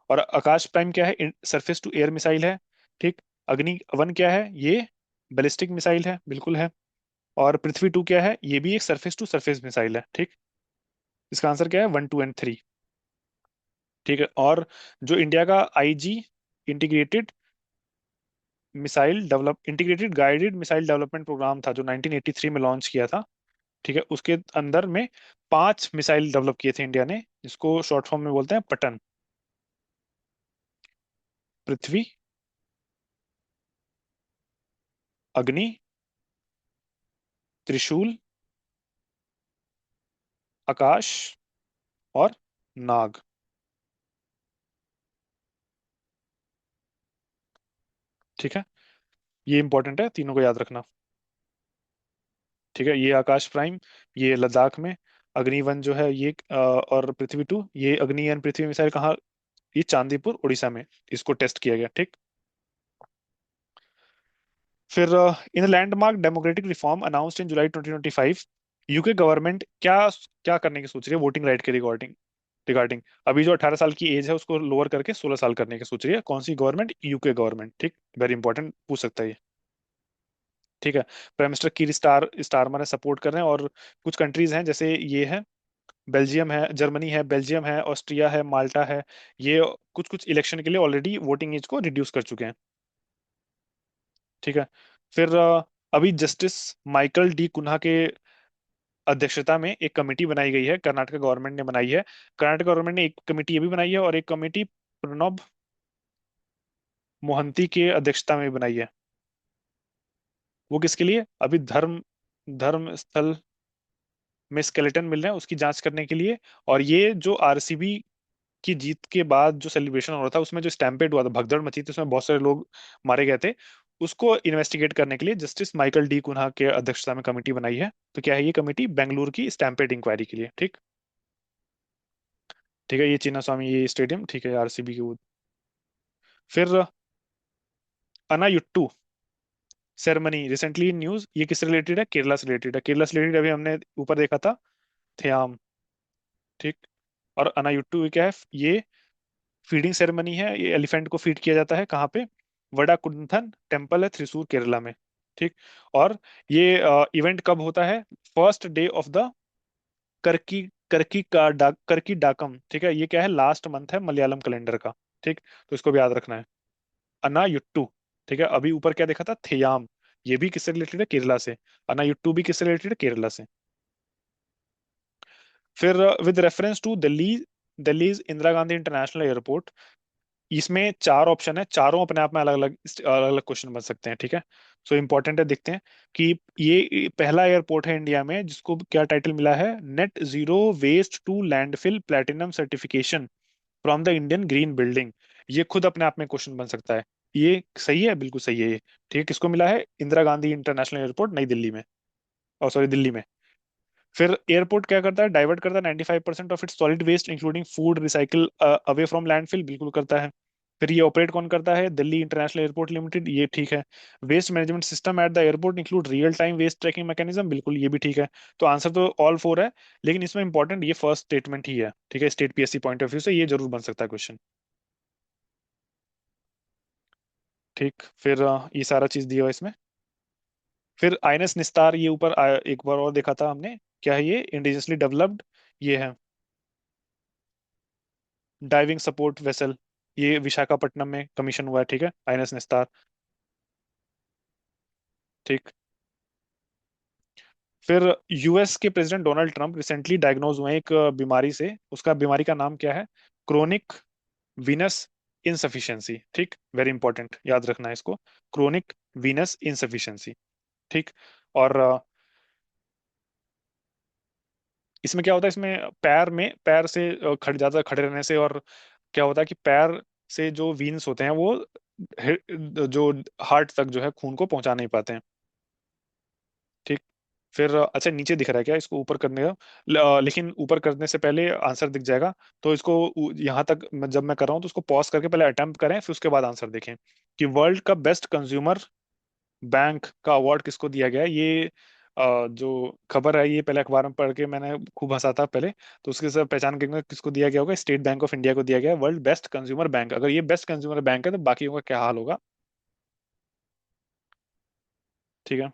और आकाश प्राइम क्या है? सरफेस टू एयर मिसाइल है, ठीक। अग्नि 1 क्या है? ये बैलिस्टिक मिसाइल है, बिल्कुल है। और पृथ्वी 2 क्या है? ये भी एक सरफेस टू सरफेस मिसाइल है, ठीक। इसका आंसर क्या है? 1 2 एंड 3, ठीक है। और जो इंडिया का IG integrated integrated guided missile development programme था, जो 1983 में लॉन्च किया था, ठीक है, उसके अंदर में 5 मिसाइल डेवलप किए थे इंडिया ने, जिसको शॉर्ट फॉर्म में बोलते हैं पटन। पृथ्वी, अग्नि, त्रिशूल, आकाश और नाग, ठीक है। ये इंपॉर्टेंट है, तीनों को याद रखना, ठीक है। ये आकाश प्राइम, ये लद्दाख में। अग्नि 1 जो है ये और पृथ्वी 2, ये अग्नि एंड पृथ्वी मिसाइल कहाँ? ये चांदीपुर उड़ीसा में इसको टेस्ट किया गया, ठीक। फिर in landmark democratic reform announced in July 2025, UK government क्या क्या करने की सोच रही है वोटिंग राइट के रिगार्डिंग रिगार्डिंग अभी जो 18 साल की एज है उसको लोअर करके 16 साल करने की सोच रही है, कौन सी गवर्नमेंट? यूके गवर्नमेंट, ठीक। वेरी इंपॉर्टेंट, पूछ सकता है ये, ठीक है। प्राइम मिनिस्टर की स्टारमर है, सपोर्ट कर रहे हैं। और कुछ कंट्रीज हैं, जैसे ये है बेल्जियम है, जर्मनी है, बेल्जियम है, ऑस्ट्रिया है, माल्टा है। ये कुछ कुछ इलेक्शन के लिए ऑलरेडी वोटिंग एज को रिड्यूस कर चुके हैं। ठीक है। फिर अभी जस्टिस माइकल डी कुन्हा के अध्यक्षता में एक कमेटी बनाई गई है, कर्नाटक गवर्नमेंट ने बनाई है। कर्नाटक गवर्नमेंट ने एक कमेटी ये भी बनाई है, और एक कमेटी प्रणब मोहंती के अध्यक्षता में भी बनाई है। वो किसके लिए? अभी धर्म स्थल में स्केलेटन मिल रहे हैं उसकी जांच करने के लिए। और ये जो आरसीबी की जीत के बाद जो सेलिब्रेशन हो रहा था, उसमें जो स्टैम्पेड हुआ था, भगदड़ मची थी, उसमें बहुत सारे लोग मारे गए थे। उसको इन्वेस्टिगेट करने के लिए जस्टिस माइकल डी कुन्हा के अध्यक्षता में कमेटी बनाई है। तो क्या है ये कमेटी? बेंगलुरु की स्टैम्पेड इंक्वायरी के लिए। ठीक। ठीक है, ये चिन्ना स्वामी ये स्टेडियम, ठीक है, आरसीबी के वो। फिर अनायुट्टू सेरेमनी रिसेंटली न्यूज, ये किससे रिलेटेड है? केरला से रिलेटेड है। केरला से रिलेटेड अभी हमने ऊपर देखा था, थेयाम। ठीक। और अनायुट्टू क्या है? ये फीडिंग सेरेमनी है, ये एलिफेंट को फीड किया जाता है कहाँ पे? वडाकुंथन टेम्पल है, थ्रिसूर, केरला में। ठीक। और ये इवेंट कब होता है? फर्स्ट डे ऑफ द करकी करकी डाकम। ठीक है, ये क्या है? लास्ट मंथ है मलयालम कैलेंडर का। ठीक। तो इसको भी याद रखना है। अनायुट्टू। ठीक है, अभी ऊपर क्या देखा था? थेयाम। ये भी किससे रिलेटेड है? केरला से। अनायुट्टू भी किससे रिलेटेड है? केरला से। फिर with reference to Delhi, Delhi Indira Gandhi international airport, इसमें चार ऑप्शन है, चारों अपने आप में अलग अलग अलग अलग क्वेश्चन बन सकते हैं। ठीक है। सो इंपॉर्टेंट है, देखते हैं कि ये पहला एयरपोर्ट है इंडिया में जिसको क्या टाइटल मिला है? Net zero waste to landfill platinum certification from the Indian green building. ये खुद अपने आप में क्वेश्चन बन सकता है। ये सही है, बिल्कुल सही है ये। ठीक है, किसको मिला है? इंदिरा गांधी इंटरनेशनल एयरपोर्ट, नई दिल्ली में। और सॉरी, दिल्ली में। फिर एयरपोर्ट क्या करता है? डाइवर्ट करता है 95% of its solid waste including food recycle away from landfill, बिल्कुल करता है। फिर ये ऑपरेट कौन करता है? दिल्ली इंटरनेशनल एयरपोर्ट लिमिटेड, ये ठीक है। Waste management system at the airport include real time waste tracking mechanism, बिल्कुल ये भी ठीक है। तो आंसर तो ऑल फोर है, लेकिन इसमें इंपॉर्टेंट ये फर्स्ट स्टेटमेंट ही है। ठीक है, state PSC point of view से ये जरूर बन सकता है क्वेश्चन। ठीक। फिर ये सारा चीज दिया हुआ है इसमें। फिर आईएनएस निस्तार, ये ऊपर एक बार और देखा था हमने, क्या है ये? इंडिजिनसली डेवलप्ड, ये है डाइविंग सपोर्ट वेसल। ये विशाखापट्टनम में कमीशन हुआ है। ठीक है, आईएनएस निस्तार। ठीक। फिर यूएस के president Donald Trump recently diagnose हुए हैं एक बीमारी से, उसका बीमारी का नाम क्या है? Chronic Venus insufficiency. ठीक, वेरी इंपॉर्टेंट, याद रखना है इसको। Chronic Venus insufficiency. ठीक। और इसमें क्या होता है? इसमें पैर से ज्यादा खड़े रहने से, और क्या होता है कि पैर से जो वीन्स होते हैं वो जो हार्ट तक जो है खून को पहुंचा नहीं पाते हैं। ठीक। फिर अच्छा, नीचे दिख रहा है क्या इसको ऊपर करने का? लेकिन ऊपर करने से पहले आंसर दिख जाएगा। तो इसको यहाँ तक जब मैं कर रहा हूँ तो उसको पॉज करके पहले अटेम्प्ट करें, फिर उसके बाद आंसर देखें। कि वर्ल्ड का बेस्ट कंज्यूमर बैंक का अवार्ड किसको दिया गया है? ये जो खबर है, ये पहले अखबार में पढ़ के मैंने खूब हंसा था पहले। तो उसके साथ पहचान करेंगे किसको दिया गया होगा? स्टेट बैंक ऑफ इंडिया को दिया गया है वर्ल्ड बेस्ट कंज्यूमर बैंक। अगर ये बेस्ट कंज्यूमर बैंक है तो बाकियों का क्या हाल होगा? ठीक है।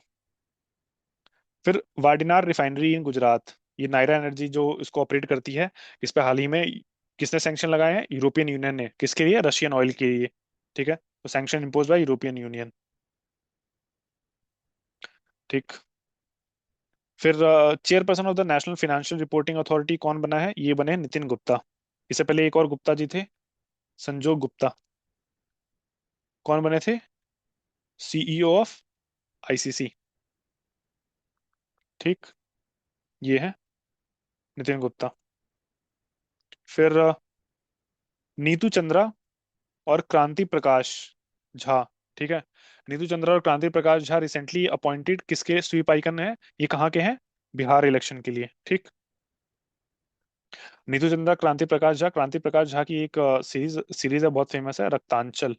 फिर वाडिनार रिफाइनरी इन गुजरात, ये नायरा एनर्जी जो इसको ऑपरेट करती है, इस पे हाल ही में किसने सैंक्शन लगाए हैं? यूरोपियन यूनियन ने। किसके लिए? रशियन ऑयल के लिए। ठीक है, तो sanction impose by European union. ठीक। फिर chairperson of the national financial reporting authority कौन बना है? ये बने नितिन गुप्ता। इससे पहले एक और गुप्ता जी थे, संजोग गुप्ता। कौन बने थे? CEO of ICC. ठीक, ये है नितिन गुप्ता। फिर नीतू चंद्रा और क्रांति प्रकाश झा। ठीक है, नीतू चंद्रा और क्रांति प्रकाश झा रिसेंटली अपॉइंटेड किसके स्वीप आइकन है? ये कहाँ के हैं? बिहार इलेक्शन के लिए। ठीक। नीतू चंद्रा, क्रांति प्रकाश झा, क्रांति प्रकाश झा की एक सीरीज सीरीज है, बहुत फेमस है, रक्तांचल।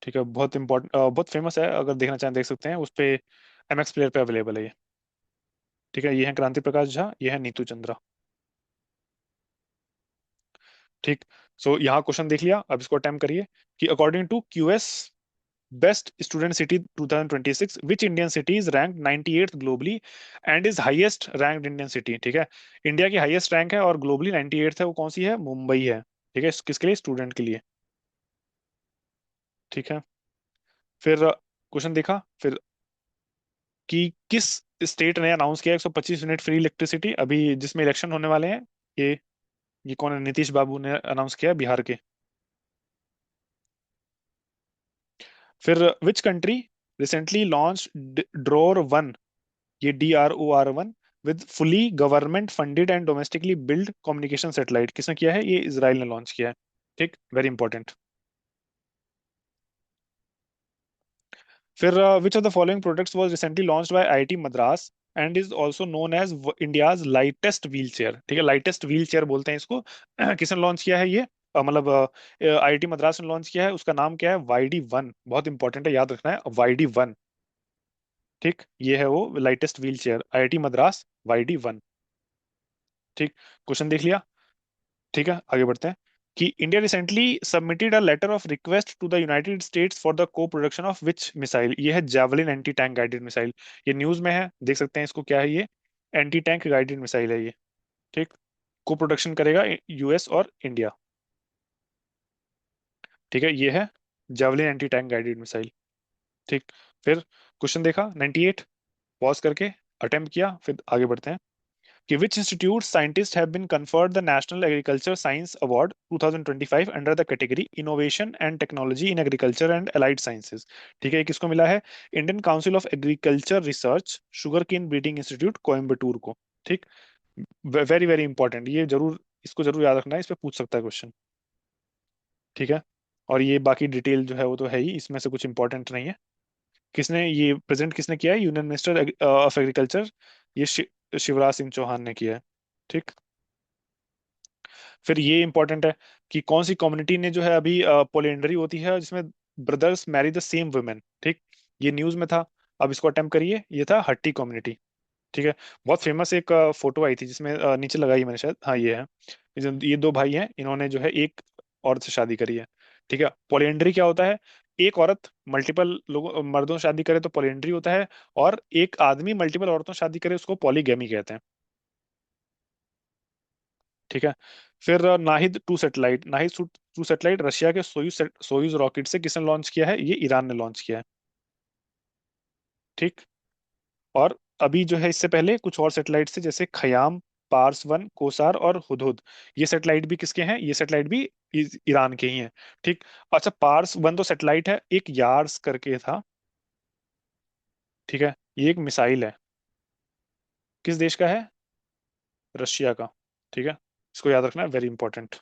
ठीक है, बहुत इंपॉर्टेंट, बहुत फेमस है, अगर देखना चाहें देख सकते हैं उस पे। एमएक्स प्लेयर पे अवेलेबल है ये। ठीक है, ये है क्रांति प्रकाश झा, ये है नीतू चंद्रा। ठीक। सो यहाँ क्वेश्चन देख लिया, अब इसको अटेम्प्ट करिए। कि according to QS best student city 2026, which Indian city is rank 98th globally and is highest ranked Indian city. ठीक है, इंडिया की हाईएस्ट रैंक है और ग्लोबली 98th है, वो कौन सी है? मुंबई है। ठीक है, किसके लिए? स्टूडेंट के लिए। ठीक है, फिर क्वेश्चन देखा फिर कि किस स्टेट ने अनाउंस किया 125 यूनिट फ्री इलेक्ट्रिसिटी अभी जिसमें इलेक्शन होने वाले हैं? ये ये कौन है? नीतीश बाबू ने अनाउंस किया, बिहार के। फिर which country recently launch Dror one, ये DROR1 with fully government funded and domestically build communication satellite, किसने किया है? ये इसराइल ने लॉन्च किया है। ठीक, वेरी इंपॉर्टेंट। फिर which of the following products was recently launched by IIT Madras and is also known as India's lightest wheel chair. ठीक है, लाइटेस्ट व्हील चेयर बोलते हैं इसको। किसने लॉन्च किया है ये? मतलब IIT मद्रास ने लॉन्च किया है, उसका नाम क्या है? YD1। बहुत इंपॉर्टेंट है, याद रखना है, YD1। ठीक, ये है वो lightest wheel chair, IIT Madras, YD1। ठीक, क्वेश्चन देख लिया। ठीक है, आगे बढ़ते हैं कि India recently submitted a letter of request to the United States for the co production of which missile. ये है Javelin anti tank guided missile. ये न्यूज में है, देख सकते हैं इसको, क्या है ये? एंटी टैंक गाइडेड मिसाइल है ये। ठीक, को प्रोडक्शन करेगा US और इंडिया। ठीक है, ये है Javelin anti tank guided missile. ठीक, फिर क्वेश्चन देखा 98, पॉज करके अटेम्प्ट किया, फिर आगे बढ़ते हैं कि which institute scientists have been conferred the National Agriculture Science Award 2025 under the category Innovation and Technology in Agriculture and Allied Sciences। ठीक है, ये किसको मिला है? Indian Council of Agriculture Research Sugar Cane Breeding Institute Coimbatore को। ठीक, वेरी वेरी इंपॉर्टेंट, ये जरूर, इसको जरूर याद रखना है, इस पे पूछ सकता है क्वेश्चन। ठीक है, और ये बाकी डिटेल जो है वो तो है ही, इसमें से कुछ इंपॉर्टेंट नहीं है। किसने ये प्रेजेंट किसने किया है? यूनियन मिनिस्टर ऑफ एग्रीकल्चर, ये शिवराज सिंह चौहान ने किया है। ठीक, फिर ये इंपॉर्टेंट है कि कौन सी कम्युनिटी ने जो है अभी पोलियंडरी होती है जिसमें brothers marry the same women. ठीक, ये न्यूज में था, अब इसको अटेम्प्ट करिए, ये था हट्टी कम्युनिटी। ठीक है, बहुत फेमस एक फोटो आई थी जिसमें नीचे लगाई मैंने शायद, हाँ ये है। ये दो भाई हैं, इन्होंने जो है एक औरत से शादी करी है। ठीक है, पॉलिएंड्री क्या होता है? एक औरत मल्टीपल लोगों मर्दों से शादी करे तो पॉलिएंड्री होता है, और एक आदमी मल्टीपल औरतों से शादी करे उसको पॉलीगैमी कहते हैं। ठीक है, फिर नाहिद टू सैटेलाइट रशिया के सोयूज रॉकेट से किसने लॉन्च किया है? ये ईरान ने लॉन्च किया है। ठीक, और अभी जो है इससे पहले कुछ और सैटेलाइट से, जैसे खयाम, पार्स वन, कोसार और हुदहुद, ये सैटेलाइट भी किसके हैं? ये सैटेलाइट भी ईरान के ही हैं। ठीक, अच्छा, पार्स वन तो सैटेलाइट है, एक यार्स करके था। ठीक है, ये एक मिसाइल है, किस देश का है? रशिया का। ठीक है, इसको याद रखना है, वेरी इंपॉर्टेंट।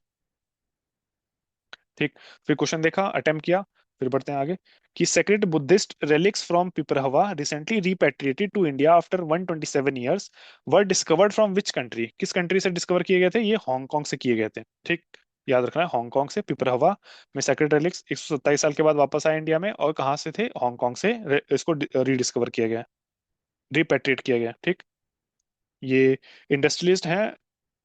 ठीक, फिर क्वेश्चन देखा, अटेम्प्ट किया, फिर बढ़ते हैं आगे कि sacred Buddhist relics from Piprahwa recently repatriated to India after 127 years were discovered from which country. किस कंट्री से डिस्कवर किए गए थे? ये हांगकांग से किए गए थे। ठीक, याद रखना है, हांगकांग से पिपरहवा में सेक्रेड रेलिक्स 127 साल के बाद वापस आए इंडिया में, और कहाँ से थे? हांगकांग से इसको रीडिस्कवर किया गया, रिपेट्रिएट किया गया। ठीक, ये इंडस्ट्रियलिस्ट हैं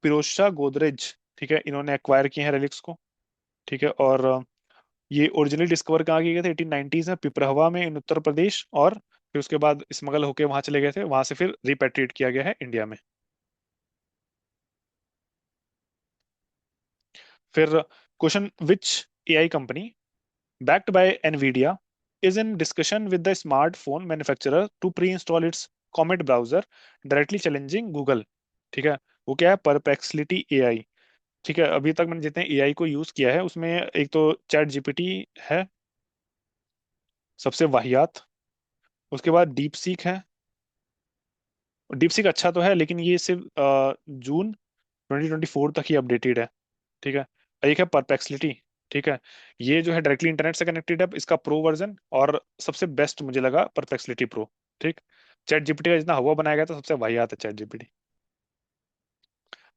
पिरोशा गोदरेज। ठीक है, इन्होंने एक्वायर किए हैं रेलिक्स को। ठीक है, और ये ओरिजिनली डिस्कवर कहाँ किए गए थे? 1890s में पिपरहवा में इन उत्तर प्रदेश, और फिर उसके बाद स्मगल होके वहां चले गए थे, वहां से फिर रिपेट्रिएट किया गया है इंडिया में। फिर question, which AI company backed by NVIDIA is in discussion with the smartphone manufacturer to pre-install its Comet browser directly challenging Google। ठीक है, वो क्या है? Perplexity AI। ठीक है, अभी तक मैंने जितने AI को यूज किया है उसमें एक तो चैट जीपीटी है सबसे वाहियात, उसके बाद डीप सीक है। डीप सीक अच्छा तो है, लेकिन ये सिर्फ जून 2024 तक ही अपडेटेड है। ठीक है, एक है परप्लेक्सिटी। ठीक है, ये जो है डायरेक्टली इंटरनेट से कनेक्टेड है, इसका प्रो वर्जन, और सबसे बेस्ट मुझे लगा परप्लेक्सिटी प्रो। ठीक, चैट जीपीटी का जितना हवा बनाया गया था, सबसे वाहियात है चैट जीपीटी।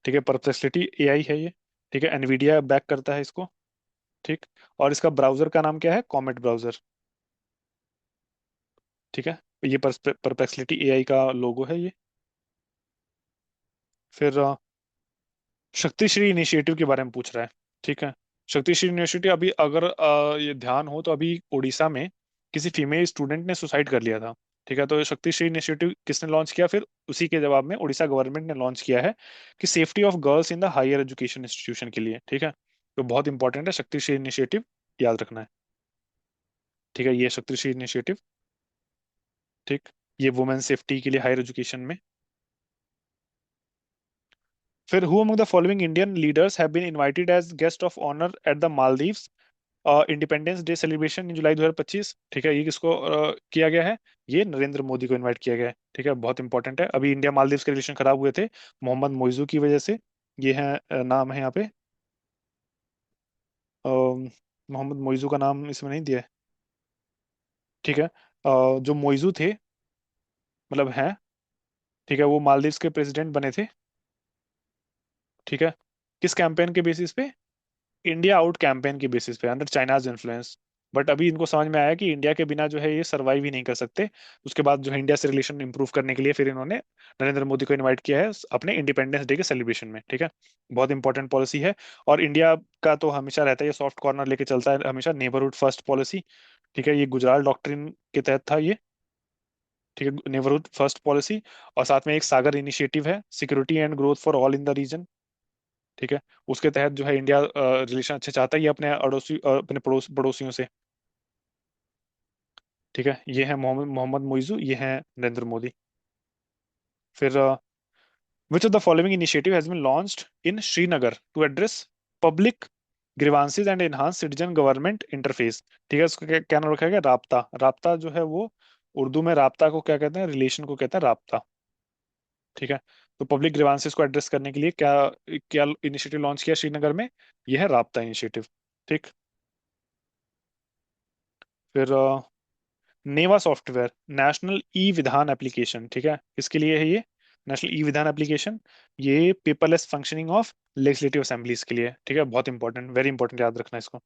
ठीक है, परप्लेक्सिटी AI है ये। ठीक है, एनवीडिया बैक करता है इसको। ठीक, और इसका ब्राउजर का नाम क्या है? Comet browser. ठीक है, ये परप्लेक्सिटी AI का लोगो है ये। फिर शक्तिश्री इनिशिएटिव के बारे में पूछ रहा है। ठीक है, शक्तिश्री इनिशिएटिव अभी अगर ये ध्यान हो तो अभी उड़ीसा में किसी फीमेल स्टूडेंट ने सुसाइड कर लिया था। ठीक है, तो शक्ति श्री इनिशिएटिव किसने लॉन्च किया फिर? उसी के जवाब में उड़ीसा गवर्नमेंट ने लॉन्च किया है कि safety of girls in the higher education institution के लिए। ठीक है, तो बहुत इंपॉर्टेंट है शक्ति श्री इनिशिएटिव, याद रखना है। ठीक है, ये शक्ति श्री इनिशिएटिव। ठीक, ये वुमेन सेफ्टी के लिए हायर एजुकेशन में। फिर who among the following Indian leaders have been invited as guest of honour at the Maldives independence day celebration in July 2025? ठीक है, ये किसको किया गया है? ये नरेंद्र मोदी को इनवाइट किया गया है। ठीक है, बहुत इंपॉर्टेंट है। अभी इंडिया मालदीव्स के रिलेशन खराब हुए थे मोहम्मद मोइजू की वजह से। ये है नाम है यहाँ पे। मोहम्मद मोइजू का नाम इसमें नहीं दिया है। ठीक है, जो मोइजू थे, मतलब हैं, ठीक है, वो मालदीव्स के प्रेसिडेंट बने थे। ठीक है, किस कैंपेन के बेसिस पे? इंडिया आउट कैंपेन की बेसिस पे, अंडर चाइनाज इन्फ्लुएंस। बट अभी इनको समझ में आया कि इंडिया के बिना जो है ये सरवाइव ही नहीं कर सकते। उसके बाद जो है इंडिया से रिलेशन इंप्रूव करने के लिए फिर इन्होंने नरेंद्र मोदी को इनवाइट किया है अपने इंडिपेंडेंस डे के सेलिब्रेशन में। ठीक है, बहुत इंपॉर्टेंट पॉलिसी है। और इंडिया का तो हमेशा रहता है, ये सॉफ्ट कॉर्नर लेके चलता है हमेशा, नेबरहुड फर्स्ट पॉलिसी। ठीक है, ये गुजरात डॉक्ट्रिन के तहत था ये। ठीक है, नेबरहुड फर्स्ट पॉलिसी। और साथ में एक सागर इनिशिएटिव है, security and growth for all in the region. ठीक है, उसके तहत जो है इंडिया रिलेशन अच्छे चाहता है ये अपने अड़ोसी अपने पड़ोसियों से। ठीक है, ये है मोहम्मद मोहम्मद मोइजू, ये है नरेंद्र मोदी। फिर which of the following initiative has been launched in Srinagar to address public grievances and enhance citizen government interface? ठीक है, उसका क्या नाम रखा गया? राबता। राबता जो है वो उर्दू में राबता को क्या कहते हैं? रिलेशन को कहते हैं राबता। ठीक है, तो पब्लिक ग्रीवांसेस को एड्रेस करने के लिए क्या क्या इनिशिएटिव लॉन्च किया श्रीनगर में? यह है राबता इनिशिएटिव। ठीक, फिर नेवा सॉफ्टवेयर नेशनल ई विधान एप्लीकेशन। ठीक है, किसके लिए है ये नेशनल ई विधान एप्लीकेशन? ये paperless functioning of legislative assemblies के लिए। ठीक है, बहुत इंपॉर्टेंट, वेरी इंपॉर्टेंट, याद रखना इसको।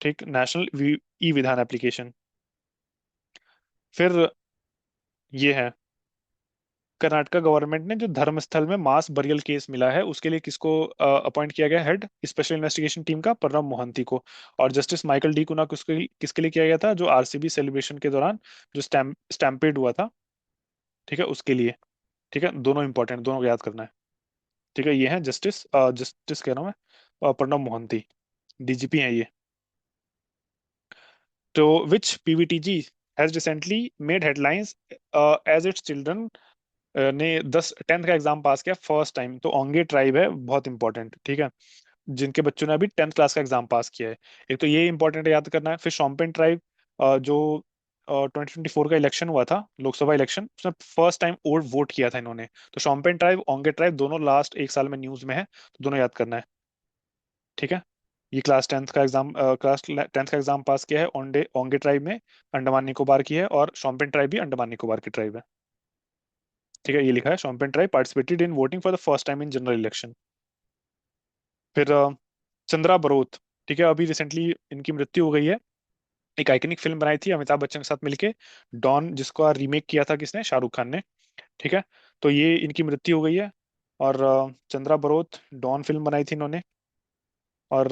ठीक, नेशनल ई विधान एप्लीकेशन। फिर ये है कर्नाटका गवर्नमेंट ने जो धर्मस्थल में मास बरियल केस मिला है उसके लिए किसको अपॉइंट किया गया हेड स्पेशल इन्वेस्टिगेशन टीम का? प्रणब मोहंती को। और जस्टिस माइकल डी कुना किसके किसके लिए किया गया था? जो आरसीबी सेलिब्रेशन के दौरान जो स्टैम्पेड हुआ था, ठीक है, उसके लिए। ठीक है, दोनों इंपॉर्टेंट, दोनों को याद करना है। ठीक है, ये है जस्टिस जस्टिस कह रहा हूँ मैं, प्रणब मोहंती, डीजीपी हैं ये। तो which PVTG has recently made headlines as its children ने 10th का एग्जाम पास किया फर्स्ट टाइम? तो ओंगे ट्राइब है, बहुत इंपॉर्टेंट। ठीक है, जिनके बच्चों ने अभी 10th क्लास का एग्जाम पास किया है। एक तो ये इंपॉर्टेंट है, याद करना है। फिर शोम्पेन ट्राइब, जो 2024 का इलेक्शन हुआ था, लोकसभा इलेक्शन, उसमें फर्स्ट टाइम वोट किया था इन्होंने। तो शोम्पेन ट्राइब, ओंगे ट्राइब, दोनों लास्ट एक साल में न्यूज में है, तो दोनों याद करना है। ठीक है, ये क्लास 10th का एग्जाम पास किया है ओंडे ओंगे ट्राइब में, अंडमान निकोबार की है, और शोम्पेन ट्राइब भी अंडमान निकोबार की ट्राइब है। ठीक है, ये लिखा है Shompen tribe participated in voting for the first time in general election. फिर चंद्रा बरोत, ठीक है, अभी रिसेंटली इनकी मृत्यु हो गई है। एक आइकनिक फिल्म बनाई थी अमिताभ बच्चन के साथ मिलके, डॉन, जिसको रीमेक किया था किसने? शाहरुख खान ने। ठीक है, तो ये इनकी मृत्यु हो गई है। और चंद्रा बरोत डॉन फिल्म बनाई थी इन्होंने। और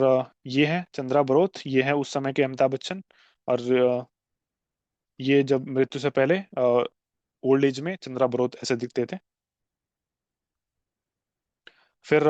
ये है चंद्रा बरोत, ये है उस समय के अमिताभ बच्चन। और ये जब मृत्यु से पहले ओल्ड एज में चंद्रा बरोत ऐसे दिखते थे। फिर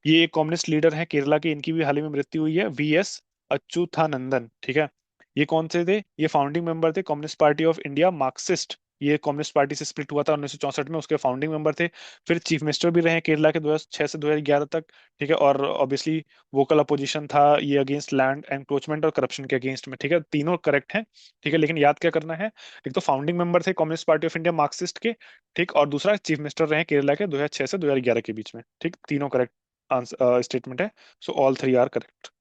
ये एक कम्युनिस्ट लीडर हैं केरला के, इनकी भी हाल ही में मृत्यु हुई है, वीएस अच्युतानंदन। ठीक है, ये कौन से थे? ये फाउंडिंग मेंबर थे communist party of India, Marxist. ये कम्युनिस्ट पार्टी से स्प्लिट हुआ था 1964 में, उसके फाउंडिंग मेंबर थे। फिर चीफ मिनिस्टर भी रहे केरला के 2006 से 2011 तक। ठीक है, और ऑब्वियसली वोकल अपोजिशन था ये अगेंस्ट लैंड एंक्रोचमेंट और करप्शन के अगेंस्ट में। ठीक है, तीनों करेक्ट हैं। ठीक है, लेकिन याद क्या करना है? एक तो फाउंडिंग मेंबर थे communist party of India, Marxist के। ठीक, और दूसरा चीफ मिनिस्टर रहे केरला के 2006 से 2011 के बीच में। ठीक, तीनों करेक्ट आंसर स्टेटमेंट है। So all three are correct.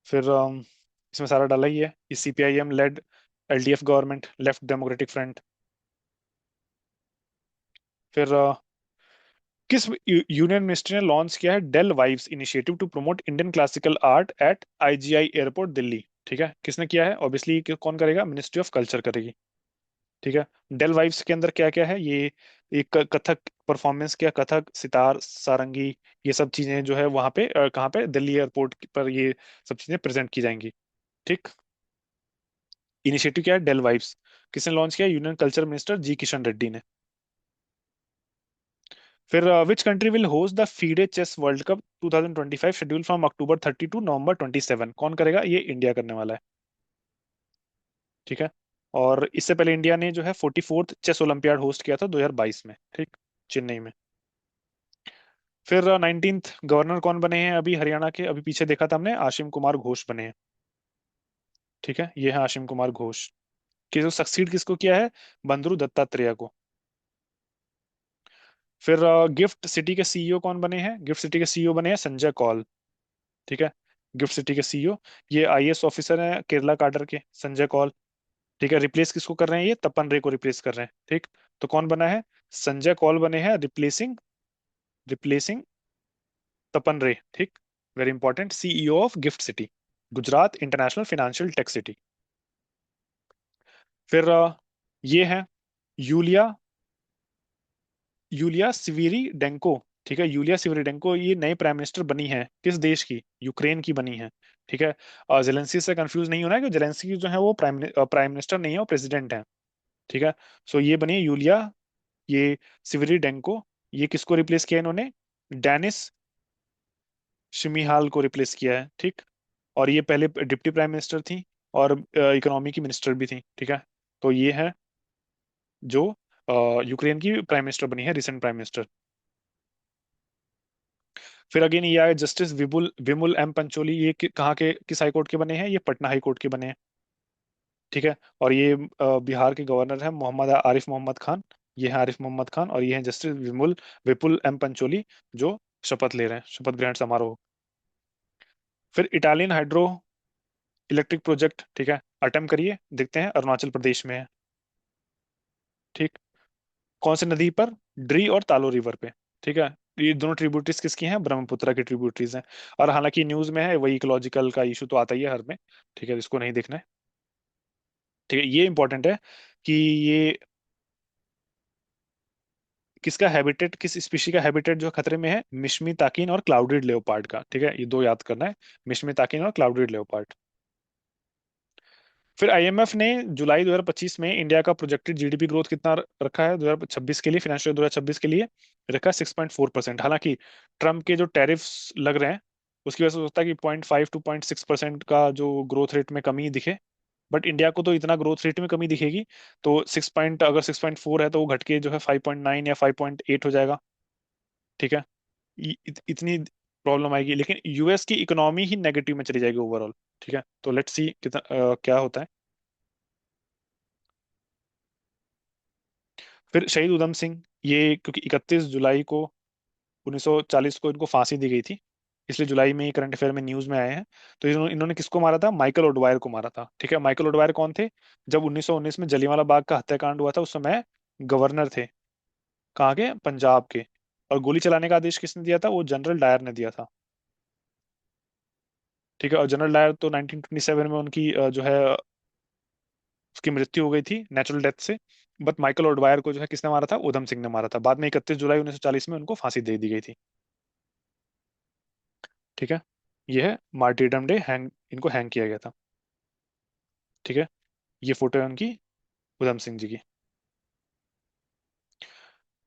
फिर इसमें सारा डाला ही है, ये CPIM led LDF government, Left Democratic Front. फिर किस यूनियन मिनिस्ट्री ने लॉन्च किया है डेल वाइव्स initiative to promote Indian classical art at IGI airport Delhi? ठीक है, किसने किया है? ऑब्वियसली कौन करेगा? मिनिस्ट्री ऑफ कल्चर करेगी। ठीक है, डेल वाइव्स के अंदर क्या क्या है? ये एक कथक परफॉर्मेंस किया, कथक, सितार, सारंगी, ये सब चीजें जो है वहां पे कहाँ पे, दिल्ली एयरपोर्ट पर ये सब चीजें प्रेजेंट की जाएंगी। ठीक। इनिशिएटिव क्या है, डेल वाइब्स, किसने लॉन्च किया, union culture minister G Kishan Reddy ने। फिर which country will host the FIDE chess world cup 2025 schedule from October 30 to November 27, कौन करेगा, ये इंडिया करने वाला है। ठीक है। और इससे पहले इंडिया ने जो है 44th चेस ओलंपियाड होस्ट किया था 2022 में। ठीक, चेन्नई में। फिर 19th गवर्नर कौन बने हैं अभी हरियाणा के, अभी पीछे देखा था हमने, आशिम कुमार घोष बने हैं। ठीक है, ये है आशिम कुमार घोष। कि जो सक्सीड किसको किया है, बंदरू दत्तात्रेय को। फिर गिफ्ट सिटी के सीईओ कौन बने हैं, गिफ्ट सिटी के सीईओ बने हैं संजय कौल। ठीक है, गिफ्ट सिटी के सीईओ, ये आईएएस ऑफिसर हैं केरला काडर के, संजय कौल। ठीक है, रिप्लेस किसको कर रहे हैं, ये तपन रे को रिप्लेस कर रहे हैं। ठीक, तो कौन बना है, संजय कौल बने हैं रिप्लेसिंग, रिप्लेसिंग तपन रे। ठीक, very important, CEO of GIFT City, Gujarat International Financial Tech City. फिर ये है यूलिया, यूलिया सिविरिडेंको। ठीक है, यूलिया सिविरिडेंको ये नए प्राइम मिनिस्टर बनी है, किस देश की, यूक्रेन की बनी है। ठीक है, जेलेंस्की से कंफ्यूज नहीं होना है कि जेलेंस्की जो है वो प्राइम मिनिस्टर नहीं है, वो प्रेसिडेंट है। ठीक है, सो ये बनी है यूलिया, ये सिविरिडेंको। ये किसको रिप्लेस किया इन्होंने, डेनिस शिमीहाल को रिप्लेस किया है। ठीक, और ये पहले डिप्टी प्राइम मिनिस्टर थी और इकोनॉमी की मिनिस्टर भी थी। ठीक है, तो ये है जो यूक्रेन की प्राइम मिनिस्टर बनी है, रिसेंट प्राइम मिनिस्टर। फिर अगेन ये आया जस्टिस विपुल विमुल एम पंचोली, ये कहाँ के, किस हाई कोर्ट के बने हैं, ये पटना हाई कोर्ट के बने हैं। ठीक है, और ये बिहार के गवर्नर हैं मोहम्मद आरिफ मोहम्मद खान। ये है आरिफ मोहम्मद खान, और ये हैं जस्टिस विमुल विपुल एम पंचोली, जो शपथ ले रहे हैं, शपथ ग्रहण समारोह। फिर इटालियन हाइड्रो इलेक्ट्रिक प्रोजेक्ट, ठीक है, अटेम्प्ट करिए, देखते हैं, अरुणाचल प्रदेश में है। ठीक, कौन सी नदी पर, ड्री और तालो रिवर पे। ठीक है, ये दोनों ट्रिब्यूटरीज किसकी हैं, ब्रह्मपुत्र की ट्रिब्यूटरीज हैं। और हालांकि न्यूज में है वही, इकोलॉजिकल का इशू तो आता ही है हर में। ठीक है, इसको नहीं देखना है। ठीक है, ये इंपॉर्टेंट है कि ये किसका हैबिटेट, किस स्पीशी का हैबिटेट जो खतरे में है, मिशमी ताकिन और क्लाउडेड लेओपार्ड का। ठीक है, ये दो याद करना है, मिशमी ताकिन और क्लाउडेड लेओपार्ड। फिर आईएमएफ ने जुलाई 2025 में इंडिया का प्रोजेक्टेड जीडीपी ग्रोथ कितना रखा है 2026 के लिए, फाइनेंशियल 2026 के लिए रखा है 6.4%। हालांकि ट्रम्प के जो टैरिफ्स लग रहे हैं उसकी वजह से सोचता है कि 0.5 to 0.6% का जो ग्रोथ रेट में कमी दिखे। बट इंडिया को तो इतना ग्रोथ रेट में कमी दिखेगी, तो अगर 6.4 है तो वो घट के जो है 5.9 या 5.8 हो जाएगा। ठीक है, इतनी प्रॉब्लम आएगी, लेकिन यूएस की इकोनॉमी ही नेगेटिव में चली जाएगी ओवरऑल। ठीक है, तो लेट्स सी कितना क्या होता है। फिर शहीद उधम सिंह, ये क्योंकि 31 जुलाई को 1940 को इनको फांसी दी गई थी, इसलिए जुलाई में ही करंट अफेयर में न्यूज में आए हैं। तो इन्होंने किसको मारा था, माइकल ओडवायर को मारा था। ठीक है, माइकल ओडवायर कौन थे, जब 1919 में जलियांवाला बाग का हत्याकांड हुआ था उस समय गवर्नर थे, कहाँ के, पंजाब के। और गोली चलाने का आदेश किसने दिया था, वो जनरल डायर ने दिया था। ठीक है, और जनरल डायर तो 1927 में उनकी जो है उसकी मृत्यु हो गई थी नेचुरल डेथ से। बट माइकल ओडवायर को जो है किसने मारा था, उधम सिंह ने मारा था, बाद में 31 जुलाई 1940 में उनको फांसी दे दी गई थी। ठीक है, ये है मार्टिरडम डे, हैंग, इनको हैंग किया गया था। ठीक है, ये फोटो है उनकी, उधम सिंह जी की।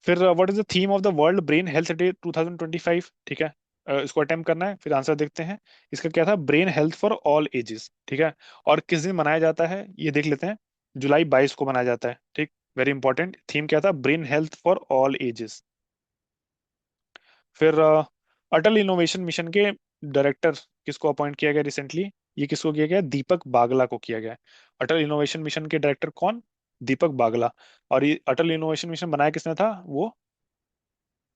फिर what is the theme of the world brain health day 2025। ठीक है, इसको अटेम्प्ट करना है, फिर आंसर देखते हैं। इसका क्या था, brain health for all ages. ठीक है, और किस दिन मनाया जाता है ये देख लेते हैं, जुलाई 22 को मनाया जाता है। ठीक, वेरी इंपॉर्टेंट, थीम क्या था, brain health for all ages. फिर अटल इनोवेशन मिशन के डायरेक्टर किसको अपॉइंट किया गया रिसेंटली, ये किसको किया गया, दीपक बागला को किया गया है। अटल इनोवेशन मिशन के डायरेक्टर कौन, दीपक बागला। और ये अटल इनोवेशन मिशन बनाया किसने था, वो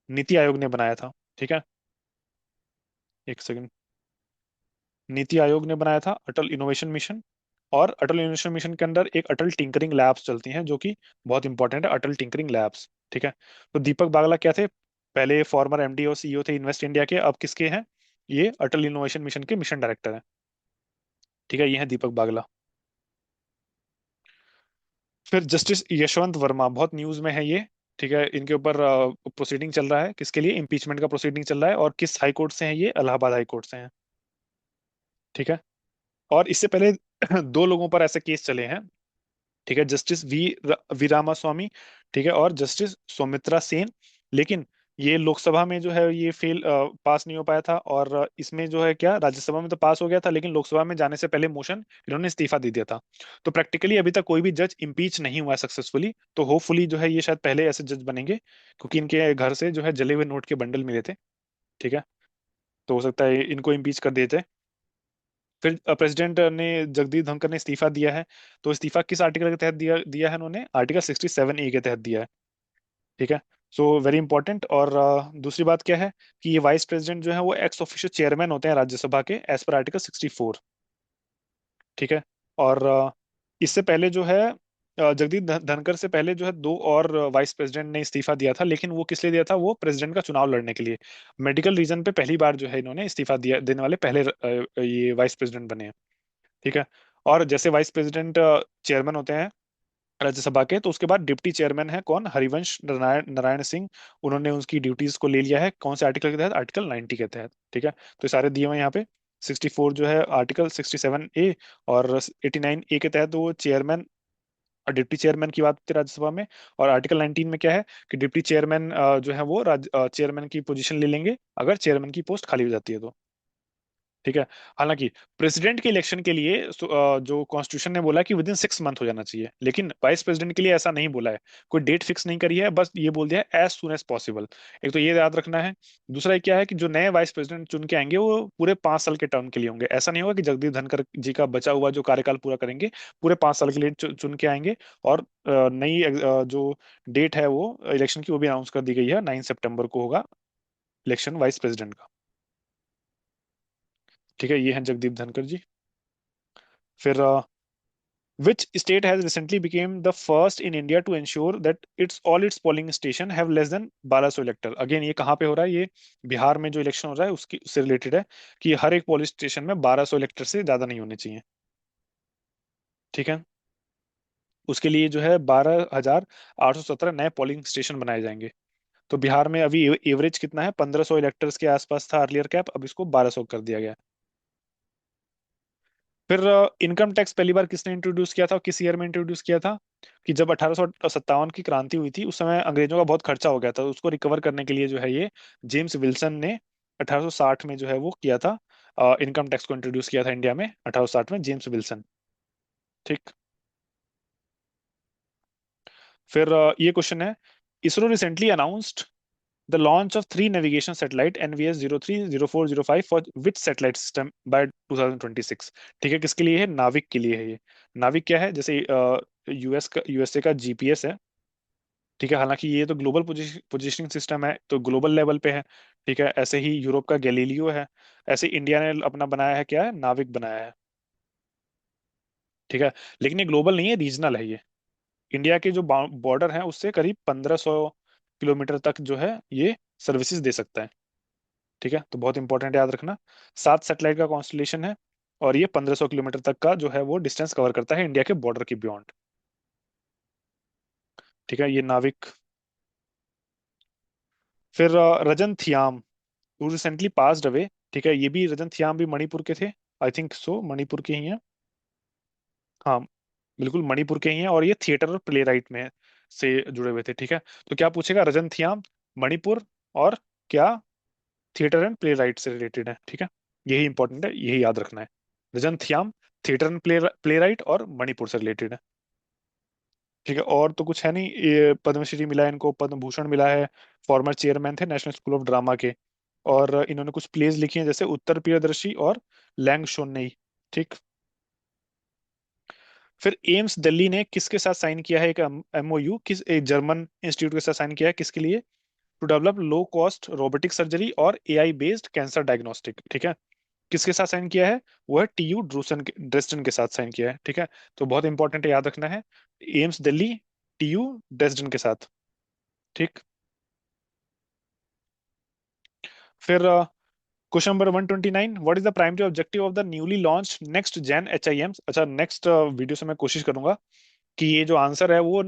नीति आयोग ने बनाया था। ठीक है, एक सेकंड, नीति आयोग ने बनाया था अटल इनोवेशन मिशन। और अटल इनोवेशन मिशन के अंदर एक अटल टिंकरिंग लैब्स चलती हैं जो कि बहुत इंपॉर्टेंट है, अटल टिंकरिंग लैब्स। ठीक है, तो दीपक बागला क्या थे, पहले फॉर्मर एमडी और सीईओ थे इन्वेस्ट इंडिया के, अब किसके हैं, ये अटल इनोवेशन मिशन के मिशन डायरेक्टर हैं। ठीक है, ये है दीपक बागला। फिर जस्टिस यशवंत वर्मा, बहुत न्यूज में है ये, ठीक है, इनके ऊपर प्रोसीडिंग चल रहा है, किसके लिए इम्पीचमेंट का प्रोसीडिंग चल रहा है, और किस हाई कोर्ट से है ये, इलाहाबाद हाई कोर्ट से है। ठीक है। और इससे पहले दो लोगों पर ऐसे केस चले हैं। ठीक है, जस्टिस वी रामास्वामी, ठीक है, और जस्टिस सौमित्रा सेन। लेकिन ये लोकसभा में जो है ये पास नहीं हो पाया था, और इसमें जो है क्या, राज्यसभा में तो पास हो गया था, लेकिन लोकसभा में जाने से पहले मोशन इन्होंने इस्तीफा दे दिया था। तो प्रैक्टिकली अभी तक कोई भी जज इम्पीच नहीं हुआ सक्सेसफुली, तो होपफुली जो है ये शायद पहले ऐसे जज बनेंगे, क्योंकि इनके घर से जो है जले हुए नोट के बंडल मिले थे। ठीक है, तो हो सकता है इनको इम्पीच कर दिया जाए। फिर प्रेसिडेंट ने, जगदीप धनखड़ ने इस्तीफा दिया है। तो इस्तीफा किस आर्टिकल के तहत दिया दिया है उन्होंने, आर्टिकल 67A के तहत दिया है। ठीक है। So very important. और दूसरी बात क्या है, कि ये वाइस प्रेसिडेंट जो है वो एक्स ऑफिशियो चेयरमैन होते हैं राज्यसभा के, एज पर आर्टिकल 64। ठीक है। और इससे पहले जो है जगदीप धनखड़ से पहले जो है दो और वाइस प्रेसिडेंट ने इस्तीफा दिया था, लेकिन वो किस लिए दिया था, वो प्रेसिडेंट का चुनाव लड़ने के लिए। मेडिकल रीजन पे पहली बार जो है इन्होंने इस्तीफा दिया देने वाले पहले ये वाइस प्रेसिडेंट बने हैं। ठीक है। और जैसे वाइस प्रेसिडेंट चेयरमैन होते हैं राज्यसभा के, तो उसके बाद डिप्टी चेयरमैन है कौन, हरिवंश नारायण नारायण सिंह। उन्होंने उनकी ड्यूटीज को ले लिया है, कौन से आर्टिकल के तहत, आर्टिकल 90 के तहत। ठीक है, तो ये सारे दिए हुए हैं यहाँ पे। 64 जो है आर्टिकल 67A, और 89A के तहत वो चेयरमैन और डिप्टी चेयरमैन की बात होती है राज्यसभा में। और आर्टिकल 19 में क्या है, कि डिप्टी चेयरमैन जो है वो चेयरमैन की पोजीशन ले लेंगे, अगर चेयरमैन की पोस्ट खाली हो जाती है तो। ठीक है। हालांकि प्रेसिडेंट के इलेक्शन के लिए जो कॉन्स्टिट्यूशन ने बोला कि विद इन 6 मंथ हो जाना चाहिए, लेकिन वाइस प्रेसिडेंट के लिए ऐसा नहीं बोला है। कोई डेट फिक्स नहीं करी है, बस ये बोल दिया है एज सुन एज पॉसिबल। एक तो ये याद रखना है। दूसरा ये क्या है, कि जो नए वाइस प्रेसिडेंट चुन के आएंगे वो पूरे 5 साल के टर्म के लिए होंगे। ऐसा नहीं होगा कि जगदीप धनखड़ जी का बचा हुआ जो कार्यकाल पूरा करेंगे, पूरे 5 साल के लिए चुन के आएंगे। और नई जो डेट है वो इलेक्शन की, वो भी अनाउंस कर दी गई है, 9 सितंबर को होगा इलेक्शन वाइस प्रेसिडेंट का। ठीक है, ये है जगदीप धनखड़ जी। फिर which state has recently became the first in India to ensure that its polling station have less than 1200 इलेक्टर। Again ये कहाँ पे हो रहा है, ये बिहार में जो इलेक्शन हो रहा है उसकी उससे रिलेटेड है, कि हर एक पोलिंग स्टेशन में 1200 इलेक्टर से ज्यादा नहीं होने चाहिए। ठीक है। उसके लिए जो है 12,817 नए पोलिंग स्टेशन बनाए जाएंगे। तो बिहार में अभी एवरेज कितना है, 1500 इलेक्टर्स के आसपास था अर्लियर कैप, अब इसको 1200 कर दिया गया। फिर इनकम टैक्स पहली बार किसने इंट्रोड्यूस किया था, और किस ईयर में इंट्रोड्यूस किया था, कि जब 1857 की क्रांति हुई थी, उस समय अंग्रेजों का बहुत खर्चा हो गया था, उसको रिकवर करने के लिए जो है ये जेम्स विल्सन ने 1860 में जो है वो किया था। इनकम टैक्स को इंट्रोड्यूस किया था इंडिया में 1860 में, जेम्स विल्सन। ठीक। फिर ये क्वेश्चन है, ISRO recently announced the launch of 3 navigation satellite NVS 03 04 05 for which satellite system by 2026। ठीक है, किसके लिए है, नाविक के लिए है ये। नाविक क्या है, जैसे यूएसए का जीपीएस है। ठीक है, हालांकि ये तो ग्लोबल पोजिशनिंग सिस्टम है, तो ग्लोबल लेवल पे है। ठीक है, ऐसे ही यूरोप का गैलीलियो है। ऐसे इंडिया ने अपना बनाया है, क्या है, नाविक बनाया है। ठीक है, लेकिन ये ग्लोबल नहीं है, रीजनल है ये। इंडिया के जो बॉर्डर है उससे करीब 1500 किलोमीटर तक जो है ये सर्विसेज दे सकता है। ठीक है, तो बहुत इंपॉर्टेंट याद रखना। 7 सैटेलाइट का कॉन्स्टलेशन है, और ये 1500 किलोमीटर तक का जो है वो डिस्टेंस कवर करता है इंडिया के बॉर्डर के बियॉन्ड। ठीक है, ये नाविक। फिर Ratan Thiyam, who recently passed away. ठीक है, ये भी रजन थियाम भी मणिपुर के थे, आई थिंक सो मणिपुर के ही हैं। हाँ, बिल्कुल मणिपुर के ही हैं, और ये थिएटर और प्ले राइट में से जुड़े हुए थे। ठीक है, तो क्या पूछेगा, रजन थियाम, मणिपुर, और क्या थिएटर एंड प्ले राइट से रिलेटेड है। ठीक है, यही इंपॉर्टेंट है, यही याद रखना है। Ratan Thiyam theatre and playwright और मणिपुर से रिलेटेड है। ठीक है, और तो कुछ है नहीं। ये पद्मश्री मिला है इनको, पद्म भूषण मिला है। फॉर्मर चेयरमैन थे नेशनल स्कूल ऑफ ड्रामा के। और इन्होंने कुछ प्लेज लिखी हैं, जैसे उत्तर प्रियदर्शी और लैंग शोन्नेई। ठीक। फिर एम्स दिल्ली ने किसके साथ साइन किया है एक MOU, किस एक जर्मन इंस्टीट्यूट के साथ साइन किया है, किसके लिए, to develop low cost robotic surgery और AI बेस्ड कैंसर डायग्नोस्टिक। ठीक है, किसके साथ साइन किया है, वो है TU ड्रेस्टन के साथ साइन किया है। ठीक है, तो बहुत इंपॉर्टेंट है, याद रखना है। एम्स दिल्ली, TU ड्रेस्टन के साथ। ठीक। फिर question number 129, what is the primary objective of the newly launch next gen HIMs। अच्छा, नेक्स्ट वीडियो से मैं कोशिश करूंगा कि ये जो आंसर है वो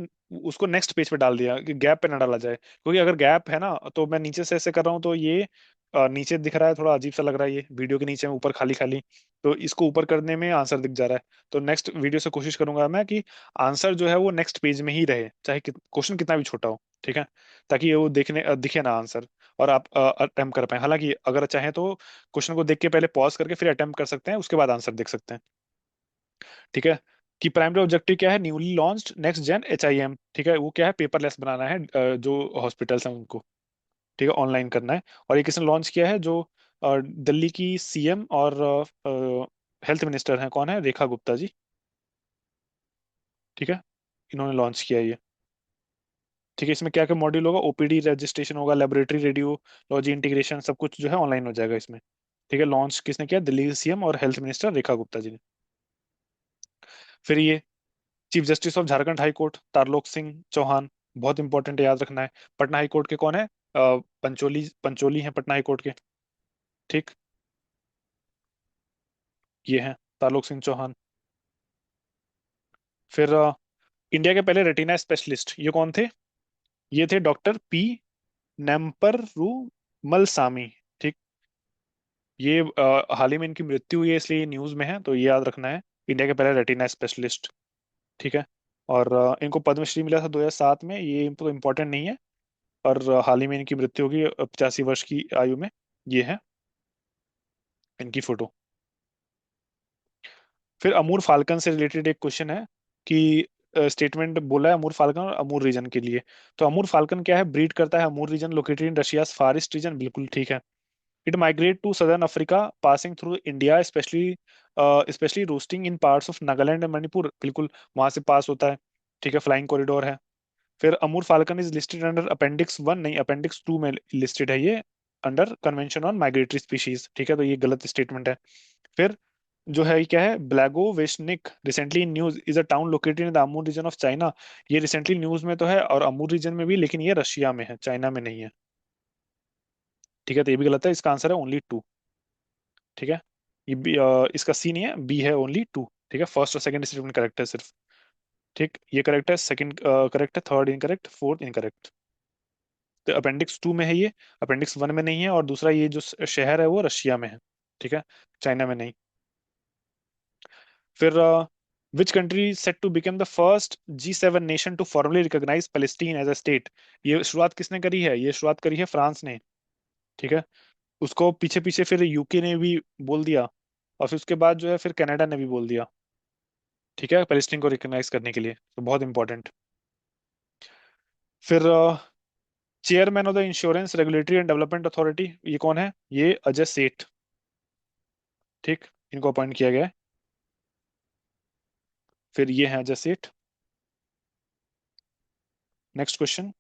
उसको नेक्स्ट पेज पे डाल दिया, कि गैप पे ना डाला जाए, क्योंकि अगर गैप है ना तो मैं नीचे से ऐसे कर रहा हूँ तो ये नीचे दिख रहा है, थोड़ा अजीब सा लग रहा है ये वीडियो के नीचे में ऊपर खाली खाली। तो इसको ऊपर करने में आंसर दिख जा रहा है। तो नेक्स्ट वीडियो से कोशिश करूंगा मैं कि आंसर जो है वो नेक्स्ट पेज में ही रहे, चाहे क्वेश्चन कितना भी छोटा हो, ठीक है, ताकि वो दिखे ना आंसर, और आप अटेम्प्ट कर पाए। हालांकि अगर चाहें तो क्वेश्चन को देख के पहले पॉज करके फिर अटेम्प्ट कर सकते हैं, उसके बाद आंसर देख सकते हैं, ठीक है। कि प्राइमरी ऑब्जेक्टिव क्या है, newly launched next gen HIM, ठीक है, वो क्या है, पेपरलेस बनाना है जो हॉस्पिटल्स हैं उनको, ठीक है, ऑनलाइन करना है। और ये किसने लॉन्च किया है, जो दिल्ली की CM और हेल्थ मिनिस्टर हैं, कौन है, रेखा गुप्ता जी, ठीक है, इन्होंने लॉन्च किया है ये, ठीक है। इसमें क्या क्या मॉड्यूल होगा, OPD रजिस्ट्रेशन होगा, लेबोरेटरी रेडियोलॉजी इंटीग्रेशन, सब कुछ जो है ऑनलाइन हो जाएगा इसमें, ठीक है। लॉन्च किसने किया, दिल्ली की CM और हेल्थ मिनिस्टर रेखा गुप्ता जी ने। फिर ये chief justice of Jharkhand high court Tarlok Singh Chauhan, बहुत इंपॉर्टेंट है, याद रखना है। पटना हाई कोर्ट के कौन है, पंचोली पंचोली हैं पटना हाई कोर्ट के, ठीक, ये हैं तारलोक सिंह चौहान। फिर इंडिया के पहले रेटिना स्पेशलिस्ट ये कौन थे, ये थे डॉक्टर P नेम्परुमल सामी, ठीक। ये हाल ही में इनकी मृत्यु हुई है, इसलिए ये न्यूज में है, तो ये याद रखना है, इंडिया के पहले रेटिना स्पेशलिस्ट, ठीक है। और इनको पद्मश्री मिला था 2007 में, ये तो इम्पोर्टेंट नहीं है। और हाल ही में इनकी मृत्यु होगी 85 वर्ष की आयु में। ये है इनकी फोटो। फिर अमूर फाल्कन से रिलेटेड एक क्वेश्चन है कि स्टेटमेंट बोला है अमूर फाल्कन और अमूर रीजन के लिए। तो अमूर फाल्कन क्या है, ब्रीड करता है Amur region located in Russia far east region, बिल्कुल ठीक है। It migrate to southern Africa passing through India specially specially roosting in parts of Nagaland and Manipur, बिल्कुल वहां से पास होता है, ठीक है, फ्लाइंग कॉरिडोर है। फिर Amur falcon is listed under appendix 1, नहीं अपेंडिक्स 2 में लिस्टेड है ये, under convention on migratory species, ठीक है, तो ये गलत स्टेटमेंट है। फिर जो है ये क्या है, Blagoveshchensk recently in news is a town located in the Amur region of China, ये रिसेंटली न्यूज में तो है और अमूर रीजन में भी, लेकिन ये रशिया में है, चाइना में नहीं है, ठीक है, तो ये भी गलत है, इसका आंसर है ओनली 2, ठीक है। ये इसका C नहीं है, B है, ओनली 2, ठीक है, फर्स्ट और सेकंड स्टेटमेंट करेक्ट है सिर्फ, ठीक, ये करेक्ट है, सेकंड करेक्ट है, थर्ड इनकरेक्ट, फोर्थ इनकरेक्ट। तो अपेंडिक्स 2 में है ये, अपेंडिक्स 1 में नहीं है, और दूसरा ये जो शहर है वो रशिया में है, ठीक है, चाइना में नहीं। फिर which country set to become the first G7 nation to formally recognise Palestine as a state, ये शुरुआत किसने करी है, ये शुरुआत करी है फ्रांस ने, ठीक है। उसको पीछे पीछे फिर UK ने भी बोल दिया, और फिर उसके बाद जो है फिर कनाडा ने भी बोल दिया, ठीक है, पैलेस्टीन को रिकॉग्नाइज करने के लिए, तो बहुत इंपॉर्टेंट। फिर chairman of the insurance regulatory and development authority ये कौन है, ये अजय सेठ, ठीक, इनको अपॉइंट किया गया है। फिर ये है अजय सेठ। नेक्स्ट क्वेश्चन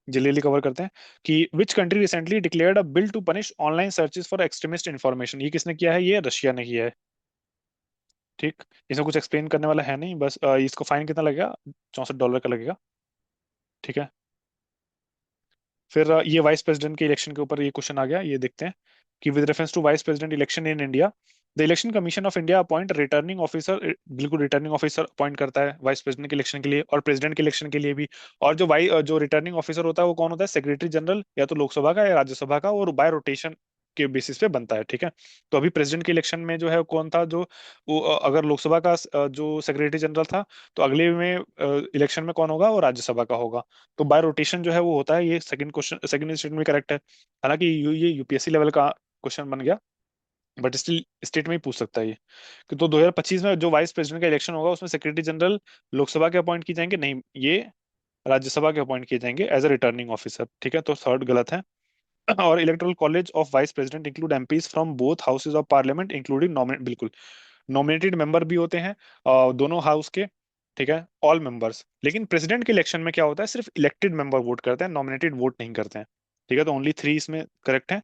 जल्दी जल्दी कवर करते हैं कि which country recently declared a bill to punish online searches for extremist information, ये किसने किया है, ये रशिया ने किया है, ठीक। इसमें कुछ एक्सप्लेन करने वाला है नहीं, बस इसको फाइन कितना लगेगा, $64 का लगेगा, ठीक है। फिर ये वाइस प्रेसिडेंट के इलेक्शन के ऊपर ये क्वेश्चन आ गया, ये देखते हैं कि with reference to vice president election in India the election commission of India appoint returning officer, बिल्कुल रिटर्निंग ऑफिसर अपॉइंट करता है वाइस प्रेसिडेंट के इलेक्शन के लिए और प्रेसिडेंट के इलेक्शन के लिए भी। और जो रिटर्निंग ऑफिसर होता है वो कौन होता है, सेक्रेटरी जनरल या तो लोकसभा का या राज्यसभा का, और बाय रोटेशन के बेसिस पे बनता है, ठीक है। तो अभी प्रेसिडेंट के इलेक्शन में जो है कौन था, जो वो अगर लोकसभा का जो सेक्रेटरी जनरल था, तो अगले में इलेक्शन में कौन होगा, वो राज्यसभा का होगा। तो बाय रोटेशन जो है वो होता है, ये सेकंड क्वेश्चन सेकंड स्टेटमेंट में करेक्ट है। हालांकि ये UPSC लेवल का क्वेश्चन बन गया, बट स्टिल स्टेट में ही पूछ सकता है ये, कि तो 2025 में जो वाइस प्रेसिडेंट का इलेक्शन होगा उसमें सेक्रेटरी जनरल लोकसभा के अपॉइंट किए जाएंगे, नहीं, ये राज्यसभा के अपॉइंट किए जाएंगे एज अ रिटर्निंग ऑफिसर, ठीक है, तो थर्ड गलत है। और electoral college of vice president include MPs from both houses of parliament including nominate, बिल्कुल नॉमिनेटेड मेंबर भी होते हैं दोनों हाउस के, ठीक है, ऑल मेंबर्स। लेकिन प्रेसिडेंट के इलेक्शन में क्या होता है, सिर्फ इलेक्टेड मेंबर वोट करते हैं, नॉमिनेटेड वोट नहीं करते हैं, ठीक है, तो ओनली 3 इसमें करेक्ट है।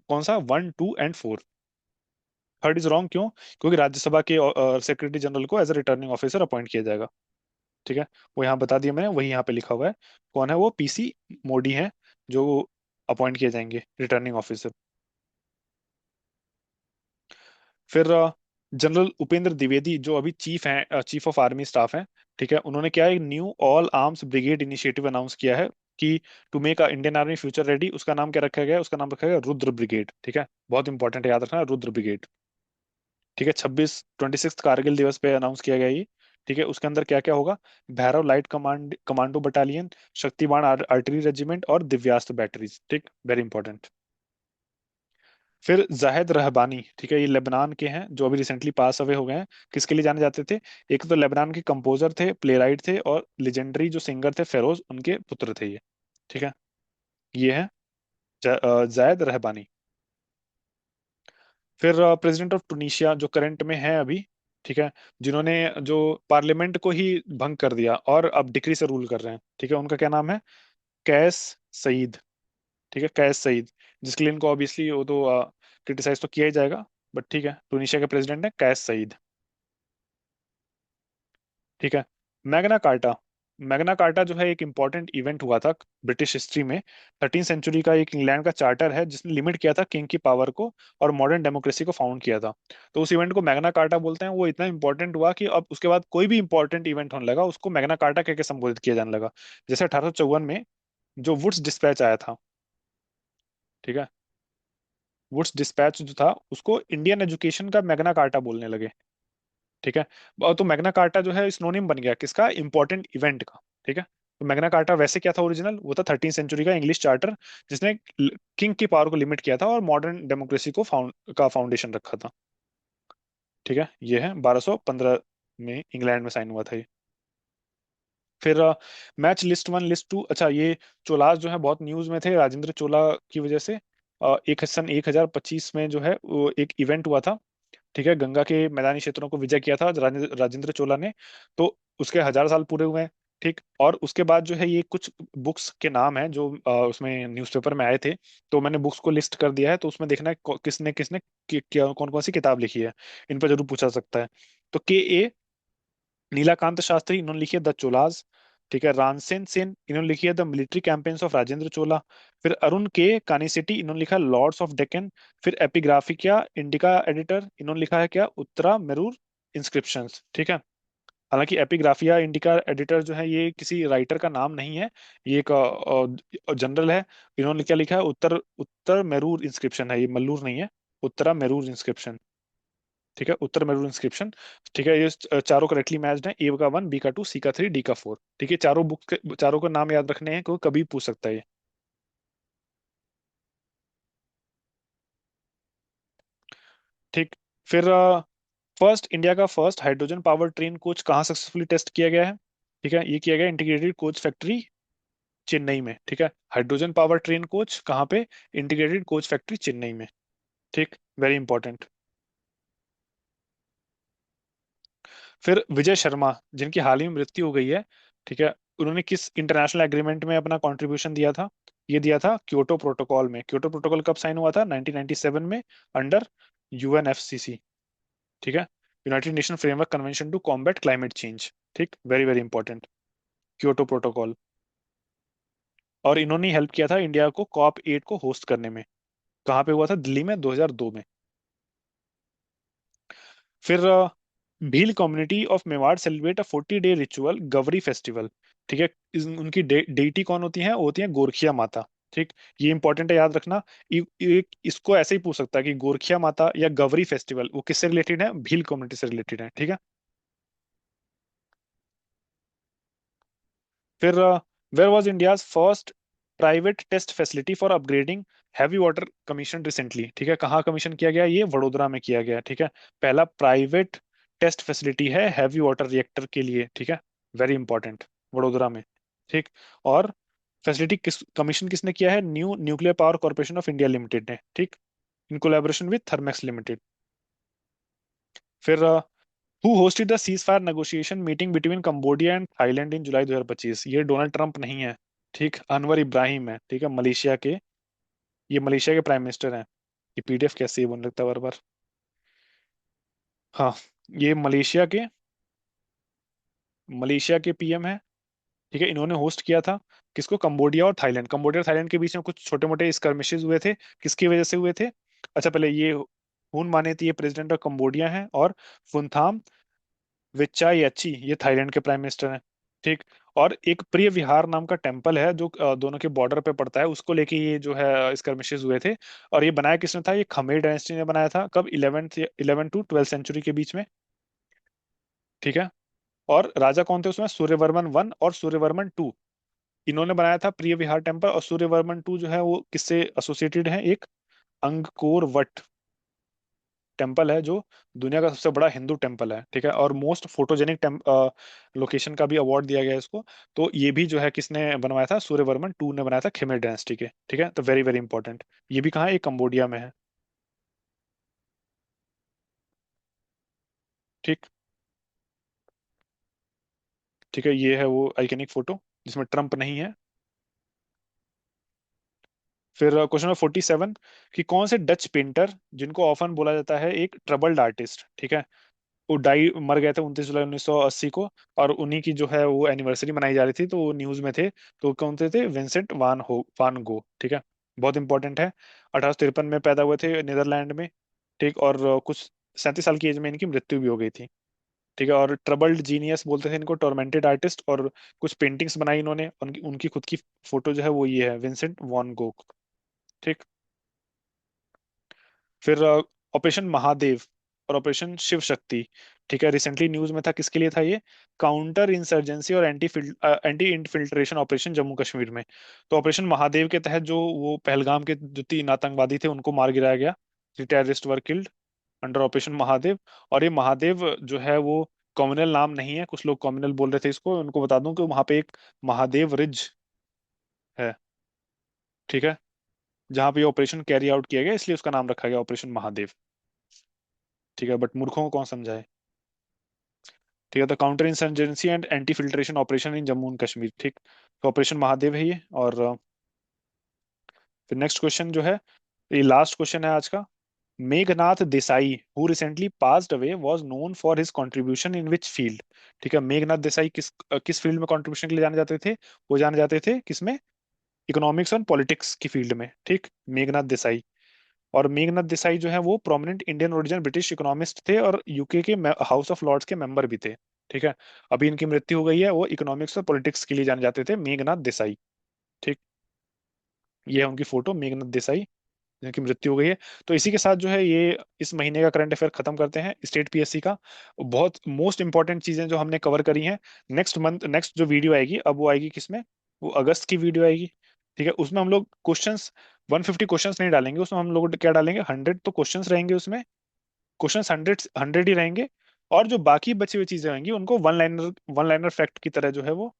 कौन सा, 1, 2 एंड 4, थर्ड इज रॉन्ग, क्यों, क्योंकि राज्यसभा के सेक्रेटरी जनरल को as a returning officer appoint किया जाएगा, ठीक है। वो यहाँ बता दिया मैंने, वही यहाँ पे लिखा हुआ है, कौन है वो, PC मोदी है जो अपॉइंट किए जाएंगे रिटर्निंग ऑफिसर। फिर जनरल उपेंद्र द्विवेदी जो अभी चीफ हैं, चीफ ऑफ आर्मी स्टाफ हैं, ठीक है, उन्होंने क्या है, new all arms brigade initiative announce किया है कि to make Indian army future ready. उसका नाम क्या रखा गया है? उसका नाम रखा गया रुद्र ब्रिगेड। ठीक है, बहुत इंपॉर्टेंट है, याद रखना, रुद्र ब्रिगेड। ठीक है, 26 कारगिल दिवस पे अनाउंस किया गया ये। ठीक है, उसके अंदर क्या क्या होगा? Bhairav light commando battalion, Shaktibaan artillery regiment और दिव्यास्त्र बैटरीज। ठीक, वेरी इंपॉर्टेंट। फिर जाहिद रहबानी, ठीक है, ये लेबनान के हैं जो अभी रिसेंटली पास अवे हो गए हैं। किसके लिए जाने जाते थे? एक तो लेबनान के कंपोजर थे, प्ले राइट थे, और लेजेंडरी जो सिंगर थे फेरोज, उनके पुत्र थे ये। ठीक है, ये है जायद रहबानी। फिर प्रेसिडेंट ऑफ टुनीशिया जो करंट में है अभी, ठीक है, जिन्होंने जो पार्लियामेंट को ही भंग कर दिया और अब डिक्री से रूल कर रहे हैं, ठीक है, उनका क्या नाम है? कैस सईद। ठीक है, कैस सईद, जिसके लिए इनको ऑब्वियसली वो तो क्रिटिसाइज तो किया ही जाएगा, बट ठीक है, टुनीशिया के प्रेसिडेंट है कैस सईद। ठीक है, मैग्ना कार्टा। मैग्ना कार्टा जो है एक इंपॉर्टेंट इवेंट हुआ था ब्रिटिश हिस्ट्री में। 13वीं सेंचुरी का एक इंग्लैंड का चार्टर है जिसने लिमिट किया था किंग की पावर को और मॉडर्न डेमोक्रेसी को फाउंड किया था। तो उस इवेंट को मैग्ना कार्टा बोलते हैं। वो इतना इंपॉर्टेंट हुआ कि अब उसके बाद कोई भी इंपॉर्टेंट इवेंट होने लगा उसको मैग्ना कार्टा कह के संबोधित किया जाने लगा। जैसे 1854 में जो वुड्स डिस्पैच आया था, ठीक है, वुड्स डिस्पैच जो था उसको इंडियन एजुकेशन का मैग्ना कार्टा बोलने लगे। ठीक है, और तो मैग्ना कार्टा जो है सिनोनिम बन गया किसका? इंपॉर्टेंट इवेंट का। ठीक है, तो मैग्ना कार्टा वैसे क्या था? ओरिजिनल वो था 13वीं सेंचुरी का इंग्लिश चार्टर जिसने किंग की पावर को लिमिट किया था और मॉडर्न डेमोक्रेसी को फाउंडेशन रखा था। ठीक है, ये है 1215 में इंग्लैंड में साइन हुआ था ये। फिर match list one list two, अच्छा ये चोलास जो है बहुत न्यूज में थे राजेंद्र चोला की वजह से। एक सन 1025 में जो है वो एक इवेंट हुआ था। ठीक है, गंगा के मैदानी क्षेत्रों को विजय किया था राजेंद्र चोला ने। तो उसके 1000 साल पूरे हुए हैं। ठीक, और उसके बाद जो है ये कुछ बुक्स के नाम हैं जो उसमें न्यूज़पेपर में आए थे। तो मैंने बुक्स को लिस्ट कर दिया है, तो उसमें देखना है किसने किसने क्या कौन कौन सी किताब लिखी है। इन पर जरूर पूछा सकता है। तो के ए नीलाकांत शास्त्री, इन्होंने लिखी है द चोलाज। ठीक है, रानसेन सेन, इन्होंने लिखी है the military campaigns of Rajendra Chola. फिर अरुण के कानीसेटी, इन्होंने लिखा लॉर्ड्स ऑफ डेक्कन। फिर एपिग्राफिका इंडिका एडिटर, इन्होंने लिखा है क्या? उत्तरा मेरूर इंस्क्रिप्शंस। ठीक है, हालांकि एपिग्राफिया इंडिका एडिटर जो है ये किसी राइटर का नाम नहीं है, ये एक जनरल है। इन्होंने क्या लिखा है? उत्तर उत्तर मेरूर इंस्क्रिप्शन है, ये मल्लूर नहीं है, उत्तरा मेरूर इंस्क्रिप्शन। ठीक है, उत्तर मेरूर इंस्क्रिप्शन। ठीक है, ये चारों करेक्टली मैच्ड हैं, ए का 1, बी का 2, सी का 3, डी का 4। ठीक है, चारों बुक के चारों का नाम याद रखने हैं क्योंकि कभी पूछ सकता है ये। ठीक, फिर फर्स्ट इंडिया का first hydrogen power train coach कहाँ सक्सेसफुली टेस्ट किया गया है? ठीक है, ये किया गया इंटीग्रेटेड कोच फैक्ट्री चेन्नई में। ठीक है, हाइड्रोजन पावर ट्रेन कोच कहाँ पे? इंटीग्रेटेड कोच फैक्ट्री चेन्नई में। ठीक, वेरी इंपॉर्टेंट। फिर विजय शर्मा, जिनकी हाल ही में मृत्यु हो गई है, ठीक है, उन्होंने किस इंटरनेशनल एग्रीमेंट में अपना कंट्रीब्यूशन दिया था? ये दिया था क्योटो प्रोटोकॉल में। क्योटो प्रोटोकॉल कब साइन हुआ था? 1997 में, अंडर यूएनएफसीसी। ठीक है, United Nation framework convention to combat climate change. ठीक, very very important, Kyoto protocol. और इन्होंने हेल्प किया था इंडिया को COP8 को होस्ट करने में। कहाँ पे हुआ था? दिल्ली में, 2002 में। फिर Bhil community of Mewar celebrate a 40 day ritual Gavari festival. ठीक है, उनकी डेटी कौन होती है? वो होती है गोरखिया माता। ठीक, ये इंपॉर्टेंट है, याद रखना। इसको ऐसे ही पूछ सकता है कि गोरखिया माता या गवरी फेस्टिवल वो किससे रिलेटेड है? भील कम्युनिटी से रिलेटेड है। ठीक है, फिर where was India's first private test facility for upgrading heavy water commission recently. ठीक है, कहाँ कमीशन किया गया? ये वडोदरा में किया गया। ठीक है, पहला प्राइवेट टेस्ट फैसिलिटी है हैवी वाटर रिएक्टर के लिए। ठीक है, वेरी इंपॉर्टेंट, वडोदरा में। ठीक, और फैसिलिटी कमीशन किसने किया है? New nuclear power corporation of India limited ने। ठीक, in collaboration with Thermax limited. फिर who hosted the cease fire negotiation meeting between Cambodia and Thailand in July 2025? ये डोनाल्ड ट्रंप नहीं है। ठीक, अनवर इब्राहिम है। ठीक है, मलेशिया के, ये मलेशिया के प्राइम मिनिस्टर हैं। ये पीडीएफ कैसे ही बन लगता है बार बार। हाँ, ये मलेशिया के पीएम है। ठीक है, इन्होंने होस्ट किया था किसको? कंबोडिया और थाईलैंड। कंबोडिया और थाईलैंड के बीच में कुछ छोटे मोटे स्कर्मिशेस हुए थे। किसकी वजह से हुए थे? अच्छा, पहले ये हुन मानेती ये प्रेसिडेंट ऑफ कंबोडिया हैं, और फुनथाम विच्चाई अच्ची, ये थाईलैंड के प्राइम मिनिस्टर हैं। ठीक। और एक प्रिय विहार नाम का टेम्पल है जो दोनों के बॉर्डर पे पड़ता है, उसको लेके ये जो है स्कर्मिशेस हुए थे। और ये बनाया किसने था? ये खमेर डायनेस्टी ने बनाया था। कब? 11 टू 12 सेंचुरी के बीच में। ठीक है। और राजा कौन थे उसमें? सूर्यवर्मन वन और सूर्यवर्मन टू, इन्होंने बनाया था प्रिय विहार टेम्पल। और सूर्यवर्मन टू जो है वो किससे एसोसिएटेड है? एक अंगकोर वट टेम्पल है जो दुनिया का सबसे बड़ा हिंदू टेम्पल है। ठीक है। और मोस्ट फोटोजेनिक लोकेशन का भी अवार्ड दिया गया है इसको। तो ये भी जो है किसने बनवाया था? सूर्यवर्मन टू ने बनाया था, खिमिर डायनेस्टी के। ठीक है। तो वेरी वेरी इंपॉर्टेंट। ये भी कहाँ है? ये कंबोडिया में है। ठीक। ठीक है। ये है वो आइकनिक फोटो जिसमें ट्रम्प नहीं है। फिर क्वेश्चन नंबर 47, कि कौन से डच पेंटर जिनको ऑफन बोला जाता है एक ट्रबल्ड आर्टिस्ट, ठीक है, वो मर गए थे 29 जुलाई 1980 को। और उन्हीं की जो है वो एनिवर्सरी मनाई जा रही थी, तो वो न्यूज में थे। तो कौन थे? विंसेंट वान गो। ठीक है। बहुत इंपॉर्टेंट है। 1853 में पैदा हुए थे नीदरलैंड में। ठीक। और कुछ 37 साल की एज में इनकी मृत्यु भी हो गई थी। ठीक है। और ट्रबल्ड जीनियस बोलते थे इनको, टॉर्मेंटेड आर्टिस्ट। और कुछ पेंटिंग्स बनाई इन्होंने, उनकी उनकी खुद की फोटो जो है वो ये है, विंसेंट वॉन गो। ठीक। फिर ऑपरेशन महादेव और ऑपरेशन शिव शक्ति, ठीक है, रिसेंटली न्यूज में था। किसके लिए था ये? काउंटर इंसर्जेंसी और एंटी इंफिल्ट्रेशन ऑपरेशन जम्मू कश्मीर में। तो ऑपरेशन महादेव के तहत जो वो पहलगाम के जो 3 आतंकवादी थे उनको मार गिराया गया। 3 terrorist were killed under operation Mahadev. और ये महादेव जो है वो कॉम्युनल नाम नहीं है, कुछ लोग कॉम्युनल बोल रहे थे इसको। उनको बता दूं कि वहां पे एक महादेव रिज है। ठीक है। जहां पे ऑपरेशन कैरी आउट किया गया, इसलिए उसका नाम रखा गया ऑपरेशन महादेव। ठीक है। बट मूर्खों को कौन समझाए। ठीक है। तो counter insurgency and anti filtration operation in Jammu and Kashmir. ठीक। तो ऑपरेशन महादेव है ये। और फिर नेक्स्ट क्वेश्चन जो है, ये लास्ट क्वेश्चन है आज का। Meghnath Desai who recently passed away was known for his contribution in which field. ठीक है। मेघनाथ देसाई किस फील्ड में कंट्रीब्यूशन के लिए जाने जाते थे? वो जाने जाते थे किसमें? इकोनॉमिक्स एंड पॉलिटिक्स की फील्ड में। ठीक। मेघनाथ देसाई। और मेघनाथ देसाई जो है वो prominent Indian origin British economist थे और यूके के हाउस ऑफ लॉर्ड्स के मेंबर भी थे। ठीक है। अभी इनकी मृत्यु हो गई है। वो इकोनॉमिक्स और पॉलिटिक्स के लिए जाने जाते थे, मेघनाथ देसाई। ठीक। ये है उनकी फोटो, मेघनाथ देसाई, जिनकी मृत्यु हो गई है। तो इसी के साथ जो है ये इस महीने का करंट अफेयर खत्म करते हैं स्टेट पीएससी का। बहुत मोस्ट इंपॉर्टेंट चीजें जो हमने कवर करी हैं। नेक्स्ट मंथ नेक्स्ट जो वीडियो आएगी, अब वो आएगी किसमें? वो अगस्त की वीडियो आएगी। ठीक है। उसमें हम लोग क्वेश्चंस 150 क्वेश्चंस नहीं डालेंगे उसमें, हम लोग क्या डालेंगे? 100 तो क्वेश्चंस रहेंगे उसमें। क्वेश्चंस 100 ही रहेंगे। और जो बाकी बची हुई चीजें होंगी उनको वन लाइनर फैक्ट की तरह जो है वो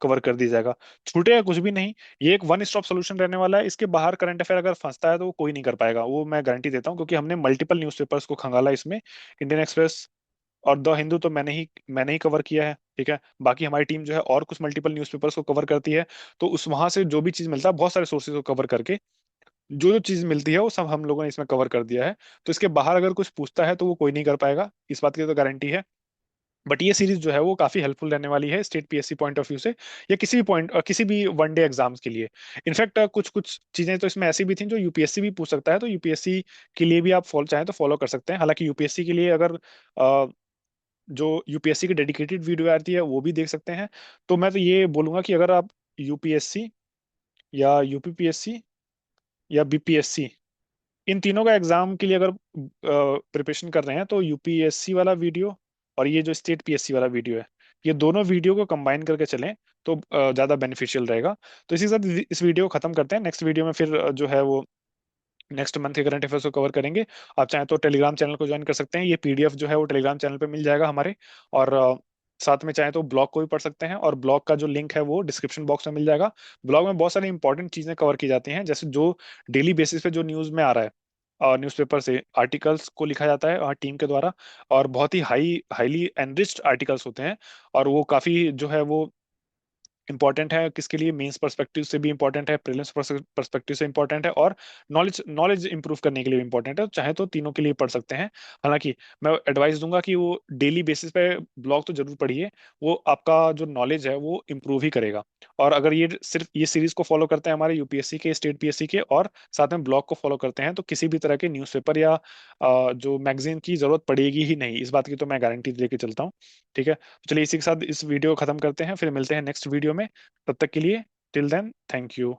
कवर कर दी जाएगा। छूटेगा कुछ भी नहीं। ये एक वन स्टॉप सोल्यूशन रहने वाला है। इसके बाहर करंट अफेयर अगर फंसता है तो वो कोई नहीं कर पाएगा, वो मैं गारंटी देता हूँ, क्योंकि हमने मल्टीपल न्यूज़पेपर्स को खंगाला इसमें। इंडियन एक्सप्रेस और द हिंदू तो मैंने ही कवर किया है। ठीक है। बाकी हमारी टीम जो है और कुछ मल्टीपल न्यूज़पेपर्स को कवर करती है। तो उस वहां से जो भी चीज मिलता है, बहुत सारे सोर्सेज को कवर करके जो जो चीज मिलती है वो सब हम लोगों ने इसमें कवर कर दिया है। तो इसके बाहर अगर कुछ पूछता है तो वो कोई नहीं कर पाएगा, इस बात की तो गारंटी है। बट ये सीरीज जो है वो काफी हेल्पफुल रहने वाली है state PSC point of view से, या किसी भी पॉइंट, किसी भी वनडे एग्जाम्स के लिए। इनफैक्ट कुछ कुछ चीजें तो इसमें ऐसी भी थी जो यूपीएससी भी पूछ सकता है, तो यूपीएससी के लिए भी आप फॉलो चाहें तो फॉलो कर सकते हैं। हालांकि यूपीएससी के लिए अगर जो यूपीएससी की डेडिकेटेड वीडियो आती है वो भी देख सकते हैं। तो मैं तो ये बोलूंगा कि अगर आप यूपीएससी या यूपीपीएससी या बीपीएससी, इन तीनों का एग्जाम के लिए अगर प्रिपरेशन कर रहे हैं, तो यूपीएससी वाला वीडियो और ये जो स्टेट पीएससी वाला वीडियो है, ये दोनों वीडियो को कंबाइन करके चलें तो ज़्यादा बेनिफिशियल रहेगा। तो इसी के साथ इस वीडियो को खत्म करते हैं। नेक्स्ट वीडियो में फिर जो है वो नेक्स्ट मंथ के करंट अफेयर्स को कवर करेंगे। आप चाहें तो टेलीग्राम चैनल को ज्वाइन कर सकते हैं। ये पीडीएफ जो है वो टेलीग्राम चैनल पे मिल जाएगा हमारे। और साथ में चाहें तो ब्लॉग को भी पढ़ सकते हैं, और ब्लॉग का जो लिंक है वो डिस्क्रिप्शन बॉक्स में मिल जाएगा। ब्लॉग में बहुत सारी इंपॉर्टेंट चीज़ें कवर की जाती हैं, जैसे जो डेली बेसिस पे जो न्यूज़ में आ रहा है और न्यूज़पेपर से आर्टिकल्स को लिखा जाता है और टीम के द्वारा। और बहुत ही हाईली एनरिच्ड आर्टिकल्स होते हैं। और वो काफ़ी जो है वो इंपॉर्टेंट है किसके लिए, मेंस पर्सपेक्टिव से भी इंपॉर्टेंट है, प्रीलिम्स पर्सपेक्टिव से इंपॉर्टेंट है, और नॉलेज नॉलेज इंप्रूव करने के लिए भी इंपॉर्टेंट है। तो चाहे तो तीनों के लिए पढ़ सकते हैं। हालांकि मैं एडवाइस दूंगा कि वो डेली बेसिस पे ब्लॉग तो जरूर पढ़िए, वो आपका जो नॉलेज है वो इंप्रूव ही करेगा। और अगर ये सिर्फ ये सीरीज को फॉलो करते हैं हमारे यूपीएससी के, स्टेट पीएससी के, और साथ में ब्लॉग को फॉलो करते हैं, तो किसी भी तरह के न्यूज़पेपर या जो मैगजीन की जरूरत पड़ेगी ही नहीं, इस बात की तो मैं गारंटी लेके चलता हूँ। ठीक है, तो चलिए इसी के साथ इस वीडियो को खत्म करते हैं, फिर मिलते हैं नेक्स्ट वीडियो में। तब तक के लिए, टिल देन, थैंक यू।